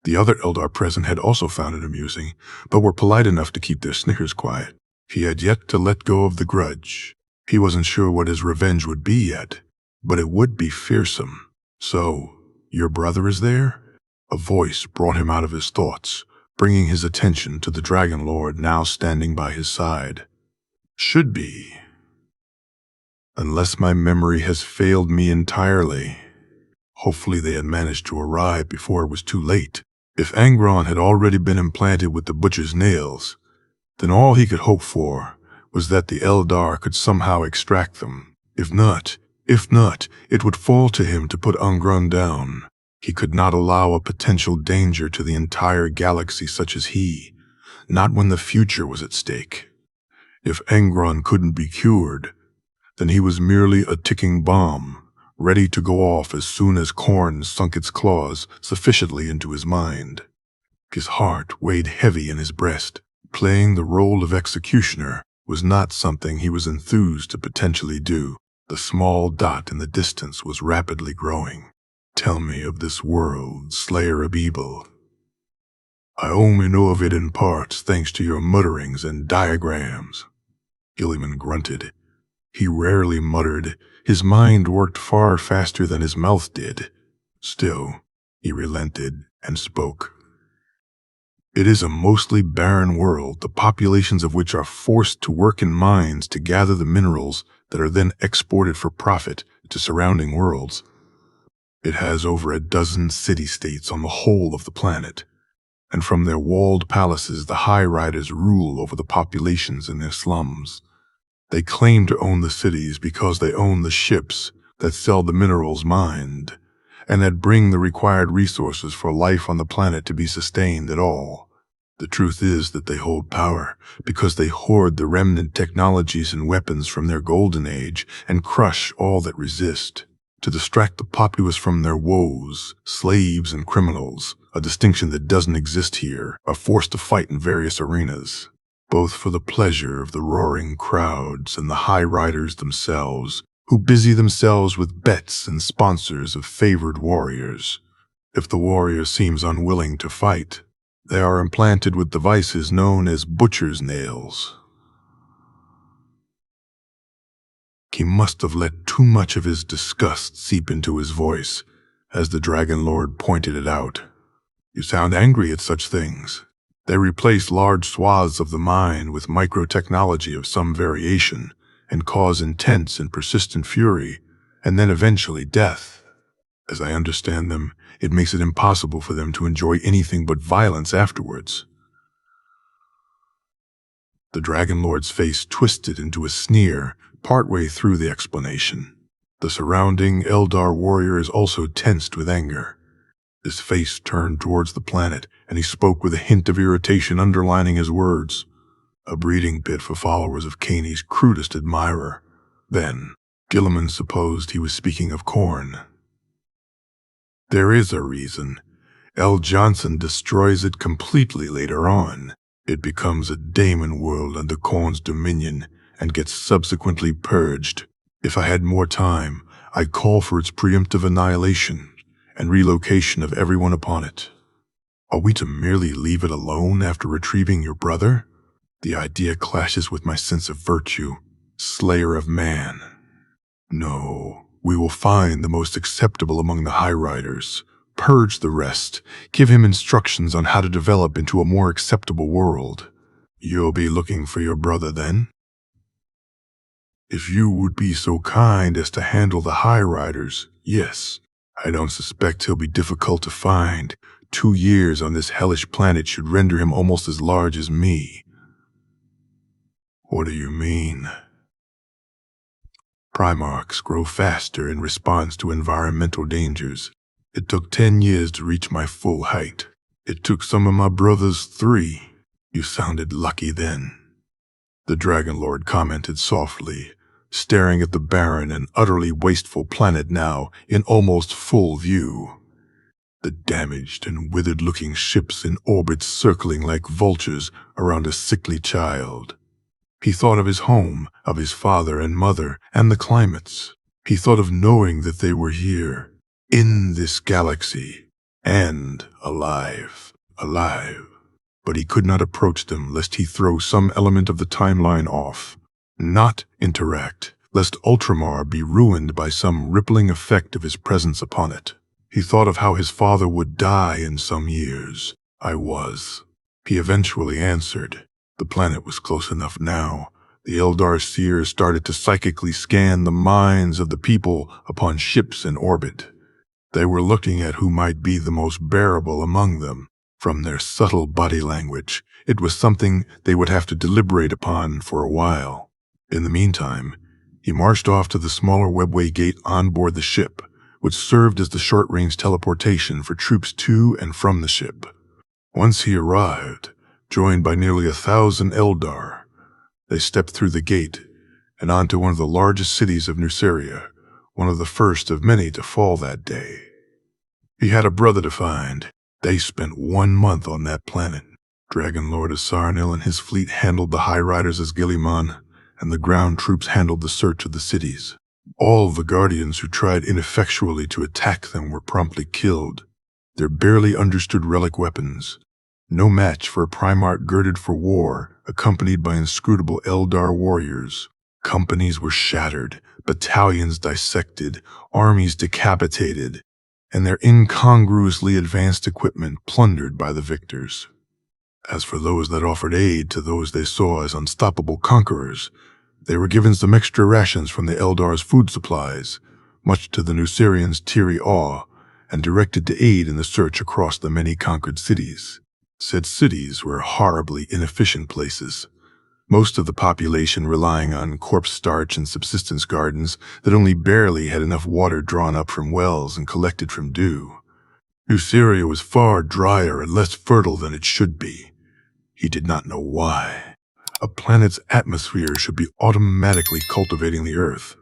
The other Eldar present had also found it amusing, but were polite enough to keep their snickers quiet. He had yet to let go of the grudge. He wasn't sure what his revenge would be yet, but it would be fearsome. "So, your brother is there?" A voice brought him out of his thoughts, bringing his attention to the Dragon Lord now standing by his side. Should be. Unless my memory has failed me entirely. Hopefully they had managed to arrive before it was too late. If Angron had already been implanted with the butcher's nails, then all he could hope for was that the eldar could somehow extract them. If not, it would fall to him to put Angron down. He could not allow a potential danger to the entire galaxy such as he, not when the future was at stake. If Angron couldn't be cured, then he was merely a ticking bomb, ready to go off as soon as Khorne sunk its claws sufficiently into his mind. His heart weighed heavy in his breast. Playing the role of executioner was not something he was enthused to potentially do. The small dot in the distance was rapidly growing. Tell me of this world, Slayer of Evil. I only know of it in parts thanks to your mutterings and diagrams. Guilliman grunted. He rarely muttered. His mind worked far faster than his mouth did. Still, he relented and spoke. It is a mostly barren world, the populations of which are forced to work in mines to gather the minerals that are then exported for profit to surrounding worlds. It has over a dozen city-states on the whole of the planet, and from their walled palaces the High Riders rule over the populations in their slums. They claim to own the cities because they own the ships that sell the minerals mined, and that bring the required resources for life on the planet to be sustained at all. The truth is that they hold power because they hoard the remnant technologies and weapons from their golden age and crush all that resist. To distract the populace from their woes, slaves and criminals, a distinction that doesn't exist here, are forced to fight in various arenas, both for the pleasure of the roaring crowds and the High Riders themselves, who busy themselves with bets and sponsors of favored warriors. If the warrior seems unwilling to fight, they are implanted with devices known as butcher's nails. He must have let too much of his disgust seep into his voice as the Dragon Lord pointed it out. You sound angry at such things. They replace large swaths of the mind with microtechnology of some variation and cause intense and persistent fury, and then eventually death. As I understand them, it makes it impossible for them to enjoy anything but violence afterwards. The Dragon Lord's face twisted into a sneer partway through the explanation. The surrounding Eldar warriors also tensed with anger. His face turned towards the planet, and he spoke with a hint of irritation underlining his words. A breeding pit for followers of Kaney's crudest admirer. Then, Guilliman supposed he was speaking of Khorne. There is a reason. L. Johnson destroys it completely later on. It becomes a daemon world under Khorne's dominion and gets subsequently purged. If I had more time, I'd call for its preemptive annihilation and relocation of everyone upon it. Are we to merely leave it alone after retrieving your brother? The idea clashes with my sense of virtue, slayer of man. No, we will find the most acceptable among the High Riders, purge the rest, give him instructions on how to develop into a more acceptable world. You'll be looking for your brother then? If you would be so kind as to handle the High Riders, yes. I don't suspect he'll be difficult to find. 2 years on this hellish planet should render him almost as large as me. What do you mean? Primarchs grow faster in response to environmental dangers. It took 10 years to reach my full height. It took some of my brothers 3. You sounded lucky then. The Dragon Lord commented softly, staring at the barren and utterly wasteful planet now in almost full view. The damaged and withered-looking ships in orbit circling like vultures around a sickly child. He thought of his home, of his father and mother, and the climates. He thought of knowing that they were here, in this galaxy, and alive. But he could not approach them lest he throw some element of the timeline off. Not interact, lest Ultramar be ruined by some rippling effect of his presence upon it. He thought of how his father would die in some years. I was. He eventually answered. The planet was close enough now. The Eldar seers started to psychically scan the minds of the people upon ships in orbit. They were looking at who might be the most bearable among them. From their subtle body language, it was something they would have to deliberate upon for a while. In the meantime, he marched off to the smaller webway gate on board the ship, which served as the short-range teleportation for troops to and from the ship. Once he arrived, joined by nearly 1,000 Eldar, they stepped through the gate and onto one of the largest cities of Nuceria, one of the first of many to fall that day. He had a brother to find. They spent 1 month on that planet. Dragon Lord Asarnil and his fleet handled the High Riders as Guilliman, and the ground troops handled the search of the cities. All the Guardians who tried ineffectually to attack them were promptly killed. Their barely understood relic weapons, no match for a primarch girded for war, accompanied by inscrutable Eldar warriors. Companies were shattered, battalions dissected, armies decapitated, and their incongruously advanced equipment plundered by the victors. As for those that offered aid to those they saw as unstoppable conquerors, they were given some extra rations from the Eldar's food supplies, much to the Nucerians' teary awe, and directed to aid in the search across the many conquered cities. Said cities were horribly inefficient places, most of the population relying on corpse starch and subsistence gardens that only barely had enough water drawn up from wells and collected from dew. Nuceria was far drier and less fertile than it should be. He did not know why. A planet's atmosphere should be automatically cultivating the earth,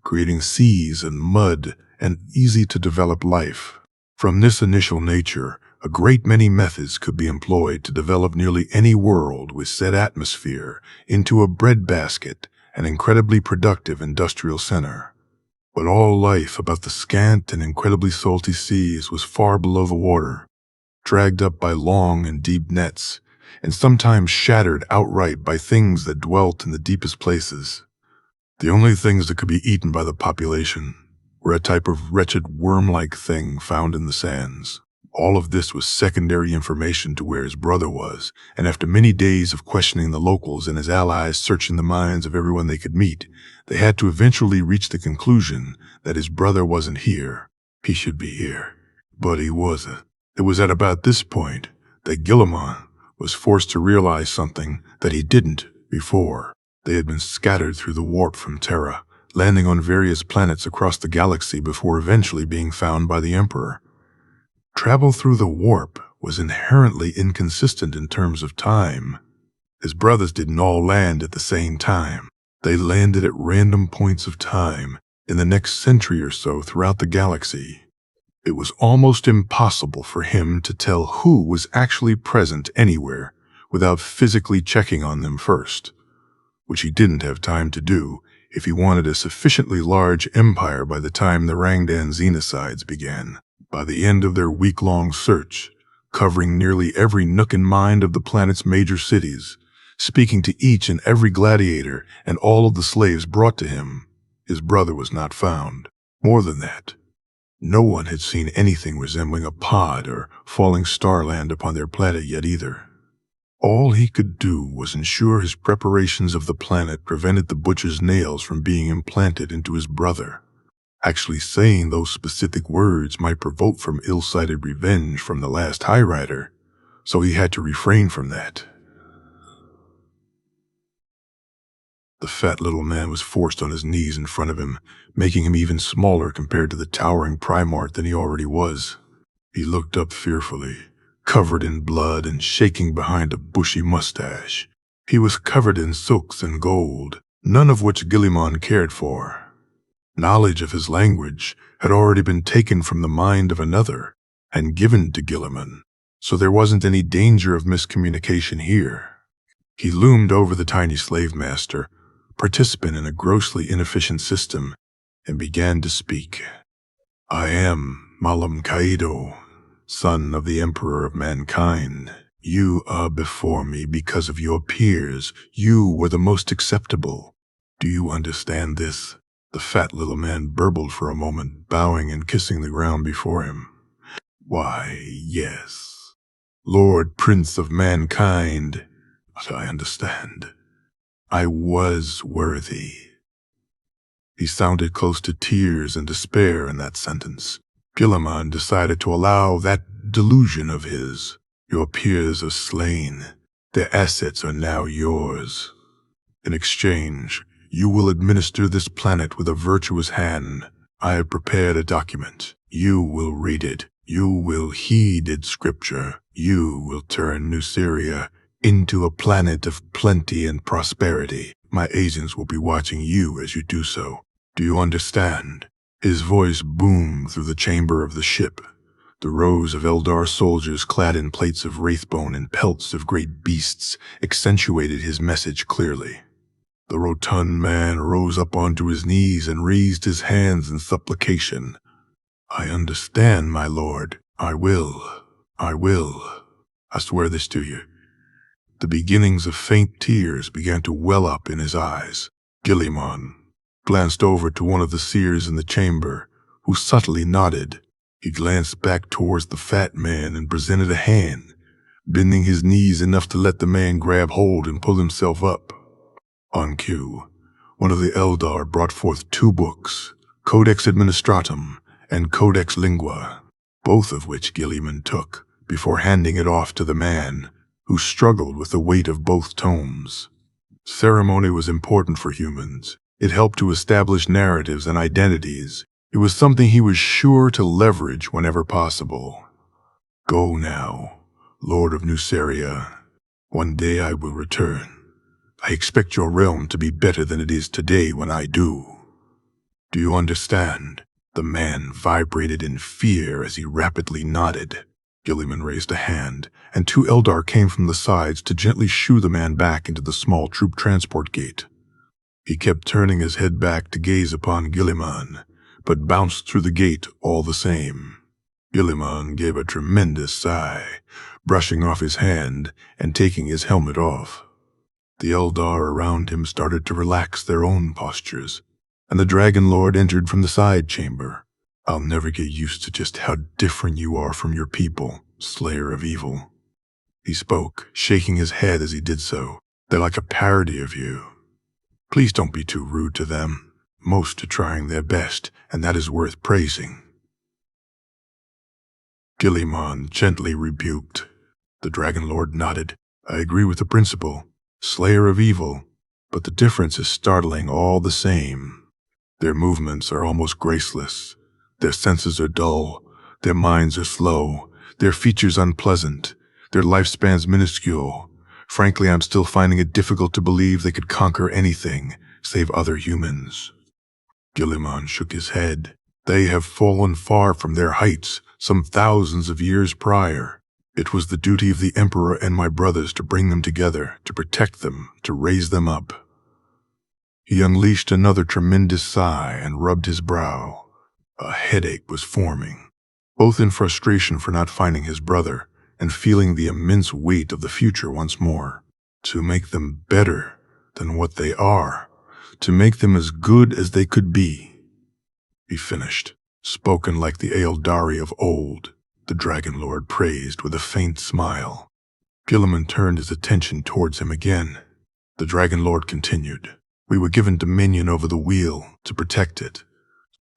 creating seas and mud and easy-to-develop life. From this initial nature, a great many methods could be employed to develop nearly any world with said atmosphere into a breadbasket, an incredibly productive industrial center. But all life about the scant and incredibly salty seas was far below the water, dragged up by long and deep nets, and sometimes shattered outright by things that dwelt in the deepest places. The only things that could be eaten by the population were a type of wretched worm-like thing found in the sands. All of this was secondary information to where his brother was, and after many days of questioning the locals and his allies searching the minds of everyone they could meet, they had to eventually reach the conclusion that his brother wasn't here. He should be here, but he wasn't. It was at about this point that Guilliman was forced to realize something that he didn't before. They had been scattered through the warp from Terra, landing on various planets across the galaxy before eventually being found by the Emperor. Travel through the warp was inherently inconsistent in terms of time. His brothers didn't all land at the same time. They landed at random points of time in the next century or so throughout the galaxy. It was almost impossible for him to tell who was actually present anywhere without physically checking on them first, which he didn't have time to do if he wanted a sufficiently large empire by the time the Rangdan Xenocides began. By the end of their week-long search, covering nearly every nook and mind of the planet's major cities, speaking to each and every gladiator and all of the slaves brought to him, his brother was not found. More than that, no one had seen anything resembling a pod or falling star land upon their planet yet either. All he could do was ensure his preparations of the planet prevented the butcher's nails from being implanted into his brother. Actually saying those specific words might provoke from ill-sighted revenge from the last High Rider, so he had to refrain from that. The fat little man was forced on his knees in front of him, making him even smaller compared to the towering primarch than he already was. He looked up fearfully, covered in blood and shaking behind a bushy mustache. He was covered in silks and gold, none of which Guilliman cared for. Knowledge of his language had already been taken from the mind of another and given to Guilliman, so there wasn't any danger of miscommunication here. He loomed over the tiny slave master, participant in a grossly inefficient system, and began to speak. I am Malam Kaido, son of the Emperor of Mankind. You are before me because of your peers. You were the most acceptable. Do you understand this? The fat little man burbled for a moment, bowing and kissing the ground before him. Why, yes. Lord Prince of mankind. But I understand. I was worthy. He sounded close to tears and despair in that sentence. Guilliman decided to allow that delusion of his. Your peers are slain. Their assets are now yours. In exchange, you will administer this planet with a virtuous hand. I have prepared a document. You will read it. You will heed its scripture. You will turn Nuceria into a planet of plenty and prosperity. My agents will be watching you as you do so. Do you understand? His voice boomed through the chamber of the ship. The rows of Eldar soldiers clad in plates of wraithbone and pelts of great beasts accentuated his message clearly. The rotund man rose up onto his knees and raised his hands in supplication. I understand, my lord. I will. I swear this to you. The beginnings of faint tears began to well up in his eyes. Guilliman glanced over to one of the seers in the chamber, who subtly nodded. He glanced back towards the fat man and presented a hand, bending his knees enough to let the man grab hold and pull himself up. On cue, one of the Eldar brought forth 2 books, Codex Administratum and Codex Lingua, both of which Guilliman took before handing it off to the man, who struggled with the weight of both tomes. Ceremony was important for humans. It helped to establish narratives and identities. It was something he was sure to leverage whenever possible. Go now, Lord of Nuceria. One day I will return. I expect your realm to be better than it is today when I do. Do you understand? The man vibrated in fear as he rapidly nodded. Guilliman raised a hand, and 2 Eldar came from the sides to gently shoo the man back into the small troop transport gate. He kept turning his head back to gaze upon Guilliman, but bounced through the gate all the same. Guilliman gave a tremendous sigh, brushing off his hand and taking his helmet off. The Eldar around him started to relax their own postures, and the Dragon Lord entered from the side chamber. I'll never get used to just how different you are from your people, Slayer of Evil. He spoke, shaking his head as he did so. They're like a parody of you. Please don't be too rude to them. Most are trying their best, and that is worth praising. Guilliman gently rebuked. The Dragon Lord nodded. I agree with the principle. Slayer of Evil, but the difference is startling all the same. Their movements are almost graceless. Their senses are dull. Their minds are slow. Their features unpleasant. Their lifespans minuscule. Frankly, I'm still finding it difficult to believe they could conquer anything save other humans. Guilliman shook his head. They have fallen far from their heights, some thousands of years prior. It was the duty of the Emperor and my brothers to bring them together, to protect them, to raise them up. He unleashed another tremendous sigh and rubbed his brow. A headache was forming, both in frustration for not finding his brother and feeling the immense weight of the future once more. To make them better than what they are, to make them as good as they could be. He finished, spoken like the Eldari of old, the Dragon Lord praised with a faint smile. Guilliman turned his attention towards him again. The Dragon Lord continued, We were given dominion over the wheel to protect it,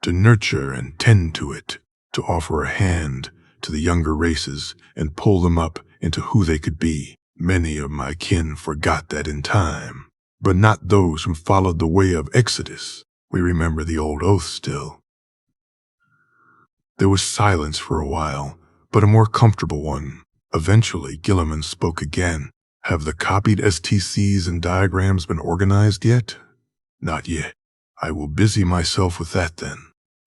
to nurture and tend to it, to offer a hand to the younger races and pull them up into who they could be. Many of my kin forgot that in time, but not those who followed the way of Exodus. We remember the old oath still. There was silence for a while, but a more comfortable one. Eventually, Guilliman spoke again. Have the copied STCs and diagrams been organized yet? Not yet. I will busy myself with that then.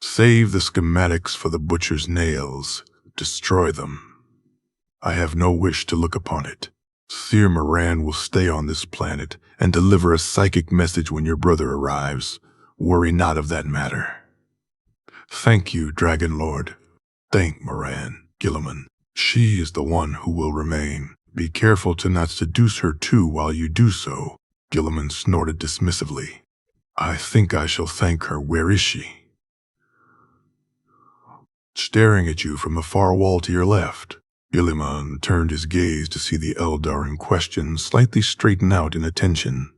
Save the schematics for the butcher's nails. Destroy them. I have no wish to look upon it. Seer Moran will stay on this planet and deliver a psychic message when your brother arrives. Worry not of that matter. Thank you, Dragon Lord. Thank Moran, Guilliman. She is the one who will remain. Be careful to not seduce her too while you do so. Guilliman snorted dismissively. I think I shall thank her. Where is she? Staring at you from the far wall to your left. Guilliman turned his gaze to see the eldar in question slightly straighten out in attention.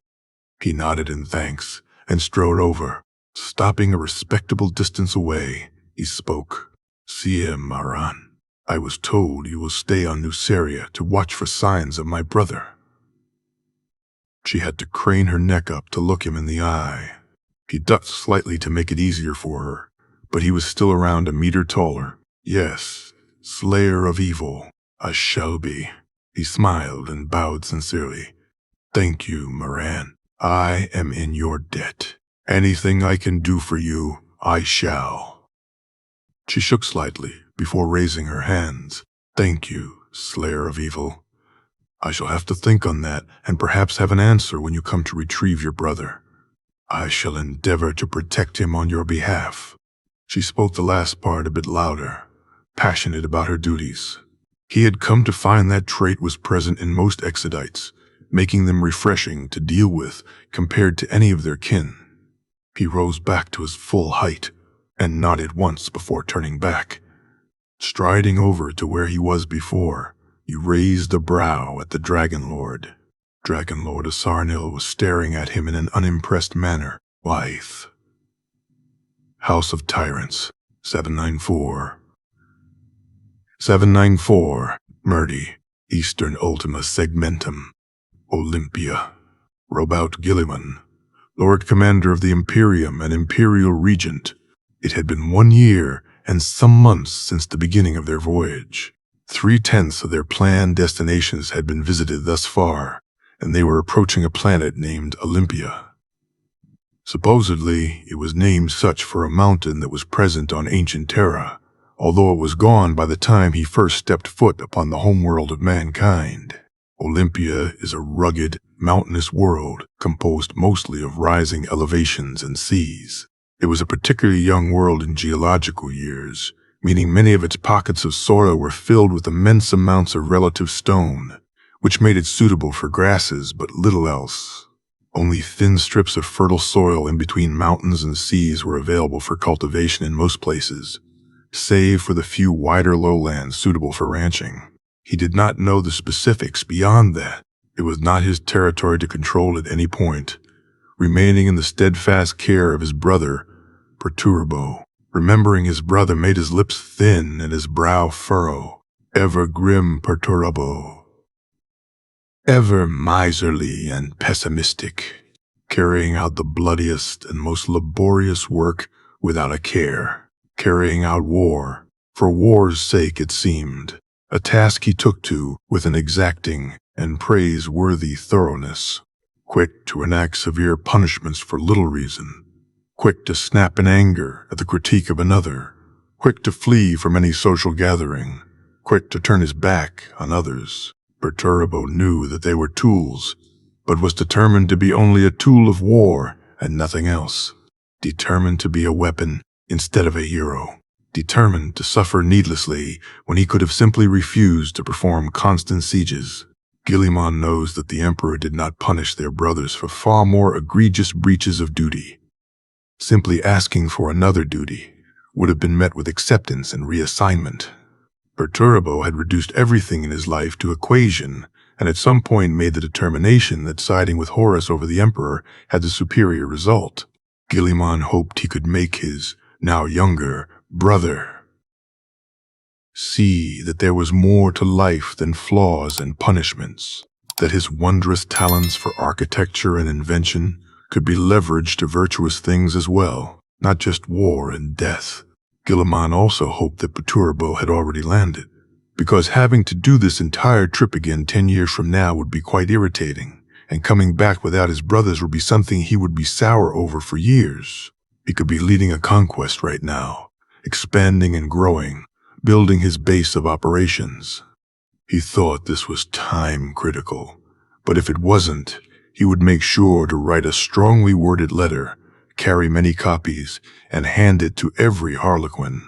He nodded in thanks and strode over. Stopping a respectable distance away, he spoke. "Siem Maran, I was told you will stay on Nuceria to watch for signs of my brother." She had to crane her neck up to look him in the eye. He ducked slightly to make it easier for her, but he was still around a meter taller. "Yes, Slayer of Evil, I shall be." He smiled and bowed sincerely. "Thank you, Maran. I am in your debt. Anything I can do for you, I shall." She shook slightly before raising her hands. "Thank you, Slayer of Evil. I shall have to think on that and perhaps have an answer when you come to retrieve your brother. I shall endeavor to protect him on your behalf." She spoke the last part a bit louder, passionate about her duties. He had come to find that trait was present in most Exodites, making them refreshing to deal with compared to any of their kin. He rose back to his full height and nodded once before turning back. Striding over to where he was before, he raised a brow at the Dragon Lord. Dragon Lord Asarnil was staring at him in an unimpressed manner. "Wife." House of Tyrants, 794. 794, Murdi, Eastern Ultima Segmentum, Olympia. Robout Guilliman, Lord Commander of the Imperium and Imperial Regent. It had been 1 year and some months since the beginning of their voyage. 3/10 of their planned destinations had been visited thus far, and they were approaching a planet named Olympia. Supposedly, it was named such for a mountain that was present on ancient Terra, although it was gone by the time he first stepped foot upon the homeworld of mankind. Olympia is a rugged, mountainous world composed mostly of rising elevations and seas. It was a particularly young world in geological years, meaning many of its pockets of soil were filled with immense amounts of relative stone, which made it suitable for grasses but little else. Only thin strips of fertile soil in between mountains and seas were available for cultivation in most places, save for the few wider lowlands suitable for ranching. He did not know the specifics beyond that. It was not his territory to control at any point, remaining in the steadfast care of his brother, Perturbo. Remembering his brother made his lips thin and his brow furrow. Ever grim Perturbo. Ever miserly and pessimistic, carrying out the bloodiest and most laborious work without a care. Carrying out war, for war's sake it seemed, a task he took to with an exacting and praiseworthy thoroughness. Quick to enact severe punishments for little reason, quick to snap in anger at the critique of another, quick to flee from any social gathering, quick to turn his back on others. Perturbo knew that they were tools, but was determined to be only a tool of war and nothing else. Determined to be a weapon instead of a hero. Determined to suffer needlessly when he could have simply refused to perform constant sieges. Guilliman knows that the Emperor did not punish their brothers for far more egregious breaches of duty. Simply asking for another duty would have been met with acceptance and reassignment. Perturbo had reduced everything in his life to equation, and at some point made the determination that siding with Horus over the Emperor had the superior result. Guilliman hoped he could make his, now younger, brother see that there was more to life than flaws and punishments, that his wondrous talents for architecture and invention could be leveraged to virtuous things as well, not just war and death. Guilliman also hoped that Perturbo had already landed, because having to do this entire trip again 10 years from now would be quite irritating, and coming back without his brothers would be something he would be sour over for years. He could be leading a conquest right now, expanding and growing, building his base of operations. He thought this was time critical, but if it wasn't, he would make sure to write a strongly worded letter, carry many copies, and hand it to every Harlequin.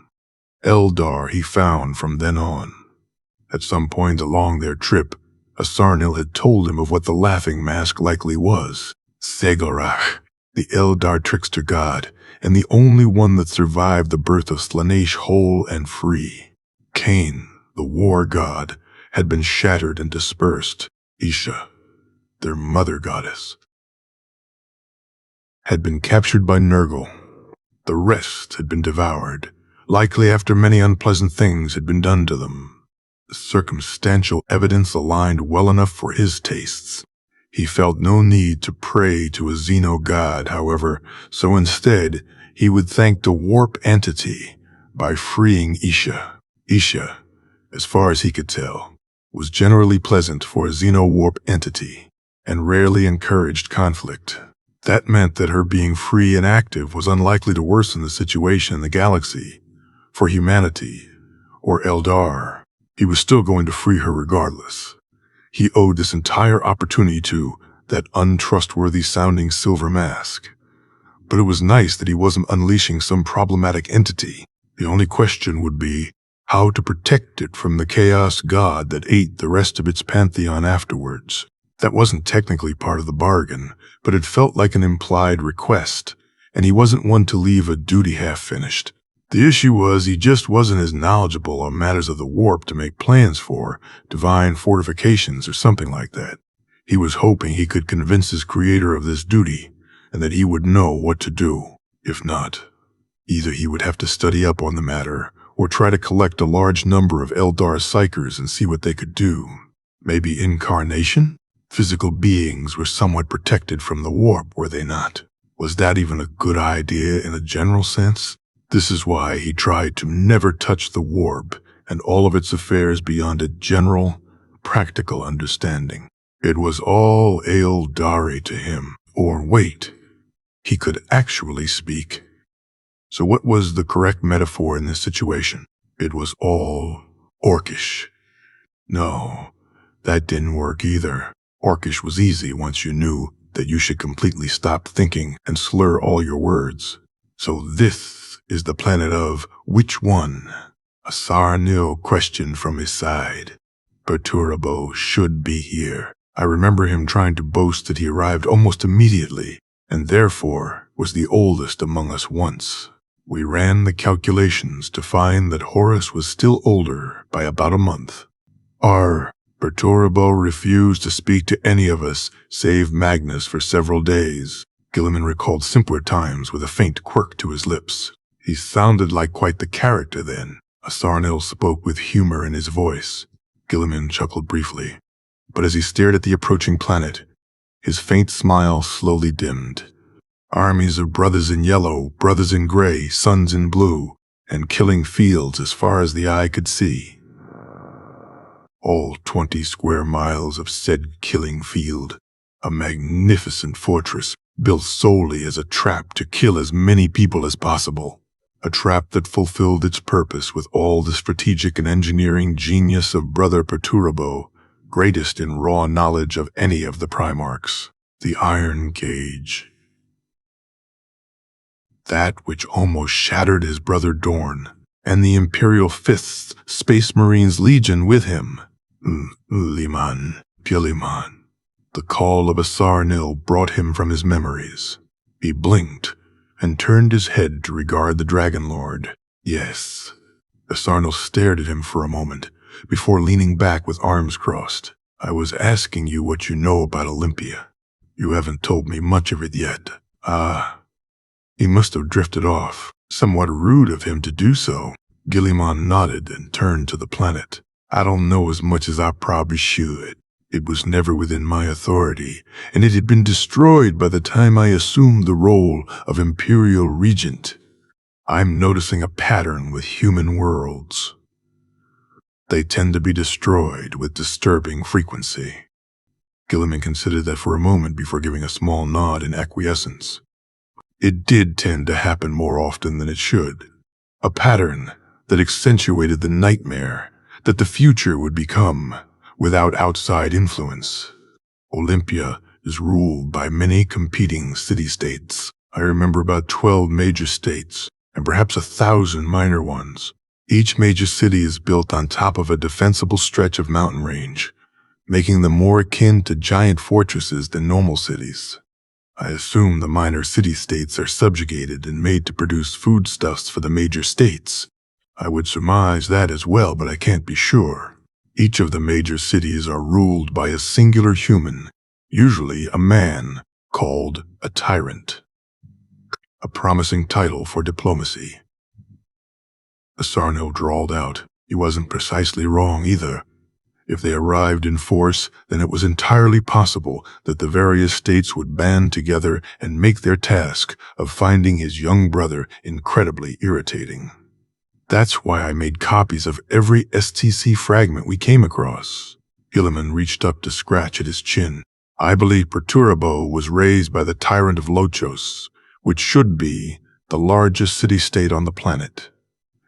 Eldar he found from then on. At some point along their trip, Asarnil had told him of what the Laughing Mask likely was. Segorach, the Eldar trickster god, and the only one that survived the birth of Slanesh whole and free. Cain, The war god had been shattered and dispersed. Isha, their mother goddess, had been captured by Nurgle. The rest had been devoured, likely after many unpleasant things had been done to them. The circumstantial evidence aligned well enough for his tastes. He felt no need to pray to a xeno-god, however, so instead he would thank the warp entity by freeing Isha. Isha, as far as he could tell, was generally pleasant for a xeno-warp entity and rarely encouraged conflict. That meant that her being free and active was unlikely to worsen the situation in the galaxy for humanity or Eldar. He was still going to free her regardless. He owed this entire opportunity to that untrustworthy-sounding silver mask. But it was nice that he wasn't unleashing some problematic entity. The only question would be how to protect it from the chaos god that ate the rest of its pantheon afterwards. That wasn't technically part of the bargain, but it felt like an implied request, and he wasn't one to leave a duty half-finished. The issue was he just wasn't as knowledgeable on matters of the warp to make plans for divine fortifications or something like that. He was hoping he could convince his creator of this duty, and that he would know what to do. If not, either he would have to study up on the matter, or try to collect a large number of Eldar psychers and see what they could do. Maybe incarnation? Physical beings were somewhat protected from the warp, were they not? Was that even a good idea in a general sense? This is why he tried to never touch the warp and all of its affairs beyond a general, practical understanding. It was all eldari to him. Or wait, he could actually speak. So what was the correct metaphor in this situation? It was all Orcish. No, that didn't work either. Orcish was easy once you knew that you should completely stop thinking and slur all your words. So this is the planet of which one? A Sarnil questioned from his side. Perturbo should be here. I remember him trying to boast that he arrived almost immediately, and therefore was the oldest among us once. We ran the calculations to find that Horus was still older by about a month. Our Perturbo refused to speak to any of us save Magnus for several days. Guilliman recalled simpler times with a faint quirk to his lips. He sounded like quite the character then. Asarnil spoke with humor in his voice. Guilliman chuckled briefly, but as he stared at the approaching planet, his faint smile slowly dimmed. Armies of brothers in yellow, brothers in gray, suns in blue, and killing fields as far as the eye could see. All 20 square miles of said killing field, a magnificent fortress built solely as a trap to kill as many people as possible. A trap that fulfilled its purpose with all the strategic and engineering genius of Brother Perturbo, greatest in raw knowledge of any of the primarchs. The Iron Cage. That which almost shattered his brother Dorn, and the Imperial 5th Space Marines Legion with him. Guilliman. The call of Asarnil brought him from his memories. He blinked and turned his head to regard the Dragon Lord. Yes. Asarnil stared at him for a moment, before leaning back with arms crossed. I was asking you what you know about Olympia. You haven't told me much of it yet. He must have drifted off. Somewhat rude of him to do so. Guilliman nodded and turned to the planet. I don't know as much as I probably should. It was never within my authority, and it had been destroyed by the time I assumed the role of Imperial Regent. I'm noticing a pattern with human worlds. They tend to be destroyed with disturbing frequency. Guilliman considered that for a moment before giving a small nod in acquiescence. It did tend to happen more often than it should. A pattern that accentuated the nightmare that the future would become without outside influence. Olympia is ruled by many competing city-states. I remember about 12 major states, and perhaps 1,000 minor ones. Each major city is built on top of a defensible stretch of mountain range, making them more akin to giant fortresses than normal cities. I assume the minor city-states are subjugated and made to produce foodstuffs for the major states. I would surmise that as well, but I can't be sure. Each of the major cities are ruled by a singular human, usually a man, called a tyrant. A promising title for diplomacy. Asarno drawled out. He wasn't precisely wrong either. If they arrived in force, then it was entirely possible that the various states would band together and make their task of finding his young brother incredibly irritating. That's why I made copies of every STC fragment we came across. Guilliman reached up to scratch at his chin. I believe Perturabo was raised by the tyrant of Lochos, which should be the largest city-state on the planet.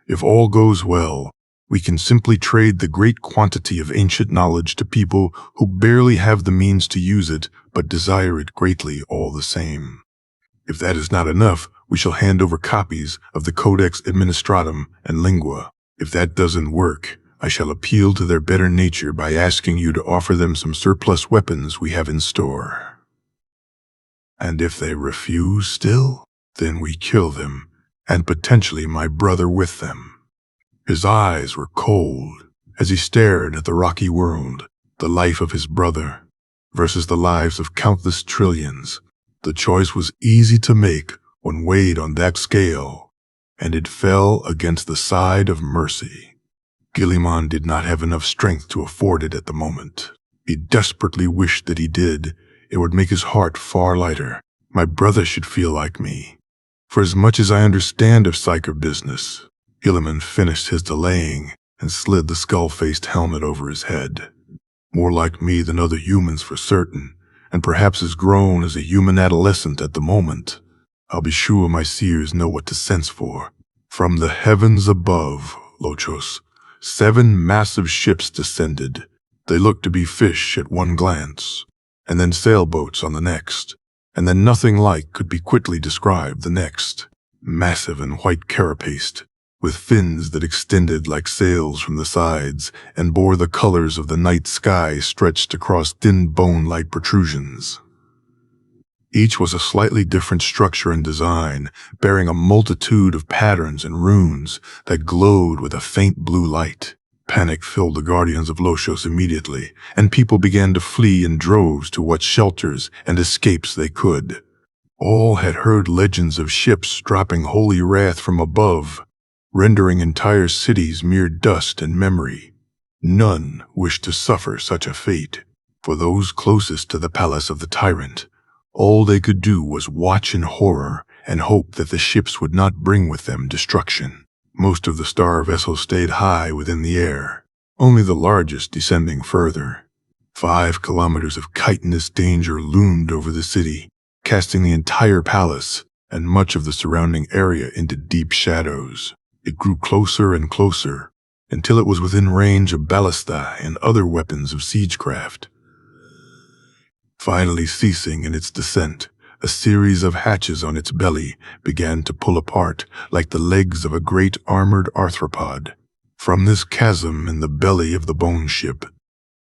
If all goes well, we can simply trade the great quantity of ancient knowledge to people who barely have the means to use it, but desire it greatly all the same. If that is not enough, we shall hand over copies of the Codex Administratum and Lingua. If that doesn't work, I shall appeal to their better nature by asking you to offer them some surplus weapons we have in store. And if they refuse still, then we kill them, and potentially my brother with them. His eyes were cold as he stared at the rocky world, the life of his brother versus the lives of countless trillions. The choice was easy to make when weighed on that scale, and it fell against the side of mercy. Guilliman did not have enough strength to afford it at the moment. He desperately wished that he did. It would make his heart far lighter. My brother should feel like me. For as much as I understand of psyker business, Guilliman finished his delaying and slid the skull-faced helmet over his head. More like me than other humans for certain, and perhaps as grown as a human adolescent at the moment. I'll be sure my seers know what to sense for. From the heavens above, Lochos, 7 massive ships descended. They looked to be fish at one glance, and then sailboats on the next, and then nothing like could be quickly described the next. Massive and white carapaced, with fins that extended like sails from the sides and bore the colors of the night sky stretched across thin bone-like protrusions. Each was a slightly different structure and design, bearing a multitude of patterns and runes that glowed with a faint blue light. Panic filled the guardians of Lochos immediately, and people began to flee in droves to what shelters and escapes they could. All had heard legends of ships dropping holy wrath from above, rendering entire cities mere dust and memory. None wished to suffer such a fate. For those closest to the palace of the tyrant, all they could do was watch in horror and hope that the ships would not bring with them destruction. Most of the star vessels stayed high within the air, only the largest descending further. 5 kilometers of chitinous danger loomed over the city, casting the entire palace and much of the surrounding area into deep shadows. It grew closer and closer, until it was within range of ballistae and other weapons of siegecraft. Finally ceasing in its descent, a series of hatches on its belly began to pull apart like the legs of a great armored arthropod. From this chasm in the belly of the bone ship,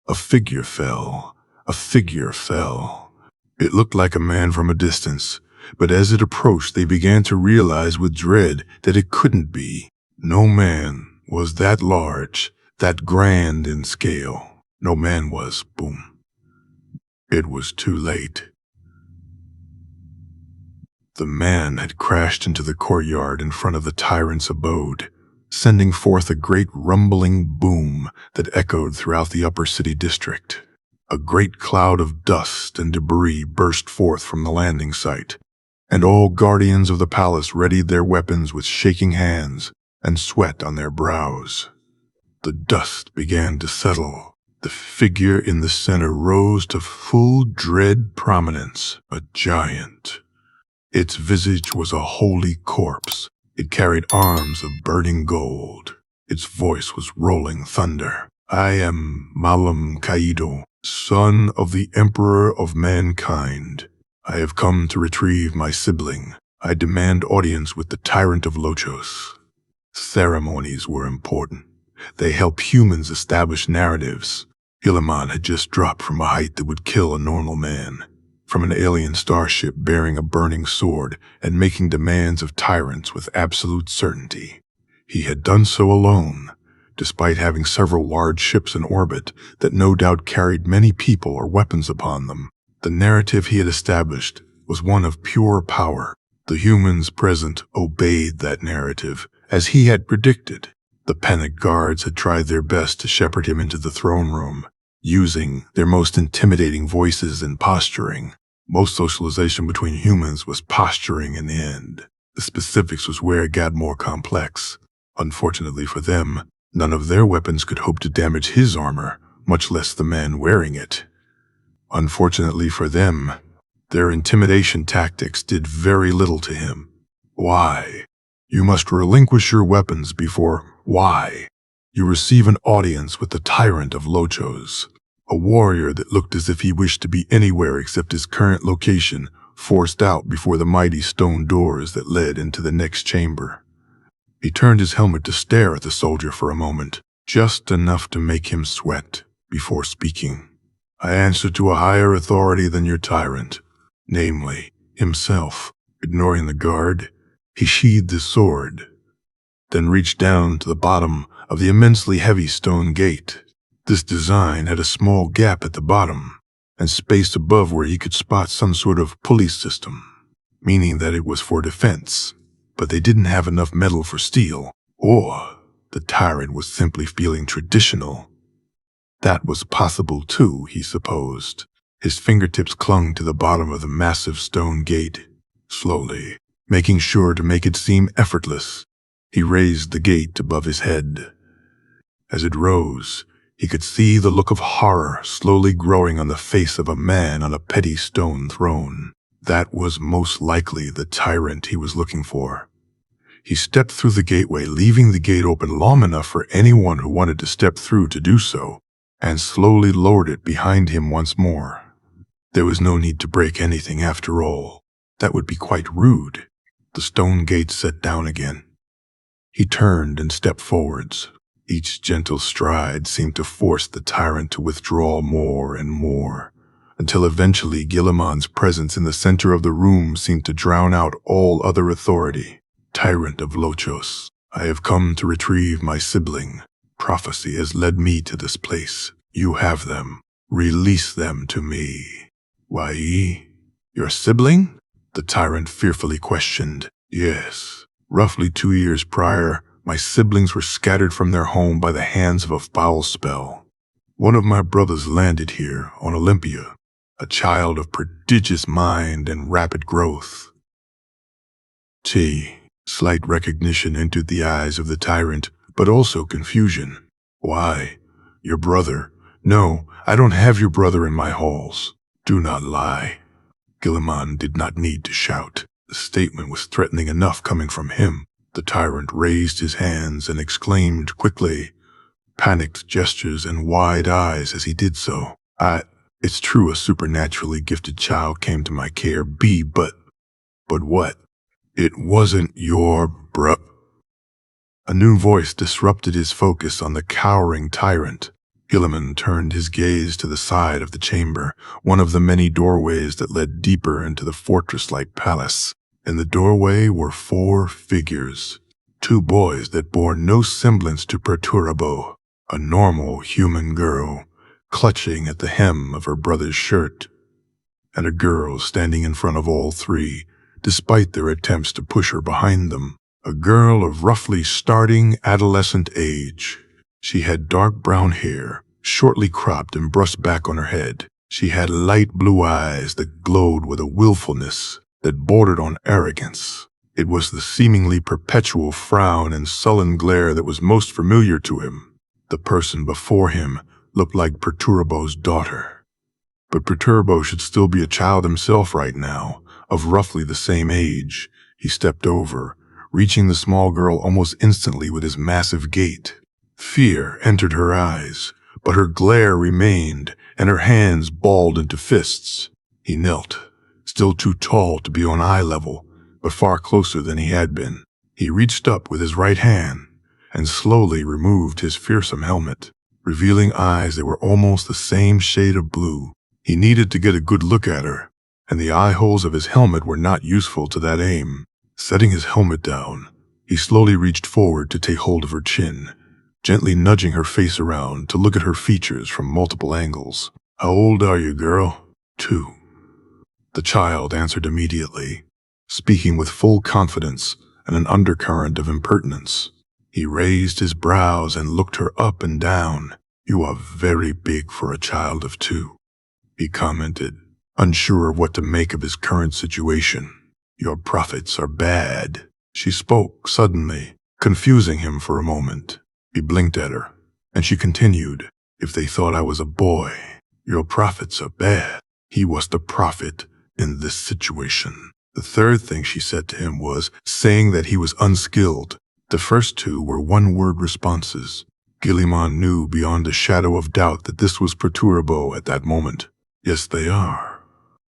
a figure fell. A figure fell. It looked like a man from a distance, but as it approached they began to realize with dread that it couldn't be. No man was that large, that grand in scale. No man was. Boom. It was too late. The man had crashed into the courtyard in front of the tyrant's abode, sending forth a great rumbling boom that echoed throughout the upper city district. A great cloud of dust and debris burst forth from the landing site, and all guardians of the palace readied their weapons with shaking hands and sweat on their brows. The dust began to settle. The figure in the center rose to full dread prominence, a giant. Its visage was a holy corpse. It carried arms of burning gold. Its voice was rolling thunder. I am Malam Kaido, son of the Emperor of Mankind. I have come to retrieve my sibling. I demand audience with the tyrant of Lochos. Ceremonies were important. They help humans establish narratives. Guilliman had just dropped from a height that would kill a normal man, from an alien starship bearing a burning sword and making demands of tyrants with absolute certainty. He had done so alone, despite having several large ships in orbit that no doubt carried many people or weapons upon them. The narrative he had established was one of pure power. The humans present obeyed that narrative, as he had predicted. The panicked guards had tried their best to shepherd him into the throne room, using their most intimidating voices and posturing. Most socialization between humans was posturing in the end. The specifics was where it got more complex. Unfortunately for them, none of their weapons could hope to damage his armor, much less the man wearing it. Unfortunately for them, their intimidation tactics did very little to him. Why? You must relinquish your weapons before why? You receive an audience with the tyrant of Lochos, a warrior that looked as if he wished to be anywhere except his current location, forced out before the mighty stone doors that led into the next chamber. He turned his helmet to stare at the soldier for a moment, just enough to make him sweat, before speaking. I answer to a higher authority than your tyrant, namely, himself. Ignoring the guard, he sheathed his sword, then reached down to the bottom of the immensely heavy stone gate. This design had a small gap at the bottom, and space above where he could spot some sort of pulley system, meaning that it was for defense. But they didn't have enough metal for steel, or the tyrant was simply feeling traditional. That was possible too, he supposed. His fingertips clung to the bottom of the massive stone gate. Slowly, making sure to make it seem effortless, he raised the gate above his head. As it rose, he could see the look of horror slowly growing on the face of a man on a petty stone throne. That was most likely the tyrant he was looking for. He stepped through the gateway, leaving the gate open long enough for anyone who wanted to step through to do so, and slowly lowered it behind him once more. There was no need to break anything after all. That would be quite rude. The stone gate set down again. He turned and stepped forwards. Each gentle stride seemed to force the tyrant to withdraw more and more, until eventually Guilliman's presence in the center of the room seemed to drown out all other authority. Tyrant of Lochos, I have come to retrieve my sibling. Prophecy has led me to this place. You have them. Release them to me. Why, your sibling? The tyrant fearfully questioned. Yes. Roughly 2 years prior, my siblings were scattered from their home by the hands of a foul spell. One of my brothers landed here on Olympia, a child of prodigious mind and rapid growth. Slight recognition entered the eyes of the tyrant, but also confusion. Why? Your brother? No, I don't have your brother in my halls. Do not lie. Guilliman did not need to shout. The statement was threatening enough coming from him. The tyrant raised his hands and exclaimed quickly, panicked gestures and wide eyes as he did so. It's true a supernaturally gifted child came to my care, but what? It wasn't your A new voice disrupted his focus on the cowering tyrant. Guilliman turned his gaze to the side of the chamber, one of the many doorways that led deeper into the fortress-like palace. In the doorway were 4 figures, 2 boys that bore no semblance to Perturabo, a normal human girl, clutching at the hem of her brother's shirt, and a girl standing in front of all 3, despite their attempts to push her behind them. A girl of roughly starting adolescent age. She had dark brown hair, shortly cropped and brushed back on her head. She had light blue eyes that glowed with a willfulness that bordered on arrogance. It was the seemingly perpetual frown and sullen glare that was most familiar to him. The person before him looked like Perturbo's daughter. But Perturbo should still be a child himself right now, of roughly the same age. He stepped over, reaching the small girl almost instantly with his massive gait. Fear entered her eyes, but her glare remained, and her hands balled into fists. He knelt, still too tall to be on eye level, but far closer than he had been. He reached up with his right hand and slowly removed his fearsome helmet, revealing eyes that were almost the same shade of blue. He needed to get a good look at her, and the eye holes of his helmet were not useful to that aim. Setting his helmet down, He slowly reached forward to take hold of her chin, gently nudging her face around to look at her features from multiple angles. "How old are you, girl?" "2." The child answered immediately, speaking with full confidence and an undercurrent of impertinence. He raised his brows and looked her up and down. "You are very big for a child of 2, he commented, unsure of what to make of his current situation. "Your prophets are bad." She spoke suddenly, confusing him for a moment. He blinked at her, and she continued, "If they thought I was a boy, your prophets are bad." He was the prophet in this situation. The third thing she said to him was saying that he was unskilled. The first 2 were one-word responses. Guilliman knew beyond a shadow of doubt that this was Perturbo at that moment. "Yes, they are.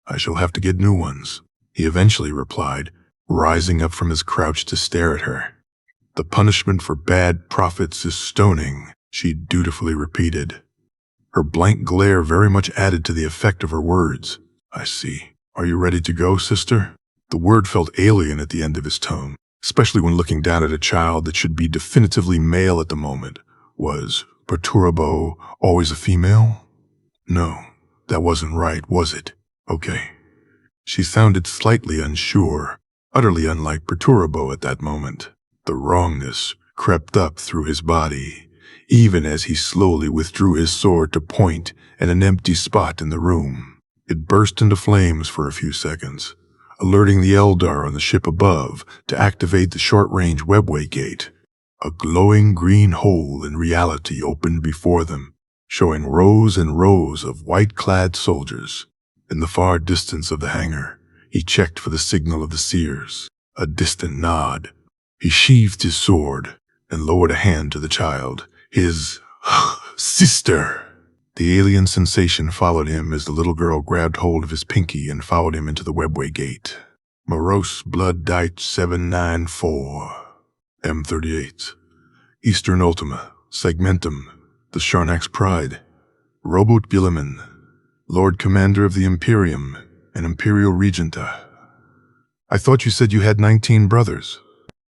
I shall have to get new ones," he eventually replied, rising up from his crouch to stare at her. "The punishment for bad prophets is stoning," she dutifully repeated. Her blank glare very much added to the effect of her words. "I see. Are you ready to go, sister?" The word felt alien at the end of his tone, especially when looking down at a child that should be definitively male at the moment. Was Perturbo always a female? No, that wasn't right, was it? Okay. She sounded slightly unsure, utterly unlike Perturbo at that moment. The wrongness crept up through his body, even as he slowly withdrew his sword to point at an empty spot in the room. It burst into flames for a few seconds, alerting the eldar on the ship above to activate the short-range webway gate. A glowing green hole in reality opened before them, showing rows and rows of white-clad soldiers. In the far distance of the hangar, he checked for the signal of the seers. A distant nod. He sheathed his sword and lowered a hand to the child. His sister. The alien sensation followed him as the little girl grabbed hold of his pinky and followed him into the webway gate. Morose Blood Dite 794. M38. Eastern Ultima. Segmentum. The Sharnax Pride. Robot Guilliman. Lord Commander of the Imperium and Imperial Regenta. "I thought you said you had 19 brothers.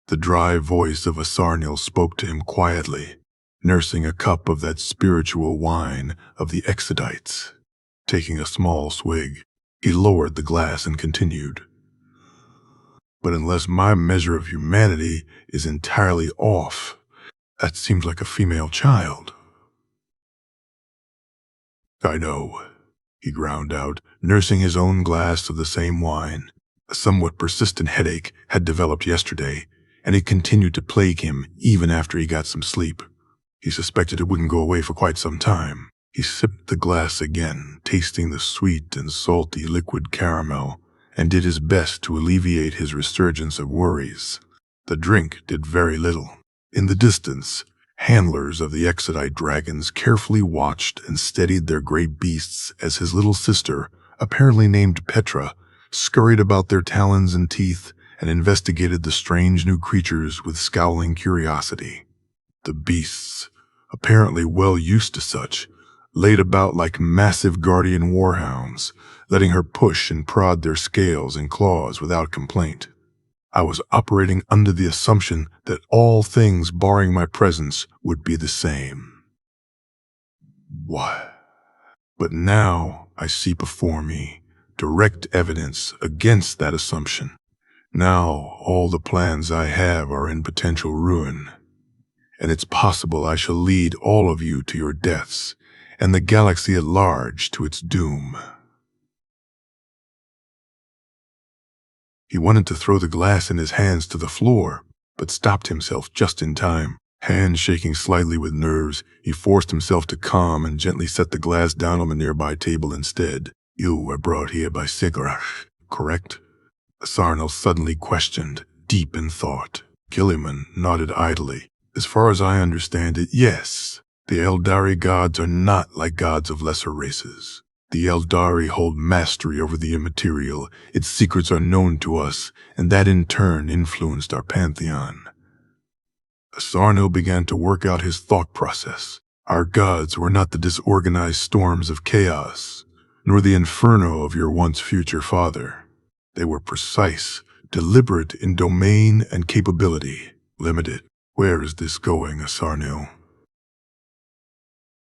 The dry voice of Asarnil spoke to him quietly, nursing a cup of that spiritual wine of the Exodites. Taking a small swig, he lowered the glass and continued. "But unless my measure of humanity is entirely off, that seems like a female child." "I know," he ground out, nursing his own glass of the same wine. A somewhat persistent headache had developed yesterday, and it continued to plague him even after he got some sleep. He suspected it wouldn't go away for quite some time. He sipped the glass again, tasting the sweet and salty liquid caramel, and did his best to alleviate his resurgence of worries. The drink did very little. In the distance, handlers of the Exodite dragons carefully watched and steadied their great beasts as his little sister, apparently named Petra, scurried about their talons and teeth and investigated the strange new creatures with scowling curiosity. The beasts, apparently well used to such, laid about like massive guardian warhounds, letting her push and prod their scales and claws without complaint. I was operating under the assumption that all things barring my presence would be the same. Why? But now I see before me direct evidence against that assumption. Now all the plans I have are in potential ruin, and it's possible I shall lead all of you to your deaths, and the galaxy at large to its doom. He wanted to throw the glass in his hands to the floor, but stopped himself just in time. Hands shaking slightly with nerves, he forced himself to calm and gently set the glass down on the nearby table instead. "You were brought here by Sigurach, correct?" Asarnil suddenly questioned, deep in thought. Guilliman nodded idly. "As far as I understand it, yes. The Eldari gods are not like gods of lesser races. The Eldari hold mastery over the immaterial, its secrets are known to us, and that in turn influenced our pantheon." Asarnil began to work out his thought process. Our gods were not the disorganized storms of chaos, nor the inferno of your once future father. They were precise, deliberate in domain and capability. Limited. Where is this going, Asarnil?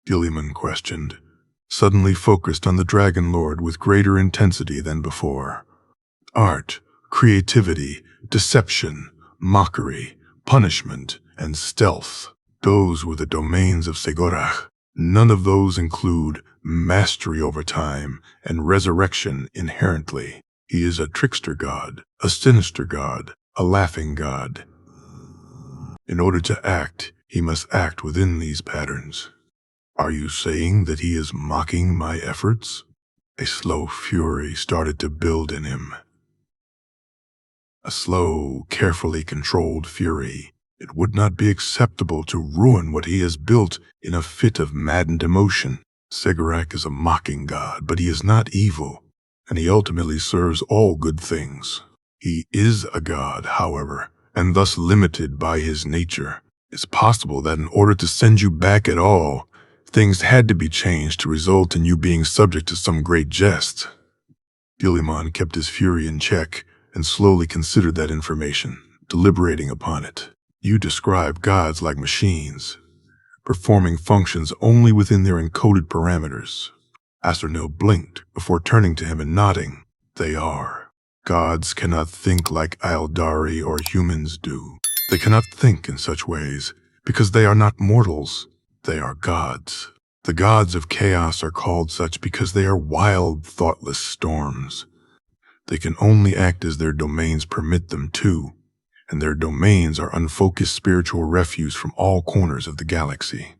Guilliman questioned, suddenly focused on the Dragon Lord with greater intensity than before. Art, creativity, deception, mockery, punishment, and stealth. Those were the domains of Segorach. None of those include mastery over time and resurrection inherently. He is a trickster god, a sinister god, a laughing god. In order to act, he must act within these patterns. Are you saying that he is mocking my efforts? A slow fury started to build in him. A slow, carefully controlled fury. It would not be acceptable to ruin what he has built in a fit of maddened emotion. Segorach is a mocking god, but he is not evil, and he ultimately serves all good things. He is a god, however, and thus limited by his nature. It's possible that in order to send you back at all, things had to be changed to result in you being subject to some great jest. Guilliman kept his fury in check and slowly considered that information, deliberating upon it. You describe gods like machines, performing functions only within their encoded parameters. Asarnil blinked before turning to him and nodding. They are. Gods cannot think like eldari or humans do. They cannot think in such ways because they are not mortals. They are gods. The gods of chaos are called such because they are wild, thoughtless storms. They can only act as their domains permit them to, and their domains are unfocused spiritual refuse from all corners of the galaxy.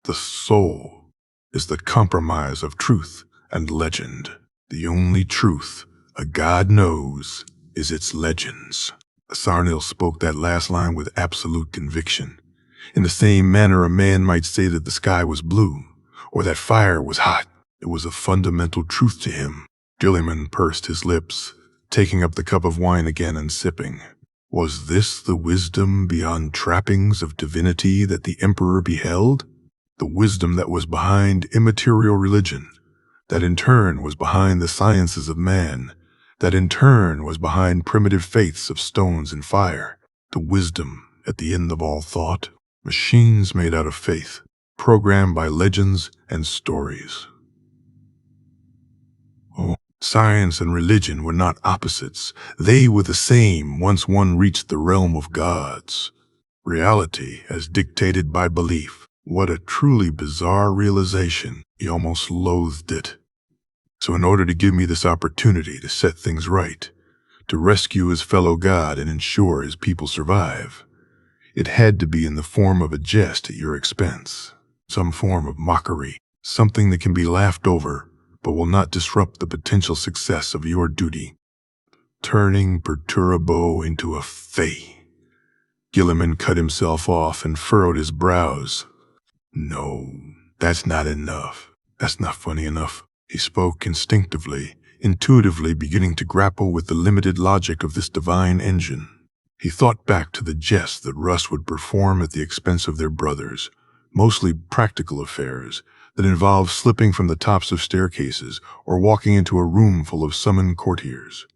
The soul is the compromise of truth and legend. The only truth a god knows is its legends. Asarnil spoke that last line with absolute conviction. In the same manner a man might say that the sky was blue, or that fire was hot. It was a fundamental truth to him. Guilliman pursed his lips, taking up the cup of wine again and sipping. Was this the wisdom beyond trappings of divinity that the Emperor beheld? The wisdom that was behind immaterial religion, that in turn was behind the sciences of man, that in turn was behind primitive faiths of stones and fire. The wisdom at the end of all thought. Machines made out of faith, programmed by legends and stories. Oh, science and religion were not opposites. They were the same once one reached the realm of gods. Reality as dictated by belief. What a truly bizarre realization. He almost loathed it. So in order to give me this opportunity to set things right, to rescue his fellow god and ensure his people survive, it had to be in the form of a jest at your expense, some form of mockery, something that can be laughed over but will not disrupt the potential success of your duty. Turning Perturabo into a fae. Guilliman cut himself off and furrowed his brows. No, that's not enough. That's not funny enough. He spoke instinctively, intuitively beginning to grapple with the limited logic of this divine engine. He thought back to the jests that Russ would perform at the expense of their brothers, mostly practical affairs that involved slipping from the tops of staircases or walking into a room full of summoned courtiers.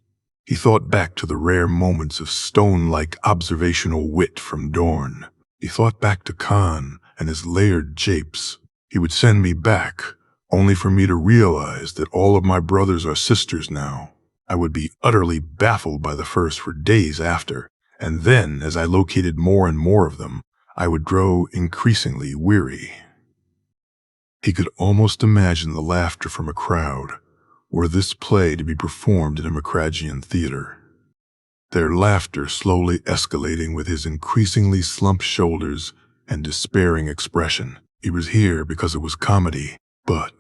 He thought back to the rare moments of stone-like observational wit from Dorn. He thought back to Khan and his layered japes. He would send me back, only for me to realize that all of my brothers are sisters now. I would be utterly baffled by the first for days after, and then, as I located more and more of them, I would grow increasingly weary. He could almost imagine the laughter from a crowd, were this play to be performed in a Macragian theater. Their laughter slowly escalating with his increasingly slumped shoulders and despairing expression. He was here because it was comedy, but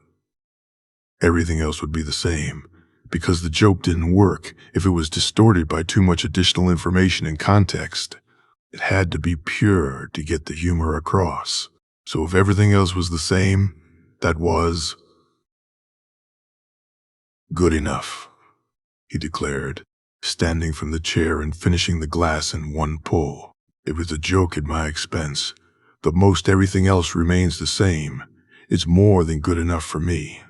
everything else would be the same, because the joke didn't work if it was distorted by too much additional information and context. It had to be pure to get the humor across. So if everything else was the same, that was good enough, he declared, standing from the chair and finishing the glass in one pull. It was a joke at my expense, but most everything else remains the same. It's more than good enough for me.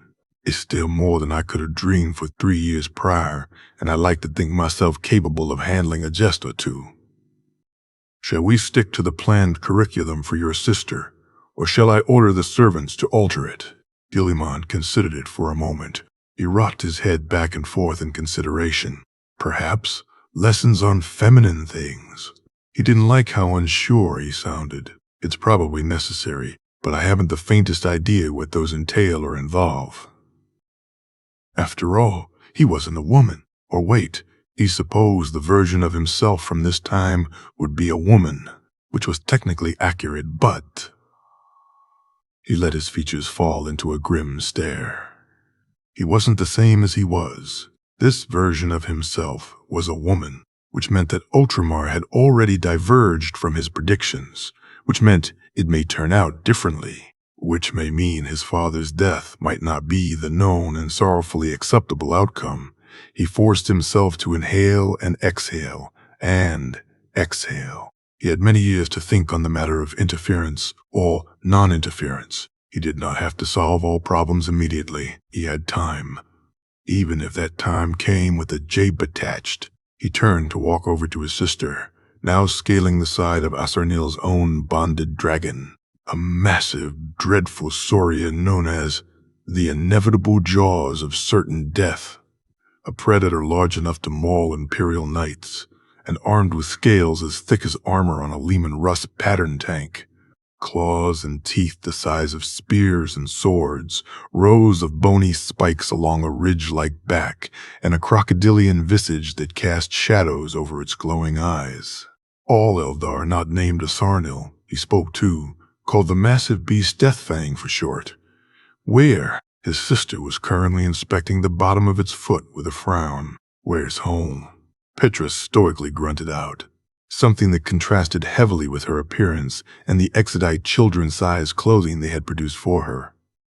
It's still more than I could have dreamed for 3 years prior, and I like to think myself capable of handling a jest or two. Shall we stick to the planned curriculum for your sister, or shall I order the servants to alter it? Guilliman considered it for a moment. He rocked his head back and forth in consideration. Perhaps lessons on feminine things. He didn't like how unsure he sounded. It's probably necessary, but I haven't the faintest idea what those entail or involve. After all, he wasn't a woman. Or wait, he supposed the version of himself from this time would be a woman, which was technically accurate, but... He let his features fall into a grim stare. He wasn't the same as he was. This version of himself was a woman, which meant that Ultramar had already diverged from his predictions, which meant it may turn out differently, which may mean his father's death might not be the known and sorrowfully acceptable outcome. He forced himself to inhale and exhale, and exhale. He had many years to think on the matter of interference or non-interference. He did not have to solve all problems immediately. He had time. Even if that time came with a jape attached. He turned to walk over to his sister, now scaling the side of Asarnil's own bonded dragon, a massive, dreadful saurian known as the inevitable jaws of certain death, a predator large enough to maul Imperial knights, and armed with scales as thick as armor on a Lehman Russ pattern tank. Claws and teeth the size of spears and swords, rows of bony spikes along a ridge-like back, and a crocodilian visage that cast shadows over its glowing eyes. All Eldar not named Asarnil, he spoke to, called the massive beast Deathfang for short. Where? His sister was currently inspecting the bottom of its foot with a frown. Where's home? Petra stoically grunted out, something that contrasted heavily with her appearance and the exodite children-sized clothing they had produced for her.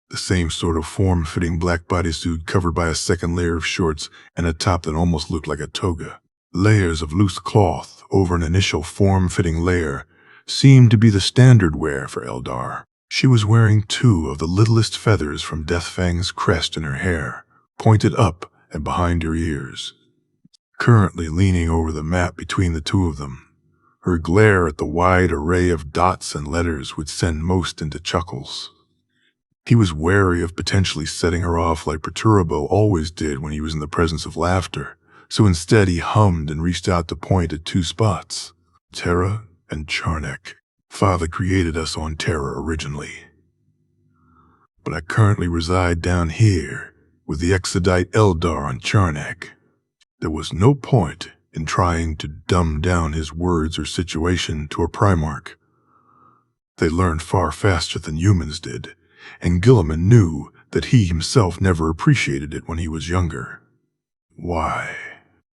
The same sort of form-fitting black bodysuit covered by a second layer of shorts and a top that almost looked like a toga. Layers of loose cloth over an initial form-fitting layer seemed to be the standard wear for Eldar. She was wearing 2 of the littlest feathers from Deathfang's crest in her hair, pointed up and behind her ears. Currently leaning over the map between the 2 of them, her glare at the wide array of dots and letters would send most into chuckles. He was wary of potentially setting her off like Perturabo always did when he was in the presence of laughter, so instead he hummed and reached out to point at 2 spots, Terra and Charnek. Father created us on Terra originally, but I currently reside down here with the exodite Eldar on Charnek. There was no point in trying to dumb down his words or situation to a primarch. They learned far faster than humans did, and Guilliman knew that he himself never appreciated it when he was younger. Why?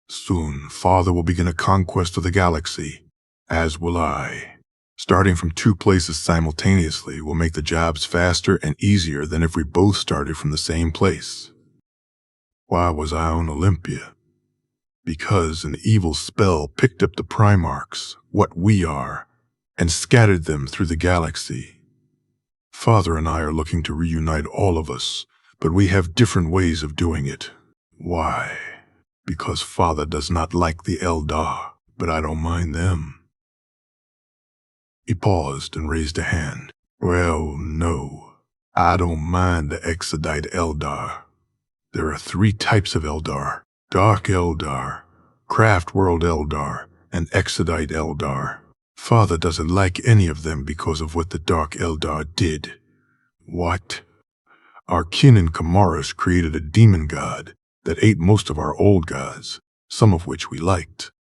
Soon, Father will begin a conquest of the galaxy, as will I. Starting from 2 places simultaneously will make the jobs faster and easier than if we both started from the same place. Why was I on Olympia? Because an evil spell picked up the primarchs, what we are, and scattered them through the galaxy. Father and I are looking to reunite all of us, but we have different ways of doing it. Why? Because Father does not like the Eldar, but I don't mind them. He paused and raised a hand. Well, no, I don't mind the exodite Eldar. There are 3 types of Eldar: Dark Eldar, Craft World Eldar, and Exodite Eldar. Father doesn't like any of them because of what the Dark Eldar did. What? Our kin in Kamaris created a demon god that ate most of our old gods, some of which we liked.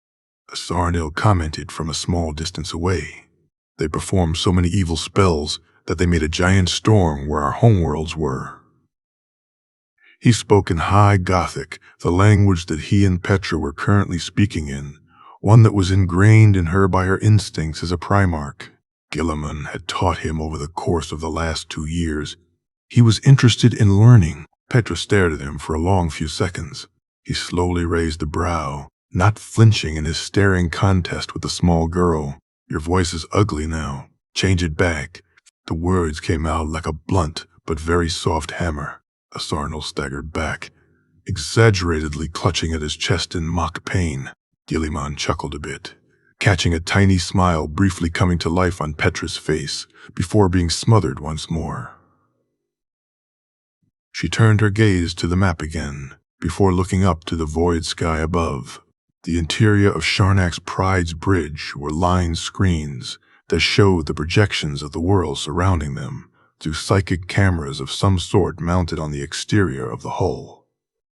Asarnil commented from a small distance away. They performed so many evil spells that they made a giant storm where our homeworlds were. He spoke in High Gothic, the language that he and Petra were currently speaking in, one that was ingrained in her by her instincts as a primarch. Guilliman had taught him over the course of the last 2 years. He was interested in learning. Petra stared at him for a long few seconds. He slowly raised a brow, not flinching in his staring contest with the small girl. Your voice is ugly now. Change it back. The words came out like a blunt but very soft hammer. Asarnil staggered back, exaggeratedly clutching at his chest in mock pain. Guilliman chuckled a bit. catching a tiny smile briefly coming to life on Petra's face before being smothered once more. She turned her gaze to the map again, before looking up to the void sky above. The interior of Sharnak's Pride's bridge were lined screens that showed the projections of the world surrounding them through psychic cameras of some sort mounted on the exterior of the hull.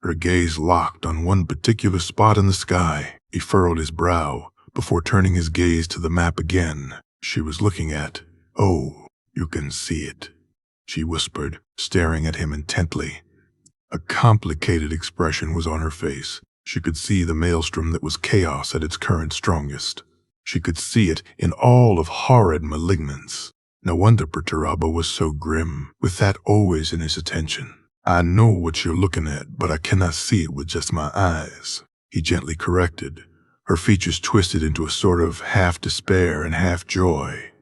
Her gaze locked on one particular spot in the sky. He furrowed his brow before turning his gaze to the map again. She was looking at, "Oh, you can see it," she whispered, staring at him intently. A complicated expression was on her face. She could see the maelstrom that was chaos at its current strongest. She could see it in all of horrid malignance. No wonder Perturabo was so grim, with that always in his attention. "I know what you're looking at, but I cannot see it with just my eyes," he gently corrected. Her features twisted into a sort of half despair and half joy.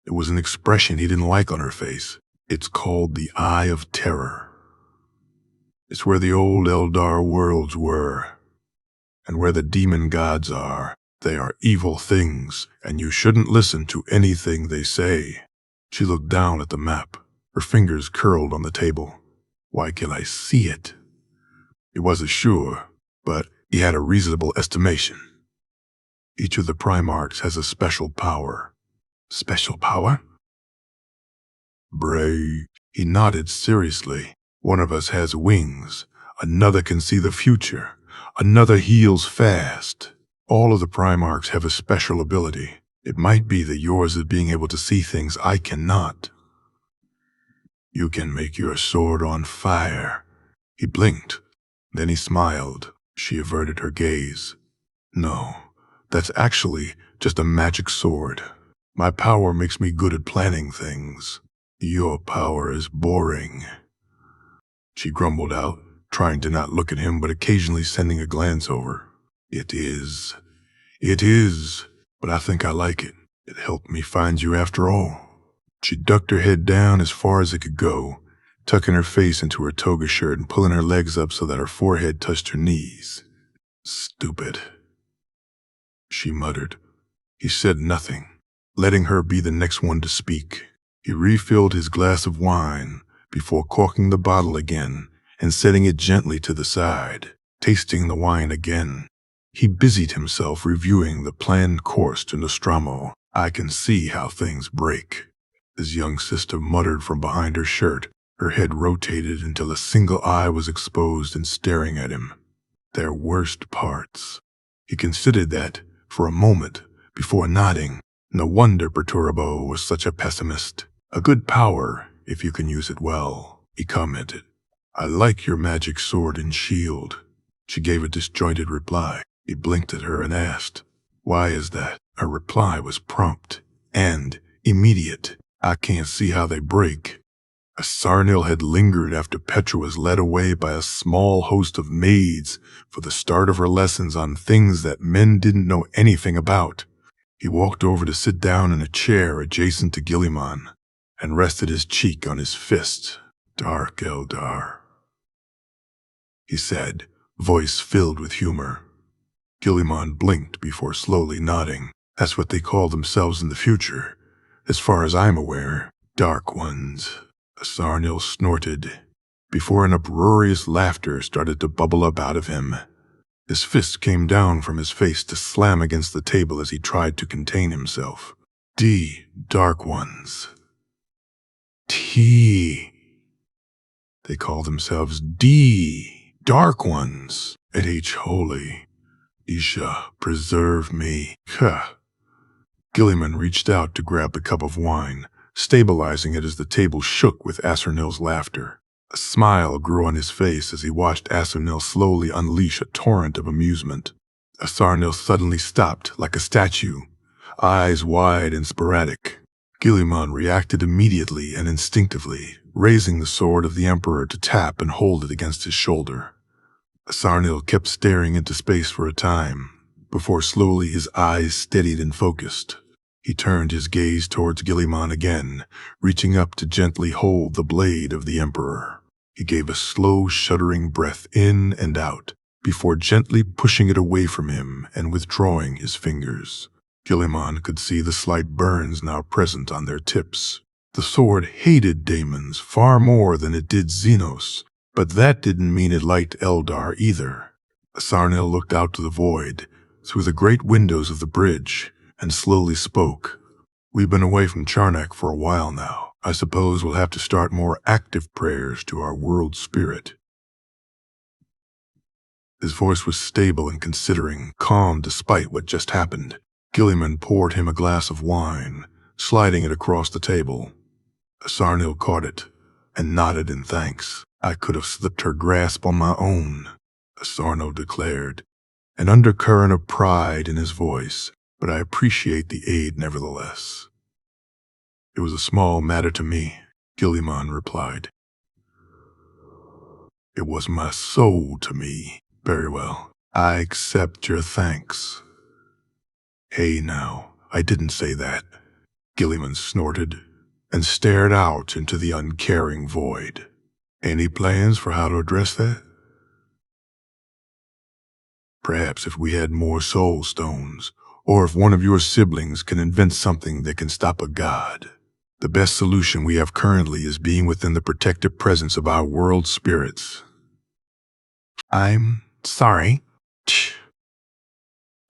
It was an expression he didn't like on her face. "It's called the Eye of Terror. It's where the old Eldar worlds were, and where the demon gods are. They are evil things, and you shouldn't listen to anything they say." She looked down at the map, her fingers curled on the table. "Why can I see it?" He wasn't sure, but he had a reasonable estimation. Each of the primarchs has a special power. "Special power?" "Bray," he nodded seriously. "One of us has wings, another can see the future, another heals fast. All of the primarchs have a special ability. It might be that yours is being able to see things I cannot. You can make your sword on fire." He blinked, then he smiled. She averted her gaze. "No, that's actually just a magic sword. My power makes me good at planning things. Your power is boring," she grumbled out, trying to not look at him but occasionally sending a glance over. It is, but I think I like it. It helped me find you after all." She ducked her head down as far as it could go, tucking her face into her toga shirt and pulling her legs up so that her forehead touched her knees. "Stupid," she muttered. He said nothing, letting her be the next one to speak. He refilled his glass of wine before corking the bottle again and setting it gently to the side. Tasting the wine again, he busied himself reviewing the planned course to Nostromo. "I can see how things break," his young sister muttered from behind her shirt. Her head rotated until a single eye was exposed and staring at him. "Their worst parts." He considered that for a moment before nodding. No wonder Perturabo was such a pessimist. "A good power, if you can use it well," he commented. "I like your magic sword and shield." She gave a disjointed reply. He blinked at her and asked, "Why is that?" Her reply was prompt and immediate. "I can't see how they break." Asarnil had lingered after Petra was led away by a small host of maids for the start of her lessons on things that men didn't know anything about. He walked over to sit down in a chair adjacent to Guilliman and rested his cheek on his fist. "Dark Eldar," he said, voice filled with humor. Guilliman blinked before slowly nodding. "That's what they call themselves in the future. As far as I'm aware, Dark Ones." Asarnil snorted, before an uproarious laughter started to bubble up out of him. His fist came down from his face to slam against the table as he tried to contain himself. Dark Ones. T. They call themselves Dark Ones. At H. Holy. Isha, preserve me. Guilliman reached out to grab the cup of wine, stabilizing it as the table shook with Asarnil's laughter. A smile grew on his face as he watched Asarnil slowly unleash a torrent of amusement. Asarnil suddenly stopped like a statue, eyes wide and sporadic. Guilliman reacted immediately and instinctively, raising the sword of the Emperor to tap and hold it against his shoulder. Asarnil kept staring into space for a time, before slowly his eyes steadied and focused. He turned his gaze towards Guilliman again, reaching up to gently hold the blade of the Emperor. He gave a slow, shuddering breath in and out before gently pushing it away from him and withdrawing his fingers. Guilliman could see the slight burns now present on their tips. The sword hated daemons far more than it did Xenos, but that didn't mean it liked Eldar either. Sarnil looked out to the void, through the great windows of the bridge, and slowly spoke. "We've been away from Charnak for a while now. I suppose we'll have to start more active prayers to our world spirit." His voice was stable and considering, calm despite what just happened. Guilliman poured him a glass of wine, sliding it across the table. Sarnil caught it and nodded in thanks. "I could have slipped her grasp on my own," Sarnil declared, an undercurrent of pride in his voice, "but I appreciate the aid nevertheless." "It was a small matter to me," Guilliman replied. "It was my soul to me. Very well. I accept your thanks." "Hey now, I didn't say that," Guilliman snorted, and stared out into the uncaring void. "Any plans for how to address that?" "Perhaps if we had more soul stones, or if one of your siblings can invent something that can stop a god. The best solution we have currently is being within the protective presence of our world spirits." "I'm sorry."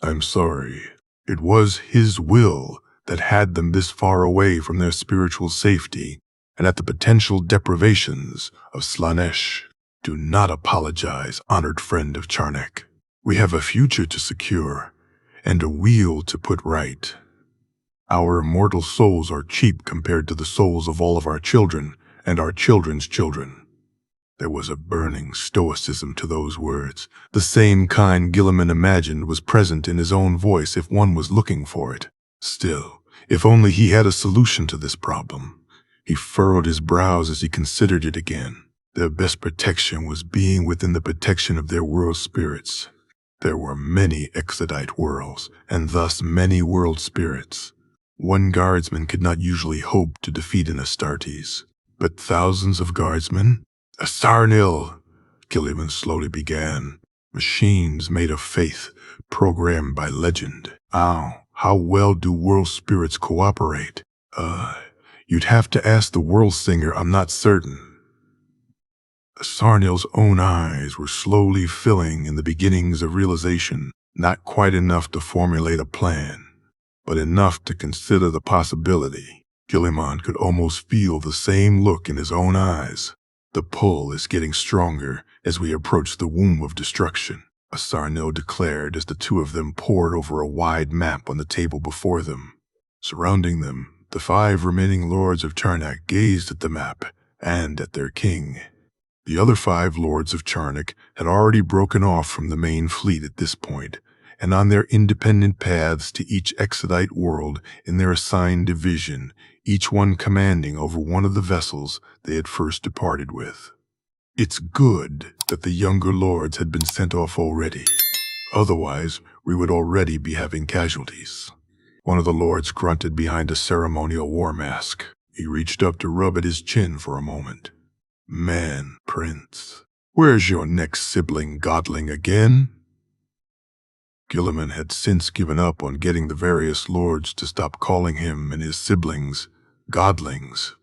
"I'm sorry. It was his will that had them this far away from their spiritual safety and at the potential deprivations of Slanesh. Do not apologize, honored friend of Charnak. We have a future to secure and a wheel to put right. Our immortal souls are cheap compared to the souls of all of our children and our children's children." There was a burning stoicism to those words, the same kind Guilliman imagined was present in his own voice if one was looking for it. Still, if only he had a solution to this problem. He furrowed his brows as he considered it again. Their best protection was being within the protection of their world spirits. There were many Exodite worlds, and thus many world spirits. One guardsman could not usually hope to defeat an Astartes, but thousands of guardsmen? "Sarnil," Guilliman slowly began. "Machines made of faith, programmed by legend. How well do world spirits cooperate? You'd have to ask the world singer, I'm not certain." Sarnil's own eyes were slowly filling in the beginnings of realization, not quite enough to formulate a plan, but enough to consider the possibility. Guilliman could almost feel the same look in his own eyes. "The pull is getting stronger as we approach the womb of destruction," Sarnil declared as the two of them pored over a wide map on the table before them. Surrounding them, the 5 remaining lords of Charnak gazed at the map and at their king. The other 5 lords of Charnak had already broken off from the main fleet at this point, and on their independent paths to each Exodite world in their assigned division, each one commanding over one of the vessels they had first departed with. It's good that the younger lords had been sent off already. Otherwise, we would already be having casualties. One of the lords grunted behind a ceremonial war mask. He reached up to rub at his chin for a moment. "Man, Prince, where's your next sibling godling again?" Guilliman had since given up on getting the various lords to stop calling him and his siblings godlings.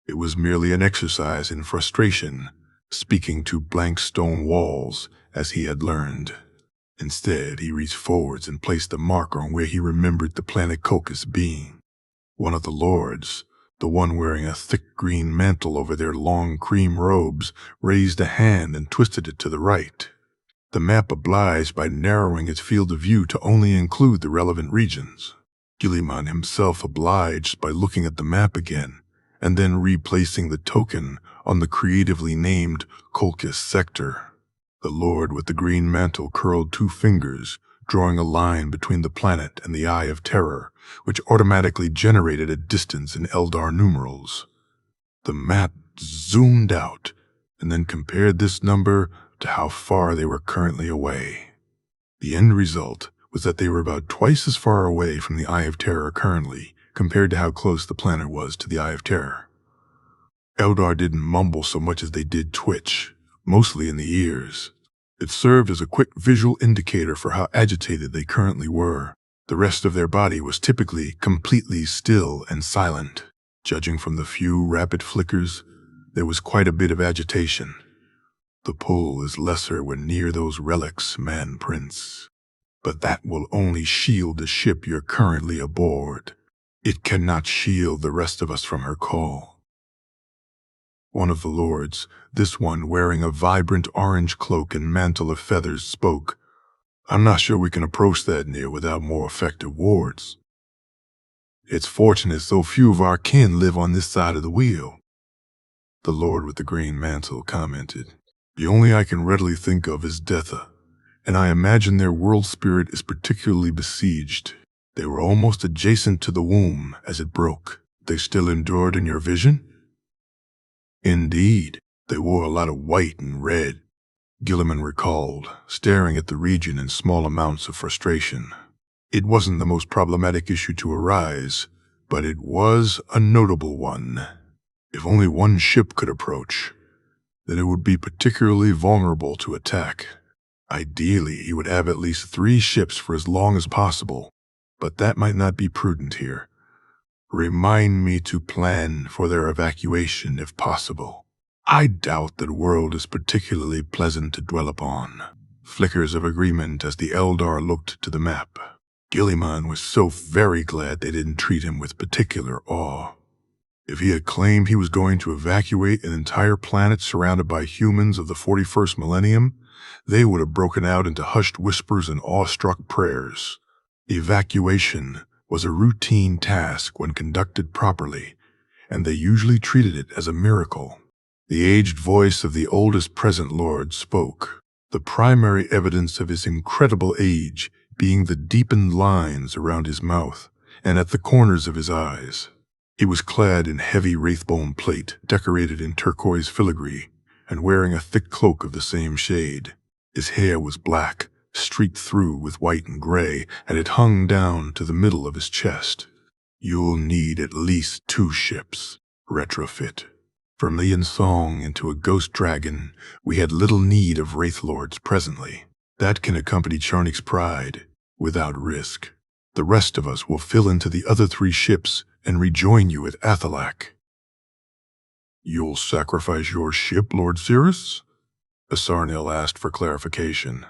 It was merely an exercise in frustration, speaking to blank stone walls, as he had learned. Instead, he reached forwards and placed a marker on where he remembered the planet Kokis being. One of the lords, the one wearing a thick green mantle over their long cream robes, raised a hand and twisted it to the right. The map obliged by narrowing its field of view to only include the relevant regions. Guilliman himself obliged by looking at the map again, and then replacing the token on the creatively named Kolkis sector. The lord with the green mantle curled 2 fingers, drawing a line between the planet and the Eye of Terror, which automatically generated a distance in Eldar numerals. The map zoomed out, and then compared this number to how far they were currently away. The end result was that they were about twice as far away from the Eye of Terror currently, compared to how close the planet was to the Eye of Terror. Eldar didn't mumble so much as they did twitch, mostly in the ears. It served as a quick visual indicator for how agitated they currently were. The rest of their body was typically completely still and silent. Judging from the few rapid flickers, there was quite a bit of agitation. The pull is lesser when near those relics, man prince. But that will only shield the ship you're currently aboard. It cannot shield the rest of us from her call. One of the lords, this one wearing a vibrant orange cloak and mantle of feathers, spoke. I'm not sure we can approach that near without more effective wards. It's fortunate so few of our kin live on this side of the wheel. The lord with the green mantle commented. The only I can readily think of is Detha, and I imagine their world spirit is particularly besieged. They were almost adjacent to the womb as it broke. They still endured in your vision? Indeed, they wore a lot of white and red, Guilliman recalled, staring at the region in small amounts of frustration. It wasn't the most problematic issue to arise, but it was a notable one. If only one ship could approach, then it would be particularly vulnerable to attack. Ideally, he would have at least 3 ships for as long as possible, but that might not be prudent here. Remind me to plan for their evacuation if possible. I doubt that world is particularly pleasant to dwell upon. Flickers of agreement as the eldar looked to the map. Guilliman was so very glad they didn't treat him with particular awe. If he had claimed he was going to evacuate an entire planet surrounded by humans of the 41st millennium, they would have broken out into hushed whispers and awestruck prayers. Evacuation was a routine task when conducted properly, and they usually treated it as a miracle. The aged voice of the oldest present lord spoke, the primary evidence of his incredible age being the deepened lines around his mouth and at the corners of his eyes. He was clad in heavy wraithbone plate decorated in turquoise filigree and wearing a thick cloak of the same shade. His hair was black, streaked through with white and gray, and it hung down to the middle of his chest. You'll need at least 2 ships. Retrofit. From Lian Song into a ghost dragon, we had little need of wraithlords presently. That can accompany Charnik's pride, without risk. The rest of us will fill into the other 3 ships and rejoin you at Athalak. You'll sacrifice your ship, Lord Cirrus? Asarnil asked for clarification.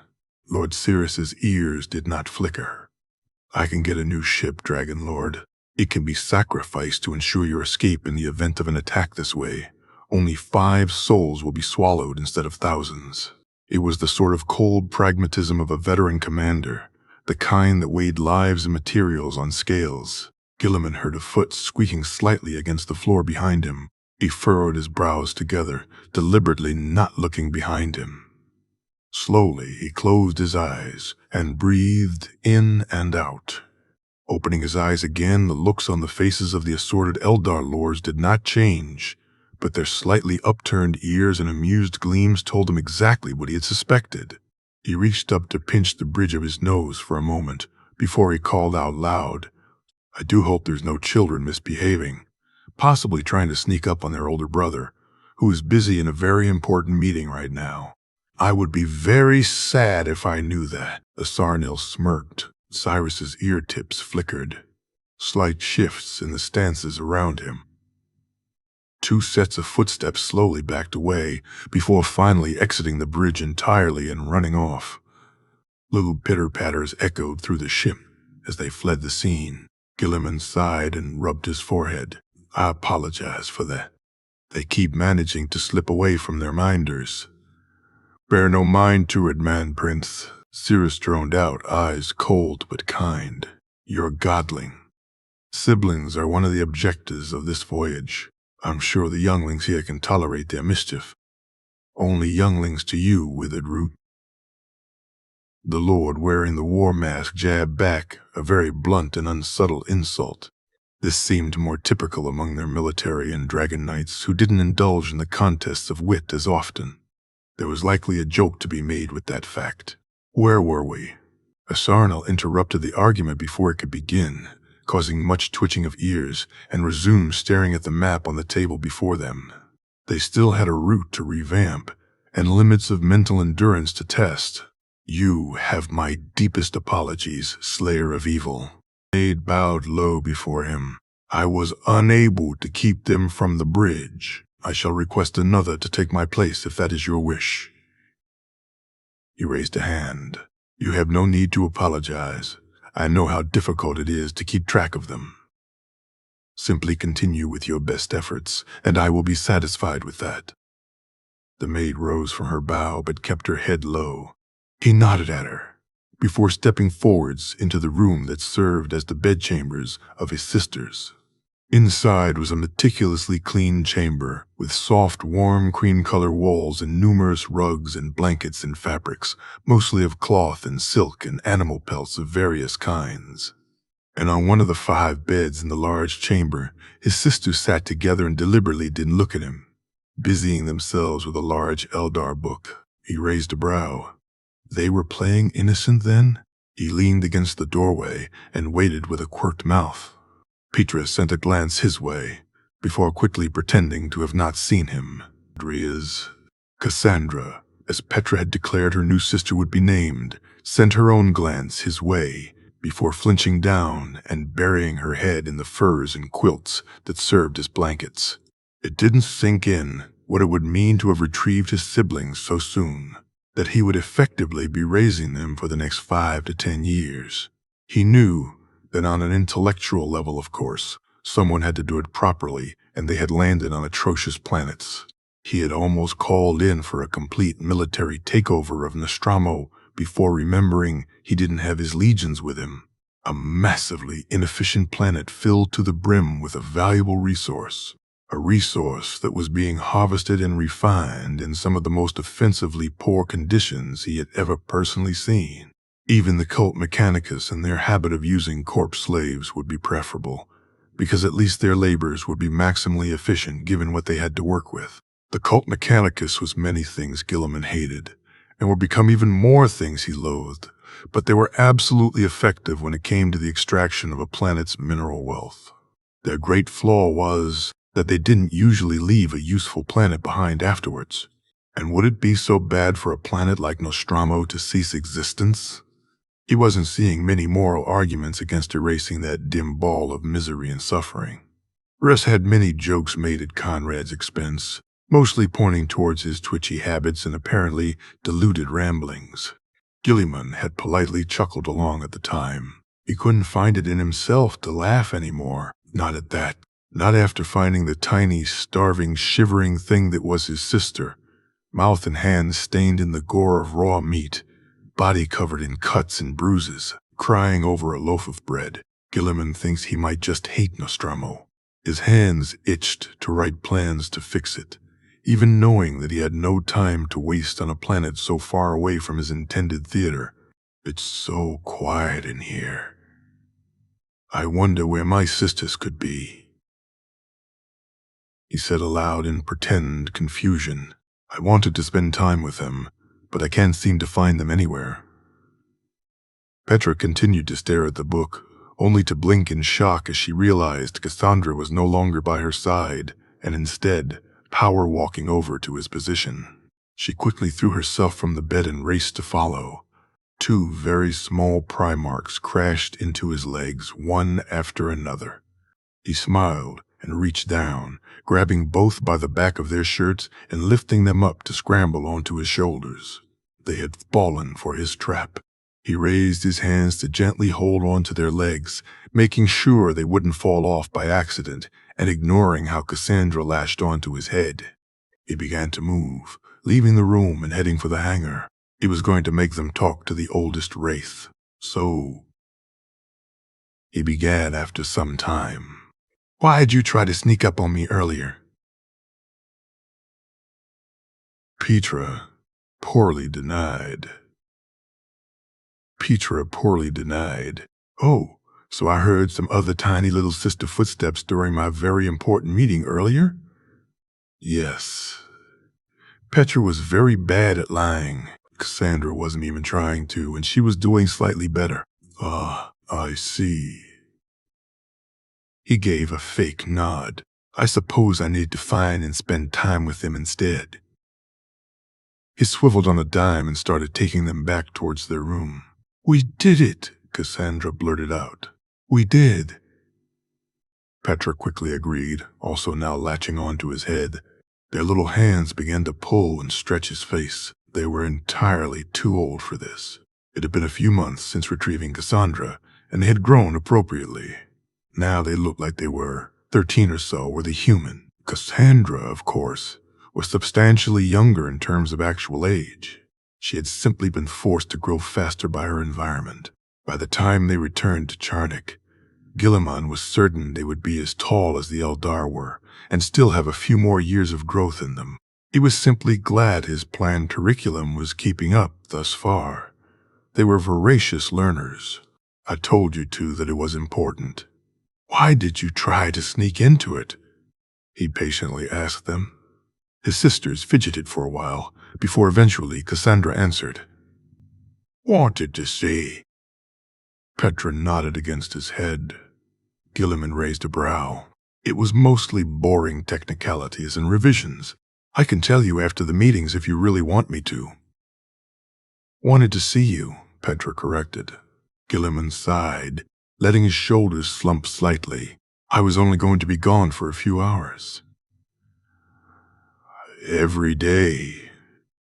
Lord Cirrus's ears did not flicker. I can get a new ship, Dragon Lord. It can be sacrificed to ensure your escape in the event of an attack this way. Only 5 souls will be swallowed instead of thousands. It was the sort of cold pragmatism of a veteran commander, the kind that weighed lives and materials on scales. Guilliman heard a foot squeaking slightly against the floor behind him. He furrowed his brows together, deliberately not looking behind him. Slowly, he closed his eyes and breathed in and out. Opening his eyes again, the looks on the faces of the assorted eldar lords did not change, but their slightly upturned ears and amused gleams told him exactly what he had suspected. He reached up to pinch the bridge of his nose for a moment before he called out loud, I do hope there's no children misbehaving, possibly trying to sneak up on their older brother, who is busy in a very important meeting right now. I would be very sad if I knew that. Asarnil smirked. Cyrus's ear tips flickered. Slight shifts in the stances around him. 2 sets of footsteps slowly backed away before finally exiting the bridge entirely and running off. Little pitter-patters echoed through the ship as they fled the scene. Guilliman sighed and rubbed his forehead. I apologize for that. They keep managing to slip away from their minders. Bear no mind to it, man prince. Cirrus droned out, eyes cold but kind. You're a godling. Siblings are one of the objectives of this voyage. I'm sure the younglings here can tolerate their mischief. Only younglings to you, withered root. The lord wearing the war mask jabbed back, a very blunt and unsubtle insult. This seemed more typical among their military and dragon knights who didn't indulge in the contests of wit as often. There was likely a joke to be made with that fact. Where were we? Asarnil interrupted the argument before it could begin, causing much twitching of ears, and resumed staring at the map on the table before them. They still had a route to revamp, and limits of mental endurance to test. You have my deepest apologies, Slayer of Evil. The maid bowed low before him. I was unable to keep them from the bridge. I shall request another to take my place if that is your wish. He raised a hand. You have no need to apologize. I know how difficult it is to keep track of them. Simply continue with your best efforts, and I will be satisfied with that. The maid rose from her bow but kept her head low. He nodded at her, before stepping forwards into the room that served as the bedchambers of his sisters. Inside was a meticulously clean chamber, with soft, warm, cream-color walls and numerous rugs and blankets and fabrics, mostly of cloth and silk and animal pelts of various kinds. And on one of the 5 beds in the large chamber, his sisters sat together and deliberately didn't look at him, busying themselves with a large eldar book. He raised a brow. They were playing innocent then? He leaned against the doorway and waited with a quirked mouth. Petra sent a glance his way, before quickly pretending to have not seen him. Cassandra, as Petra had declared her new sister would be named, sent her own glance his way, before flinching down and burying her head in the furs and quilts that served as blankets. It didn't sink in what it would mean to have retrieved his siblings so soon, that he would effectively be raising them for the next 5 to 10 years. He knew that on an intellectual level, of course, someone had to do it properly, and they had landed on atrocious planets. He had almost called in for a complete military takeover of Nostromo before remembering he didn't have his legions with him. A massively inefficient planet filled to the brim with a valuable resource. A resource that was being harvested and refined in some of the most offensively poor conditions he had ever personally seen. Even the cult Mechanicus and their habit of using corpse slaves would be preferable, because at least their labors would be maximally efficient given what they had to work with. The cult Mechanicus was many things Guilliman hated, and would become even more things he loathed, but they were absolutely effective when it came to the extraction of a planet's mineral wealth. Their great flaw was that they didn't usually leave a useful planet behind afterwards. And would it be so bad for a planet like Nostromo to cease existence? He wasn't seeing many moral arguments against erasing that dim ball of misery and suffering. Russ had many jokes made at Conrad's expense, mostly pointing towards his twitchy habits and apparently deluded ramblings. Guilliman had politely chuckled along at the time. He couldn't find it in himself to laugh anymore, not at that. Not after finding the tiny, starving, shivering thing that was his sister, mouth and hands stained in the gore of raw meat, body covered in cuts and bruises, crying over a loaf of bread. Guilliman thinks he might just hate Nostromo. His hands itched to write plans to fix it, even knowing that he had no time to waste on a planet so far away from his intended theater. It's so quiet in here. I wonder where my sisters could be. He said aloud in pretend confusion. I wanted to spend time with them, but I can't seem to find them anywhere. Petra continued to stare at the book, only to blink in shock as she realized Cassandra was no longer by her side, and instead, power walking over to his position. She quickly threw herself from the bed and raced to follow. 2 very small primarchs crashed into his legs, one after another. He smiled and reached down, grabbing both by the back of their shirts and lifting them up to scramble onto his shoulders. They had fallen for his trap. He raised his hands to gently hold onto their legs, making sure they wouldn't fall off by accident, and ignoring how Cassandra lashed onto his head. He began to move, leaving the room and heading for the hangar. He was going to make them talk to the oldest wraith. So, he began after some time. Why'd you try to sneak up on me earlier? Petra poorly denied. Oh, so I heard some other tiny little sister footsteps during my very important meeting earlier? Yes. Petra was very bad at lying. Cassandra wasn't even trying to, and she was doing slightly better. I see. He gave a fake nod. I suppose I need to find and spend time with them instead. He swiveled on a dime and started taking them back towards their room. "We did it," Cassandra blurted out. "We did." Petra quickly agreed, also now latching onto his head. Their little hands began to pull and stretch his face. They were entirely too old for this. It had been a few months since retrieving Cassandra, and they had grown appropriately. Now they looked like they were 13 or so, with a human. Cassandra, of course, was substantially younger in terms of actual age. She had simply been forced to grow faster by her environment. By the time they returned to Charnik, Guilliman was certain they would be as tall as the Eldar were, and still have a few more years of growth in them. He was simply glad his planned curriculum was keeping up thus far. They were voracious learners. "I told you two that it was important." "Why did you try to sneak into it?" he patiently asked them. His sisters fidgeted for a while, before eventually Cassandra answered. "Wanted to see." Petra nodded against his head. Guilliman raised a brow. "It was mostly boring technicalities and revisions. I can tell you after the meetings if you really want me to." "Wanted to see you," Petra corrected. Guilliman sighed, letting his shoulders slump slightly. "I was only going to be gone for a few hours." "Every day,"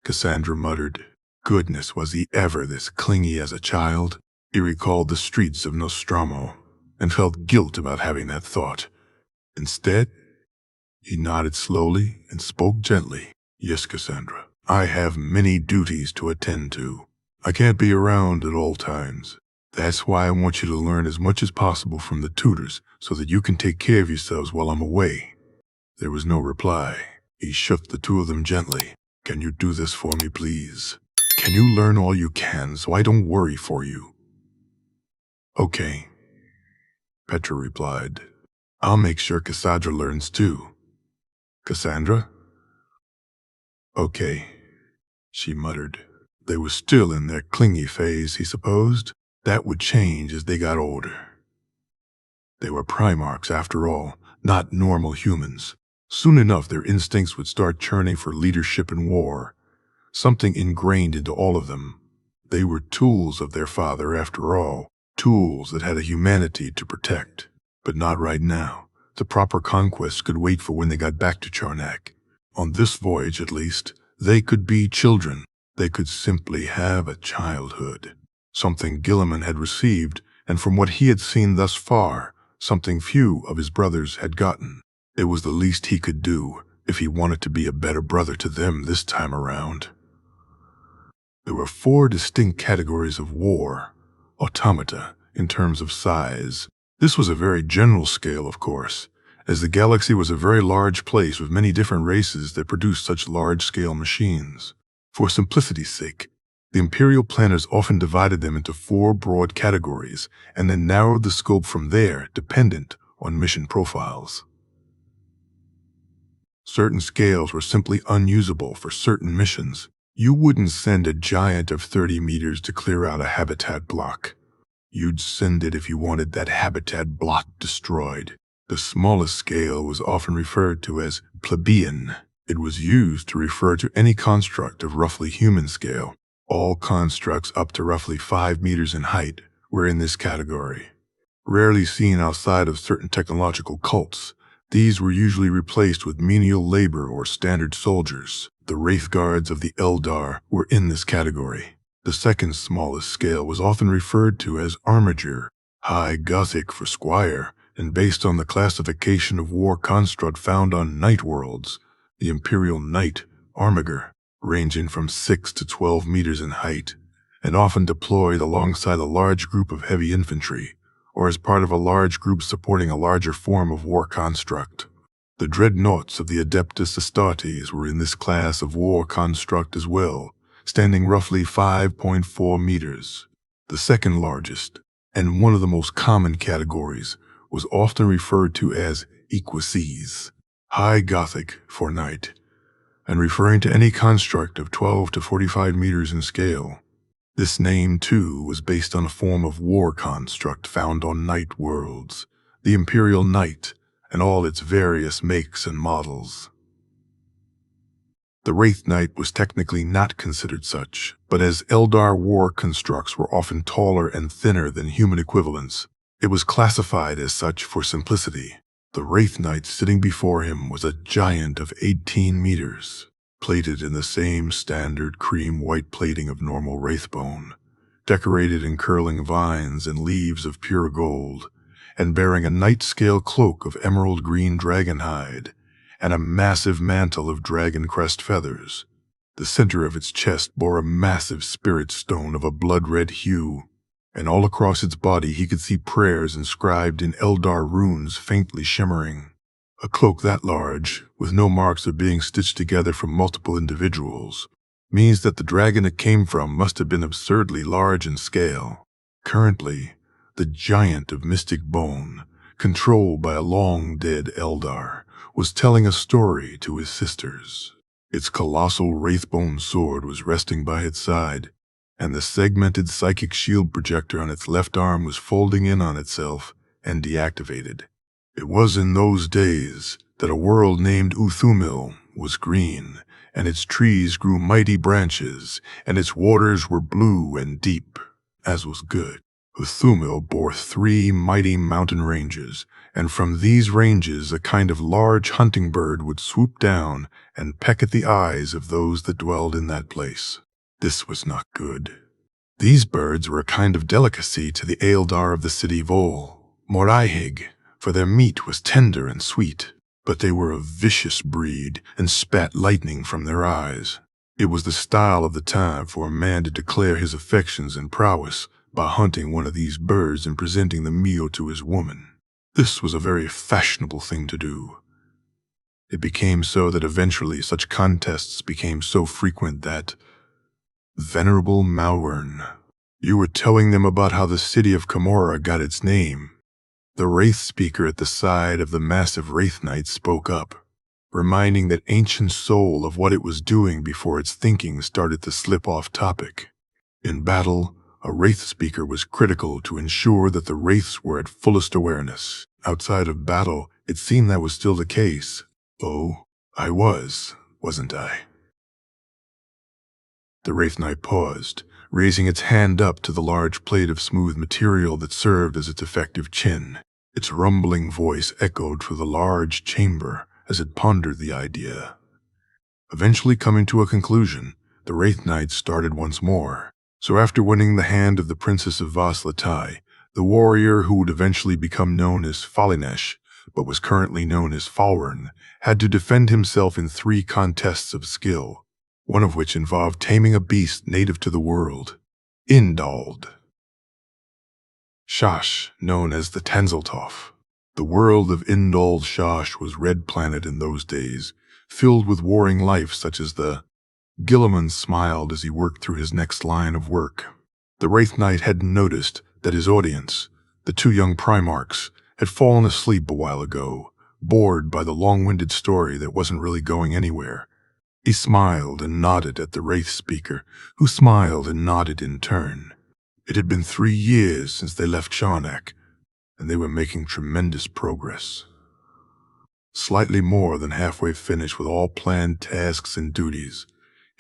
Cassandra muttered. Goodness, was he ever this clingy as a child? He recalled the streets of Nostromo and felt guilt about having that thought. Instead, he nodded slowly and spoke gently. "Yes, Cassandra, I have many duties to attend to. I can't be around at all times. That's why I want you to learn as much as possible from the tutors so that you can take care of yourselves while I'm away." There was no reply. He shook the two of them gently. "Can you do this for me, please? Can you learn all you can so I don't worry for you?" "Okay," Petra replied. "I'll make sure Cassandra learns too." "Cassandra?" "Okay," she muttered. They were still in their clingy phase, he supposed. That would change as they got older. They were primarchs, after all, not normal humans. Soon enough, their instincts would start churning for leadership and war, something ingrained into all of them. They were tools of their father, after all, tools that had a humanity to protect. But not right now. The proper conquest could wait for when they got back to Charnak. On this voyage, at least, they could be children. They could simply have a childhood. Something Guilliman had received, and from what he had seen thus far, something few of his brothers had gotten. It was the least he could do if he wanted to be a better brother to them this time around. There were 4 distinct categories of war, automata, in terms of size. This was a very general scale, of course, as the galaxy was a very large place with many different races that produced such large-scale machines. For simplicity's sake, the Imperial planners often divided them into 4 broad categories and then narrowed the scope from there, dependent on mission profiles. Certain scales were simply unusable for certain missions. You wouldn't send a giant of 30 meters to clear out a habitat block. You'd send it if you wanted that habitat block destroyed. The smallest scale was often referred to as plebeian. It was used to refer to any construct of roughly human scale. All constructs up to roughly 5 meters in height were in this category. Rarely seen outside of certain technological cults, these were usually replaced with menial labor or standard soldiers. The Wraith Guards of the Eldar were in this category. The second smallest scale was often referred to as armiger, High Gothic for squire, and based on the classification of war construct found on night worlds, the Imperial Knight, armiger, ranging from 6 to 12 meters in height, and often deployed alongside a large group of heavy infantry, or as part of a large group supporting a larger form of war construct. The dreadnoughts of the Adeptus Astartes were in this class of war construct as well, standing roughly 5.4 meters. The second largest, and one of the most common categories, was often referred to as equises, High Gothic for night, and referring to any construct of 12 to 45 meters in scale. This name, too, was based on a form of war construct found on night worlds, the Imperial Knight, and all its various makes and models. The Wraith Knight was technically not considered such, but as Eldar war constructs were often taller and thinner than human equivalents, it was classified as such for simplicity. The Wraith Knight sitting before him was a giant of 18 meters, plated in the same standard cream-white plating of normal wraithbone, decorated in curling vines and leaves of pure gold, and bearing a night-scale cloak of emerald green dragon hide, and a massive mantle of dragon crest feathers. The center of its chest bore a massive spirit stone of a blood-red hue, and all across its body he could see prayers inscribed in Eldar runes faintly shimmering. A cloak that large, with no marks of being stitched together from multiple individuals, means that the dragon it came from must have been absurdly large in scale. Currently, the giant of mystic bone, controlled by a long-dead Eldar, was telling a story to his sisters. Its colossal wraithbone sword was resting by its side, and the segmented psychic shield projector on its left arm was folding in on itself and deactivated. It was in those days that a world named Uthumil was green, and its trees grew mighty branches, and its waters were blue and deep, as was good. Uthumil bore 3 mighty mountain ranges, and from these ranges a kind of large hunting bird would swoop down and peck at the eyes of those that dwelled in that place. This was not good. These birds were a kind of delicacy to the Eldar of the city Vol, Moraihig, for their meat was tender and sweet, but they were a vicious breed and spat lightning from their eyes. It was the style of the time for a man to declare his affections and prowess by hunting one of these birds and presenting the meal to his woman. This was a very fashionable thing to do. It became so that eventually such contests became so frequent that... Venerable Malwern, you were telling them about how the city of Camorra got its name. The Wraith speaker at the side of the massive Wraith Knight spoke up, reminding that ancient soul of what it was doing before its thinking started to slip off topic. In battle, a Wraith speaker was critical to ensure that the Wraiths were at fullest awareness. Outside of battle, it seemed that was still the case. Oh, I was, wasn't I? The Wraith Knight paused, raising its hand up to the large plate of smooth material that served as its effective chin. Its rumbling voice echoed through the large chamber as it pondered the idea. Eventually coming to a conclusion, the Wraith Knight started once more. So after winning the hand of the Princess of Vaslatai, the warrior who would eventually become known as Falinesh, but was currently known as Falwern, had to defend himself in 3 contests of skill, one of which involved taming a beast native to the world, Indald. Shash, known as the Tanzeltoff. The world of Indald Shash was Red Planet in those days, filled with warring life such as the... Guilliman smiled as he worked through his next line of work. The Wraith Knight had noticed that his audience, the 2 young primarchs, had fallen asleep a while ago, bored by the long-winded story that wasn't really going anywhere. He smiled and nodded at the Wraith speaker, who smiled and nodded in turn. It had been 3 years since they left Sharnak, and they were making tremendous progress. Slightly more than halfway finished with all planned tasks and duties,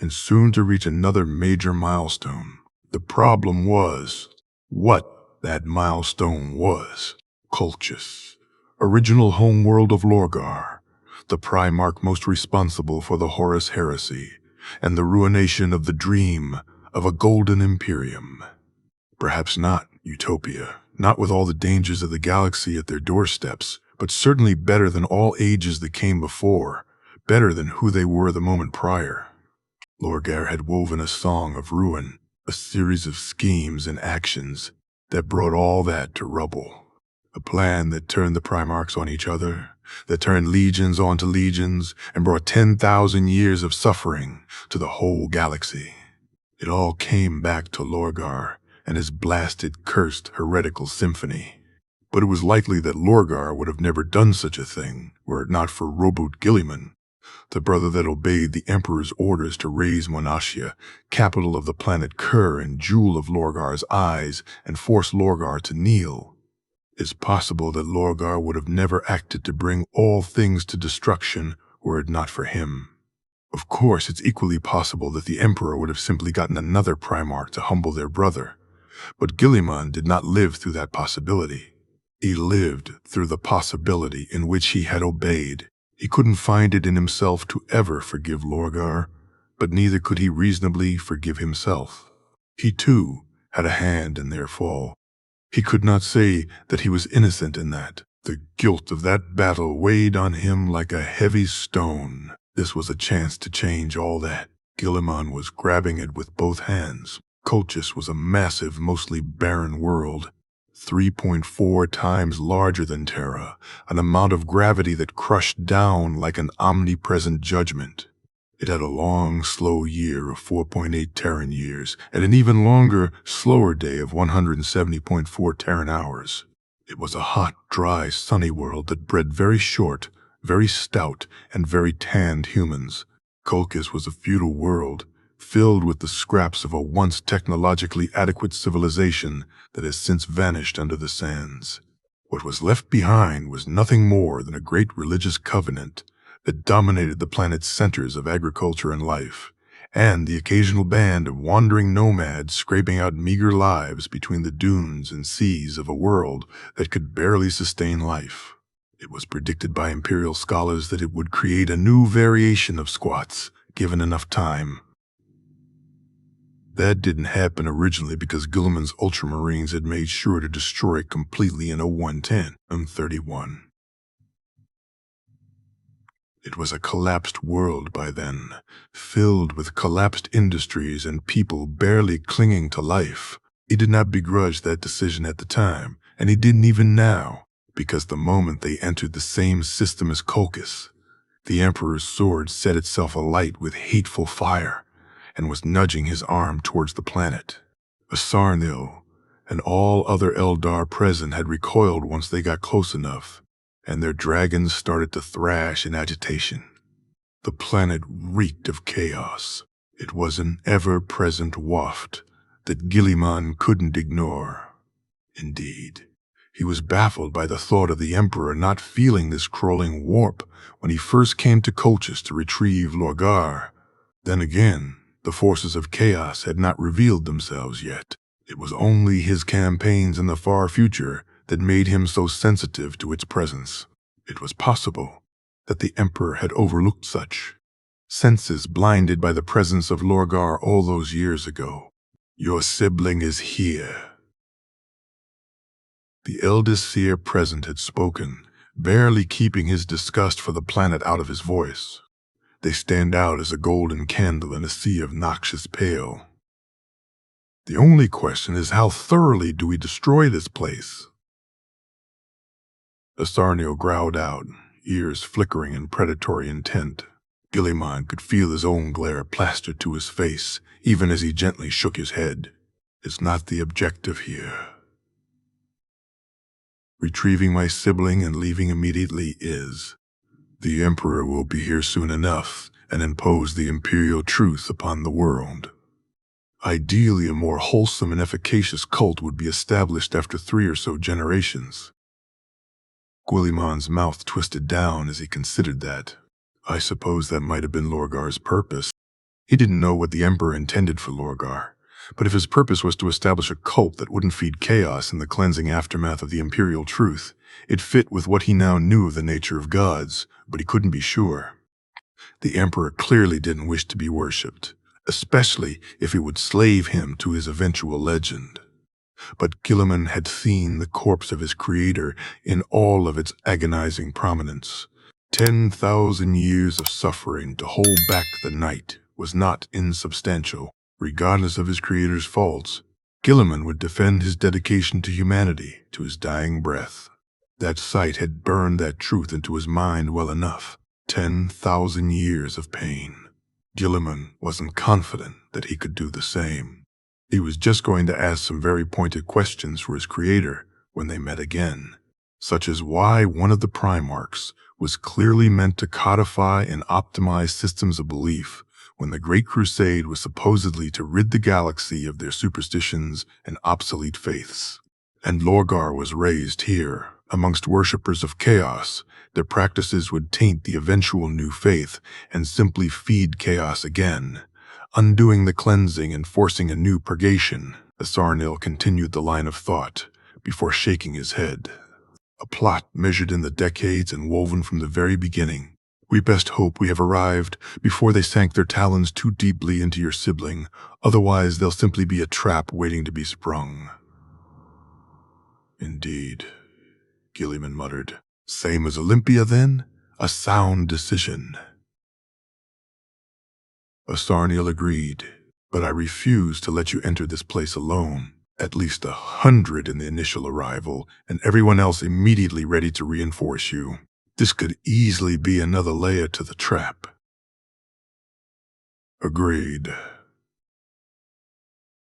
and soon to reach another major milestone. The problem was what that milestone was. Colchis, original homeworld of Lorgar, the primarch most responsible for the Horus Heresy, and the ruination of the dream of a golden imperium. Perhaps not utopia, not with all the dangers of the galaxy at their doorsteps, but certainly better than all ages that came before, better than who they were the moment prior. Lorgar had woven a song of ruin, a series of schemes and actions that brought all that to rubble. A plan that turned the primarchs on each other, that turned legions onto legions, and brought 10,000 years of suffering to the whole galaxy. It all came back to Lorgar and his blasted, cursed, heretical symphony. But it was likely that Lorgar would have never done such a thing were it not for Robot Guilliman, the brother that obeyed the Emperor's orders to raise Monashia, capital of the planet Kur and jewel of Lorgar's eyes, and force Lorgar to kneel. It's possible that Lorgar would have never acted to bring all things to destruction were it not for him. Of course, it's equally possible that the Emperor would have simply gotten another primarch to humble their brother, but Guilliman did not live through that possibility. He lived through the possibility in which he had obeyed. He couldn't find it in himself to ever forgive Lorgar, but neither could he reasonably forgive himself. He, too, had a hand in their fall. He could not say that he was innocent in that. The guilt of that battle weighed on him like a heavy stone. This was a chance to change all that. Guilliman was grabbing it with both hands. Colchis was a massive, mostly barren world, 3.4 times larger than Terra, an amount of gravity that crushed down like an omnipresent judgment. It had a long, slow year of 4.8 Terran years, and an even longer, slower day of 170.4 Terran hours. It was a hot, dry, sunny world that bred very short, very stout, and very tanned humans. Colchis was a feudal world, filled with the scraps of a once technologically adequate civilization that has since vanished under the sands. What was left behind was nothing more than a great religious covenant that dominated the planet's centers of agriculture and life, and the occasional band of wandering nomads scraping out meager lives between the dunes and seas of a world that could barely sustain life. It was predicted by Imperial scholars that it would create a new variation of squats, given enough time. That didn't happen originally because Guilliman's Ultramarines had made sure to destroy it completely in 0110 and 31. It was a collapsed world by then, filled with collapsed industries and people barely clinging to life. He did not begrudge that decision at the time, and he didn't even now, because the moment they entered the same system as Colchis, the Emperor's sword set itself alight with hateful fire, and was nudging his arm towards the planet. Asarnil and all other Eldar present had recoiled once they got close enough, and their dragons started to thrash in agitation. The planet reeked of chaos. It was an ever-present waft that Guilliman couldn't ignore. Indeed, he was baffled by the thought of the Emperor not feeling this crawling warp when he first came to Colchis to retrieve Lorgar. Then again, the forces of chaos had not revealed themselves yet. It was only his campaigns in the far future that made him so sensitive to its presence. It was possible that the Emperor had overlooked such senses blinded by the presence of Lorgar all those years ago. Your sibling is here. The eldest seer present had spoken, barely keeping his disgust for the planet out of his voice. They stand out as a golden candle in a sea of noxious pale. The only question is, how thoroughly do we destroy this place? Asarnio growled out, ears flickering in predatory intent. Guilliman could feel his own glare plastered to his face, even as he gently shook his head. It's not the objective here. Retrieving my sibling and leaving immediately is. The Emperor will be here soon enough and impose the imperial truth upon the world. Ideally, a more wholesome and efficacious cult would be established after 3 or so generations. Guilliman's mouth twisted down as he considered that. I suppose that might have been Lorgar's purpose. He didn't know what the Emperor intended for Lorgar, but if his purpose was to establish a cult that wouldn't feed chaos in the cleansing aftermath of the imperial truth, it fit with what he now knew of the nature of gods, but he couldn't be sure. The Emperor clearly didn't wish to be worshipped, especially if he would slave him to his eventual legend. But Guilliman had seen the corpse of his creator in all of its agonizing prominence. 10,000 years of suffering to hold back the night was not insubstantial. Regardless of his creator's faults, Guilliman would defend his dedication to humanity to his dying breath. That sight had burned that truth into his mind well enough. 10,000 years of pain. Guilliman wasn't confident that he could do the same. He was just going to ask some very pointed questions for his creator when they met again, such as why one of the primarchs was clearly meant to codify and optimize systems of belief when the Great Crusade was supposedly to rid the galaxy of their superstitions and obsolete faiths. And Lorgar was raised here, Amongst worshippers of chaos, their practices would taint the eventual new faith and simply feed chaos again, undoing the cleansing and forcing a new purgation. Asarnil continued the line of thought before shaking his head. A plot measured in the decades and woven from the very beginning. We best hope we have arrived before they sank their talons too deeply into your sibling, otherwise they'll simply be a trap waiting to be sprung. Indeed, Guilliman muttered. Same as Olympia, then? A sound decision. Asarnil agreed, but I refuse to let you enter this place alone. At least 100 in the initial arrival, and everyone else immediately ready to reinforce you. This could easily be another layer to the trap. Agreed.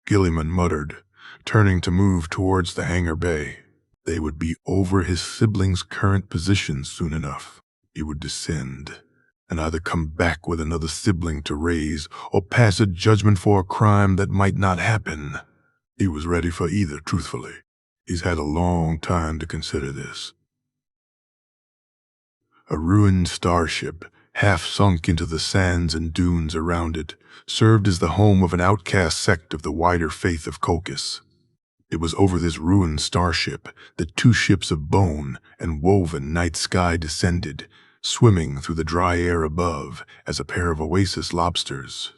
Guilliman muttered, turning to move towards the hangar bay. They would be over his sibling's current position soon enough. He would descend, and either come back with another sibling to raise, or pass a judgment for a crime that might not happen. He was ready for either, truthfully. He's had a long time to consider this. A ruined starship, half sunk into the sands and dunes around it, served as the home of an outcast sect of the wider faith of Colchis. It was over this ruined starship that 2 ships of bone and woven night sky descended, swimming through the dry air above as a pair of oasis lobsters.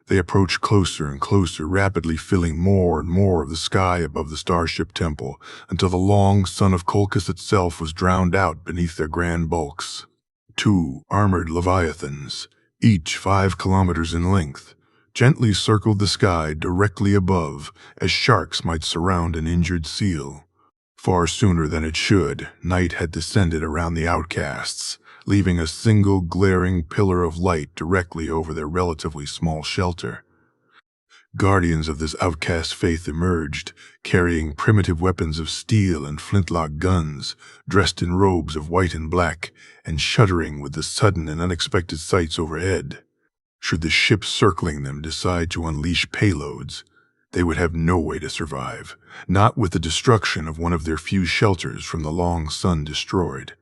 They approached closer and closer, rapidly filling more and more of the sky above the starship temple, until the long sun of Colchis itself was drowned out beneath their grand bulks. 2 armored leviathans, each 5 kilometers in length, gently circled the sky directly above, as sharks might surround an injured seal. Far sooner than it should, night had descended around the outcasts, leaving a single glaring pillar of light directly over their relatively small shelter. Guardians of this outcast faith emerged, carrying primitive weapons of steel and flintlock guns, dressed in robes of white and black, and shuddering with the sudden and unexpected sights overhead. Should the ships circling them decide to unleash payloads, they would have no way to survive, not with the destruction of one of their few shelters from the long sun destroyed.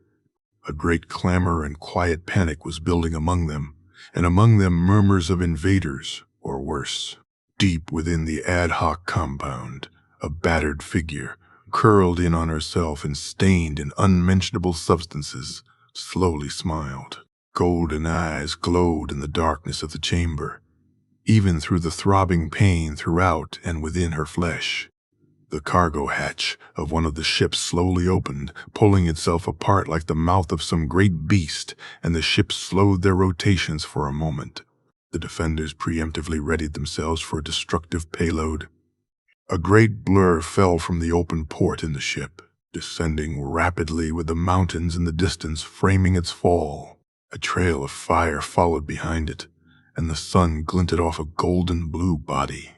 A great clamor and quiet panic was building among them, and among them murmurs of invaders, or worse. Deep within the ad hoc compound, a battered figure, curled in on herself and stained in unmentionable substances, slowly smiled. Golden eyes glowed in the darkness of the chamber, even through the throbbing pain throughout and within her flesh. The cargo hatch of one of the ships slowly opened, pulling itself apart like the mouth of some great beast, and the ships slowed their rotations for a moment. The defenders preemptively readied themselves for a destructive payload. A great blur fell from the open port in the ship, descending rapidly with the mountains in the distance framing its fall. A trail of fire followed behind it, and the sun glinted off a golden-blue body.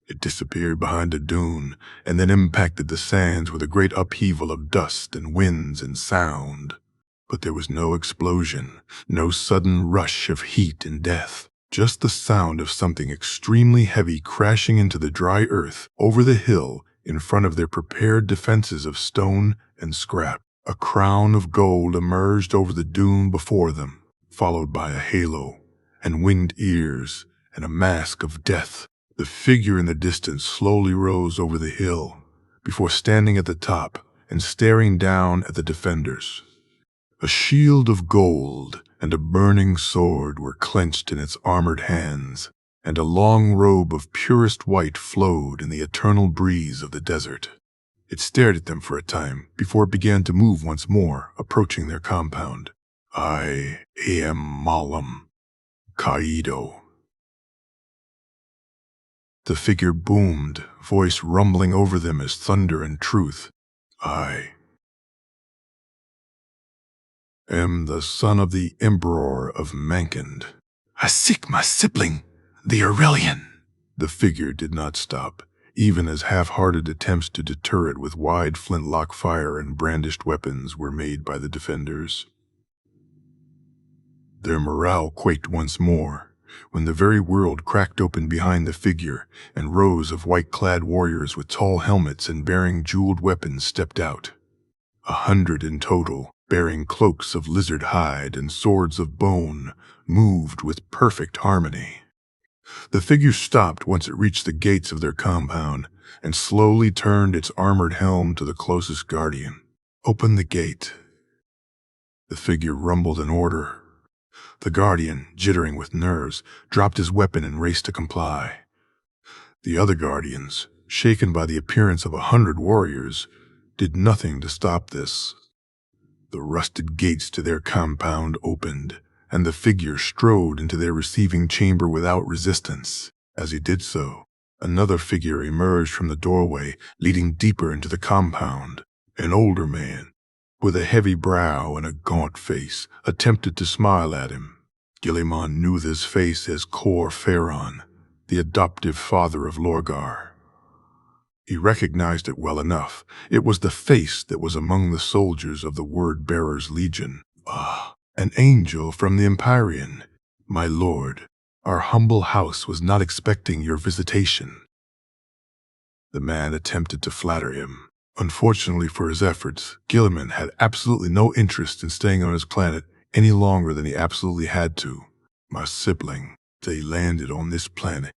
It disappeared behind a dune, and then impacted the sands with a great upheaval of dust and winds and sound. But there was no explosion, no sudden rush of heat and death, just the sound of something extremely heavy crashing into the dry earth over the hill in front of their prepared defenses of stone and scrap. A crown of gold emerged over the dune before them, followed by a halo and winged ears and a mask of death. The figure in the distance slowly rose over the hill, before standing at the top and staring down at the defenders. A shield of gold and a burning sword were clenched in its armored hands, and a long robe of purest white flowed in the eternal breeze of the desert. It stared at them for a time before it began to move once more, approaching their compound. I am Malam, Kaido. The figure boomed, voice rumbling over them as thunder and truth. I am the son of the Emperor of Mankand. I seek my sibling, the Aurelian. The figure did not stop, even as half-hearted attempts to deter it with wide flintlock fire and brandished weapons were made by the defenders. Their morale quaked once more, when the very world cracked open behind the figure, and rows of white-clad warriors with tall helmets and bearing jeweled weapons stepped out. 100 in total, bearing cloaks of lizard hide and swords of bone, moved with perfect harmony. The figure stopped once it reached the gates of their compound and slowly turned its armored helm to the closest guardian. "Open the gate." The figure rumbled an order. The guardian, jittering with nerves, dropped his weapon and raced to comply. The other guardians, shaken by the appearance of 100 warriors, did nothing to stop this. The rusted gates to their compound opened, and the figure strode into their receiving chamber without resistance. As he did so, another figure emerged from the doorway, leading deeper into the compound. An older man, with a heavy brow and a gaunt face, attempted to smile at him. Guilliman knew this face as Cor Ferron, the adoptive father of Lorgar. He recognized it well enough. It was the face that was among the soldiers of the Word-Bearer's Legion. "Ah, an angel from the Empyrean. My lord, our humble house was not expecting your visitation." The man attempted to flatter him. Unfortunately for his efforts, Guilliman had absolutely no interest in staying on his planet any longer than he absolutely had to. "My sibling, they landed on this planet.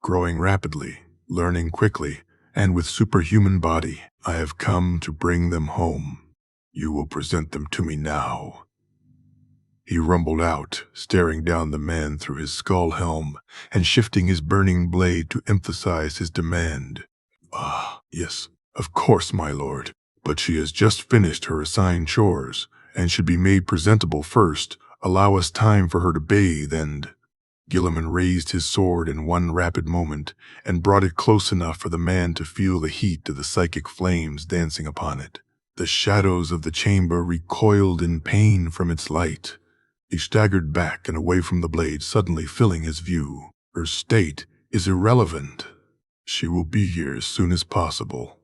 Growing rapidly, learning quickly, and with superhuman body. I have come to bring them home. You will present them to me now." He rumbled out, staring down the man through his skull helm and shifting his burning blade to emphasize his demand. "Ah, yes, of course, my lord, but she has just finished her assigned chores and should be made presentable first. Allow us time for her to bathe and—" Guilliman raised his sword in one rapid moment and brought it close enough for the man to feel the heat of the psychic flames dancing upon it. The shadows of the chamber recoiled in pain from its light. He staggered back and away from the blade, suddenly filling his view. "Her state is irrelevant. She will be here as soon as possible."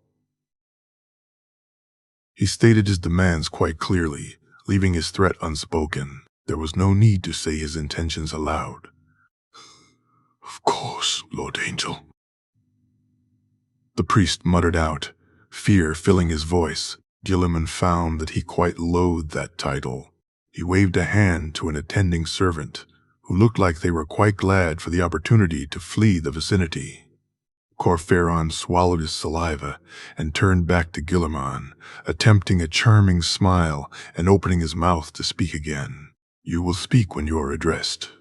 He stated his demands quite clearly, leaving his threat unspoken. There was no need to say his intentions aloud. "Of course, Lord Angel," the priest muttered out, fear filling his voice. Guilliman found that he quite loathed that title. He waved a hand to an attending servant, who looked like they were quite glad for the opportunity to flee the vicinity. Cor Ferron swallowed his saliva and turned back to Guilliman, attempting a charming smile and opening his mouth to speak again. "You will speak when you are addressed."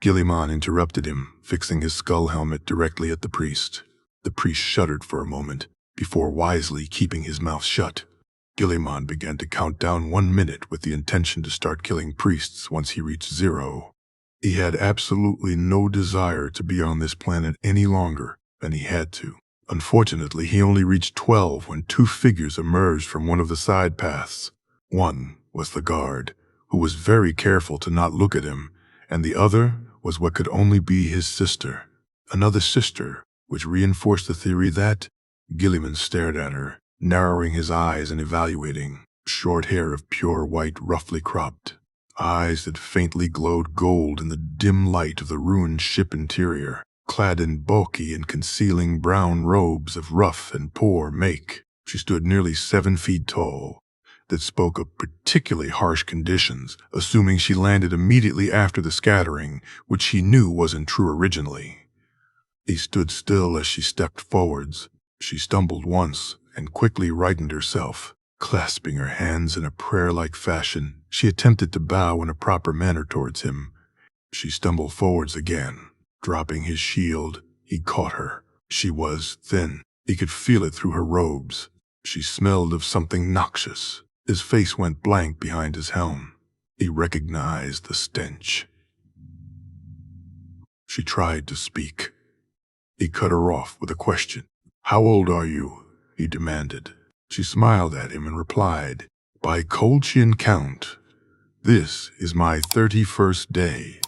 Guilliman interrupted him, fixing his skull helmet directly at the priest. The priest shuddered for a moment, before wisely keeping his mouth shut. Guilliman began to count down 1 minute with the intention to start killing priests once he reached 0. He had absolutely no desire to be on this planet any longer than he had to. Unfortunately, he only reached 12 when 2 figures emerged from one of the side paths. One was the guard, who was very careful to not look at him, and the other was what could only be his sister. Another sister, which reinforced the theory that— Guilliman stared at her, narrowing his eyes and evaluating. Short hair of pure white, roughly cropped. Eyes that faintly glowed gold in the dim light of the ruined ship interior. Clad in bulky and concealing brown robes of rough and poor make. She stood nearly 7 feet tall. That spoke of particularly harsh conditions, assuming she landed immediately after the scattering, which he knew wasn't true originally. He stood still as she stepped forwards. She stumbled once and quickly rightened herself. Clasping her hands in a prayer-like fashion, she attempted to bow in a proper manner towards him. She stumbled forwards again. Dropping his shield, he caught her. She was thin. He could feel it through her robes. She smelled of something noxious. His face went blank behind his helm. He recognized the stench. She tried to speak. He cut her off with a question. "How old are you?" he demanded. She smiled at him and replied, "By Colchian count, this is my 31st day."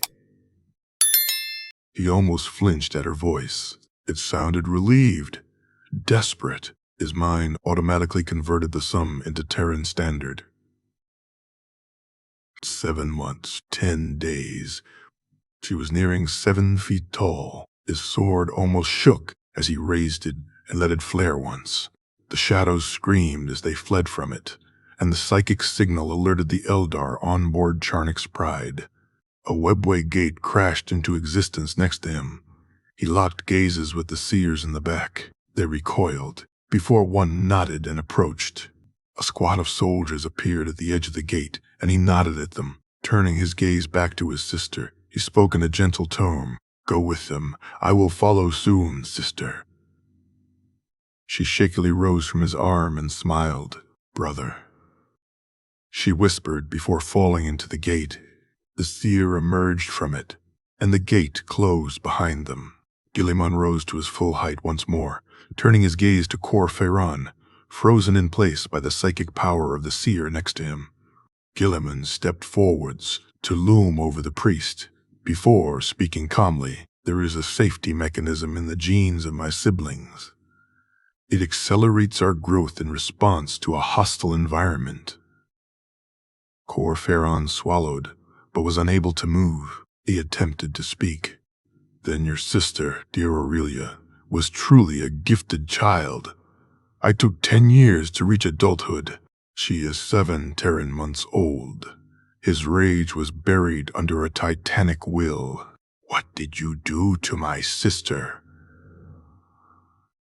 He almost flinched at her voice. It sounded relieved, desperate. His mind automatically converted the sum into Terran standard. 7 months, 10 days. She was nearing 7 feet tall. His sword almost shook as he raised it and let it flare once. The shadows screamed as they fled from it, and the psychic signal alerted the eldar on board Charnok's Pride. A webway gate crashed into existence next to him. He locked gazes with the seers in the back. They recoiled, before one nodded and approached. A squad of soldiers appeared at the edge of the gate, and he nodded at them. Turning his gaze back to his sister, he spoke in a gentle tone. "Go with them. I will follow soon, sister." She shakily rose from his arm and smiled. "Brother," she whispered before falling into the gate. The seer emerged from it, and the gate closed behind them. Guilliman rose to his full height once more, turning his gaze to Cor Ferran, frozen in place by the psychic power of the seer next to him. Guilliman stepped forwards to loom over the priest, before speaking calmly. "There is a safety mechanism in the genes of my siblings. It accelerates our growth in response to a hostile environment." Cor Ferran swallowed, but was unable to move. He attempted to speak. "Then your sister, dear Aurelia, was truly a gifted child. I took 10 years to reach adulthood. She is 7 Terran months old." His rage was buried under a titanic will. "What did you do to my sister?"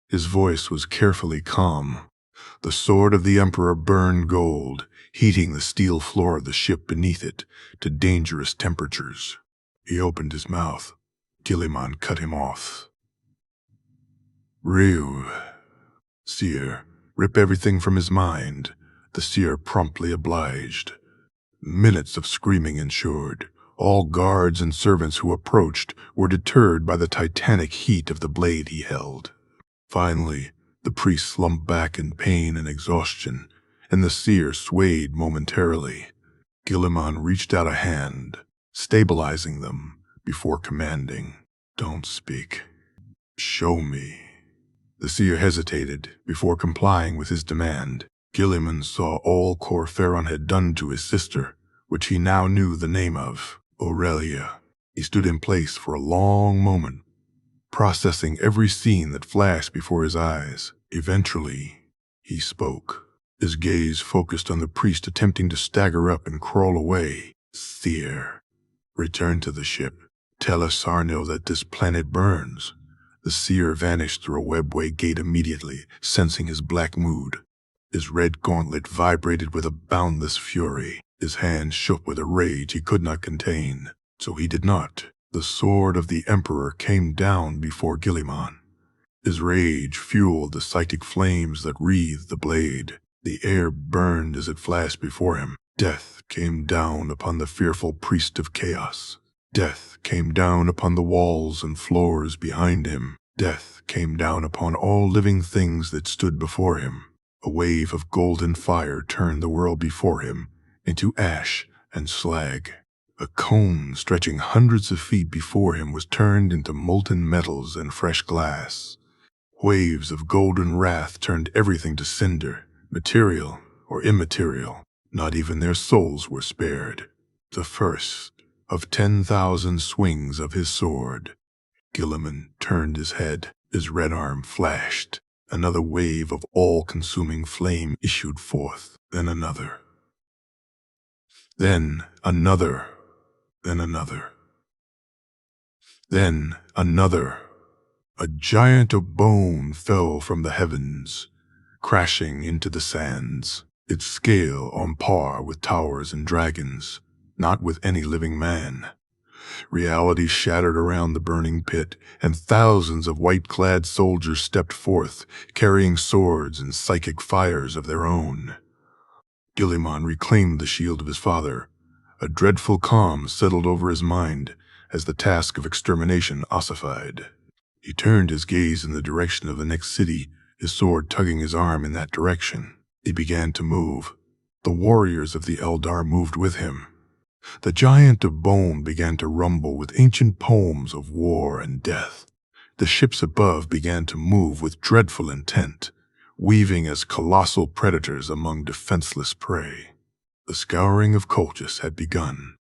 His voice was carefully calm. The sword of the Emperor burned gold, heating the steel floor of the ship beneath it to dangerous temperatures. He opened his mouth. Guilliman cut him off. "Ryu, seer, rip everything from his mind." The seer promptly obliged. Minutes of screaming ensued. All guards and servants who approached were deterred by the titanic heat of the blade he held. Finally, the priest slumped back in pain and exhaustion, and the seer swayed momentarily. Guilliman reached out a hand, stabilizing them, before commanding, "Don't speak. Show me." The seer hesitated before complying with his demand. Guilliman saw all Cor Ferran had done to his sister, which he now knew the name of, Aurelia. He stood in place for a long moment, processing every scene that flashed before his eyes. Eventually, he spoke, his gaze focused on the priest attempting to stagger up and crawl away. "Seer, return to the ship. Tell Asarnil that this planet burns." The seer vanished through a webway gate immediately, sensing his black mood. His red gauntlet vibrated with a boundless fury. His hand shook with a rage he could not contain. So he did not. The sword of the Emperor came down before Guilliman. His rage fueled the psychic flames that wreathed the blade. The air burned as it flashed before him. Death came down upon the fearful priest of chaos. Death came down upon the walls and floors behind him. Death came down upon all living things that stood before him. A wave of golden fire turned the world before him into ash and slag. A cone stretching hundreds of feet before him was turned into molten metals and fresh glass. Waves of golden wrath turned everything to cinder, material or immaterial. Not even their souls were spared. The first of 10,000 swings of his sword. Guilliman turned his head. His red arm flashed. Another wave of all-consuming flame issued forth, then another. Then another. Then another. Then another. A giant of bone fell from the heavens, crashing into the sands, its scale on par with towers and dragons, not with any living man. Reality shattered around the burning pit, and thousands of white-clad soldiers stepped forth, carrying swords and psychic fires of their own. Guilliman reclaimed the shield of his father. A dreadful calm settled over his mind as the task of extermination ossified. He turned his gaze in the direction of the next city, his sword tugging his arm in that direction. He began to move. The warriors of the Eldar moved with him. The giant of bone began to rumble with ancient poems of war and death. The ships above began to move with dreadful intent, weaving as colossal predators among defenseless prey. The scouring of Colchis had begun.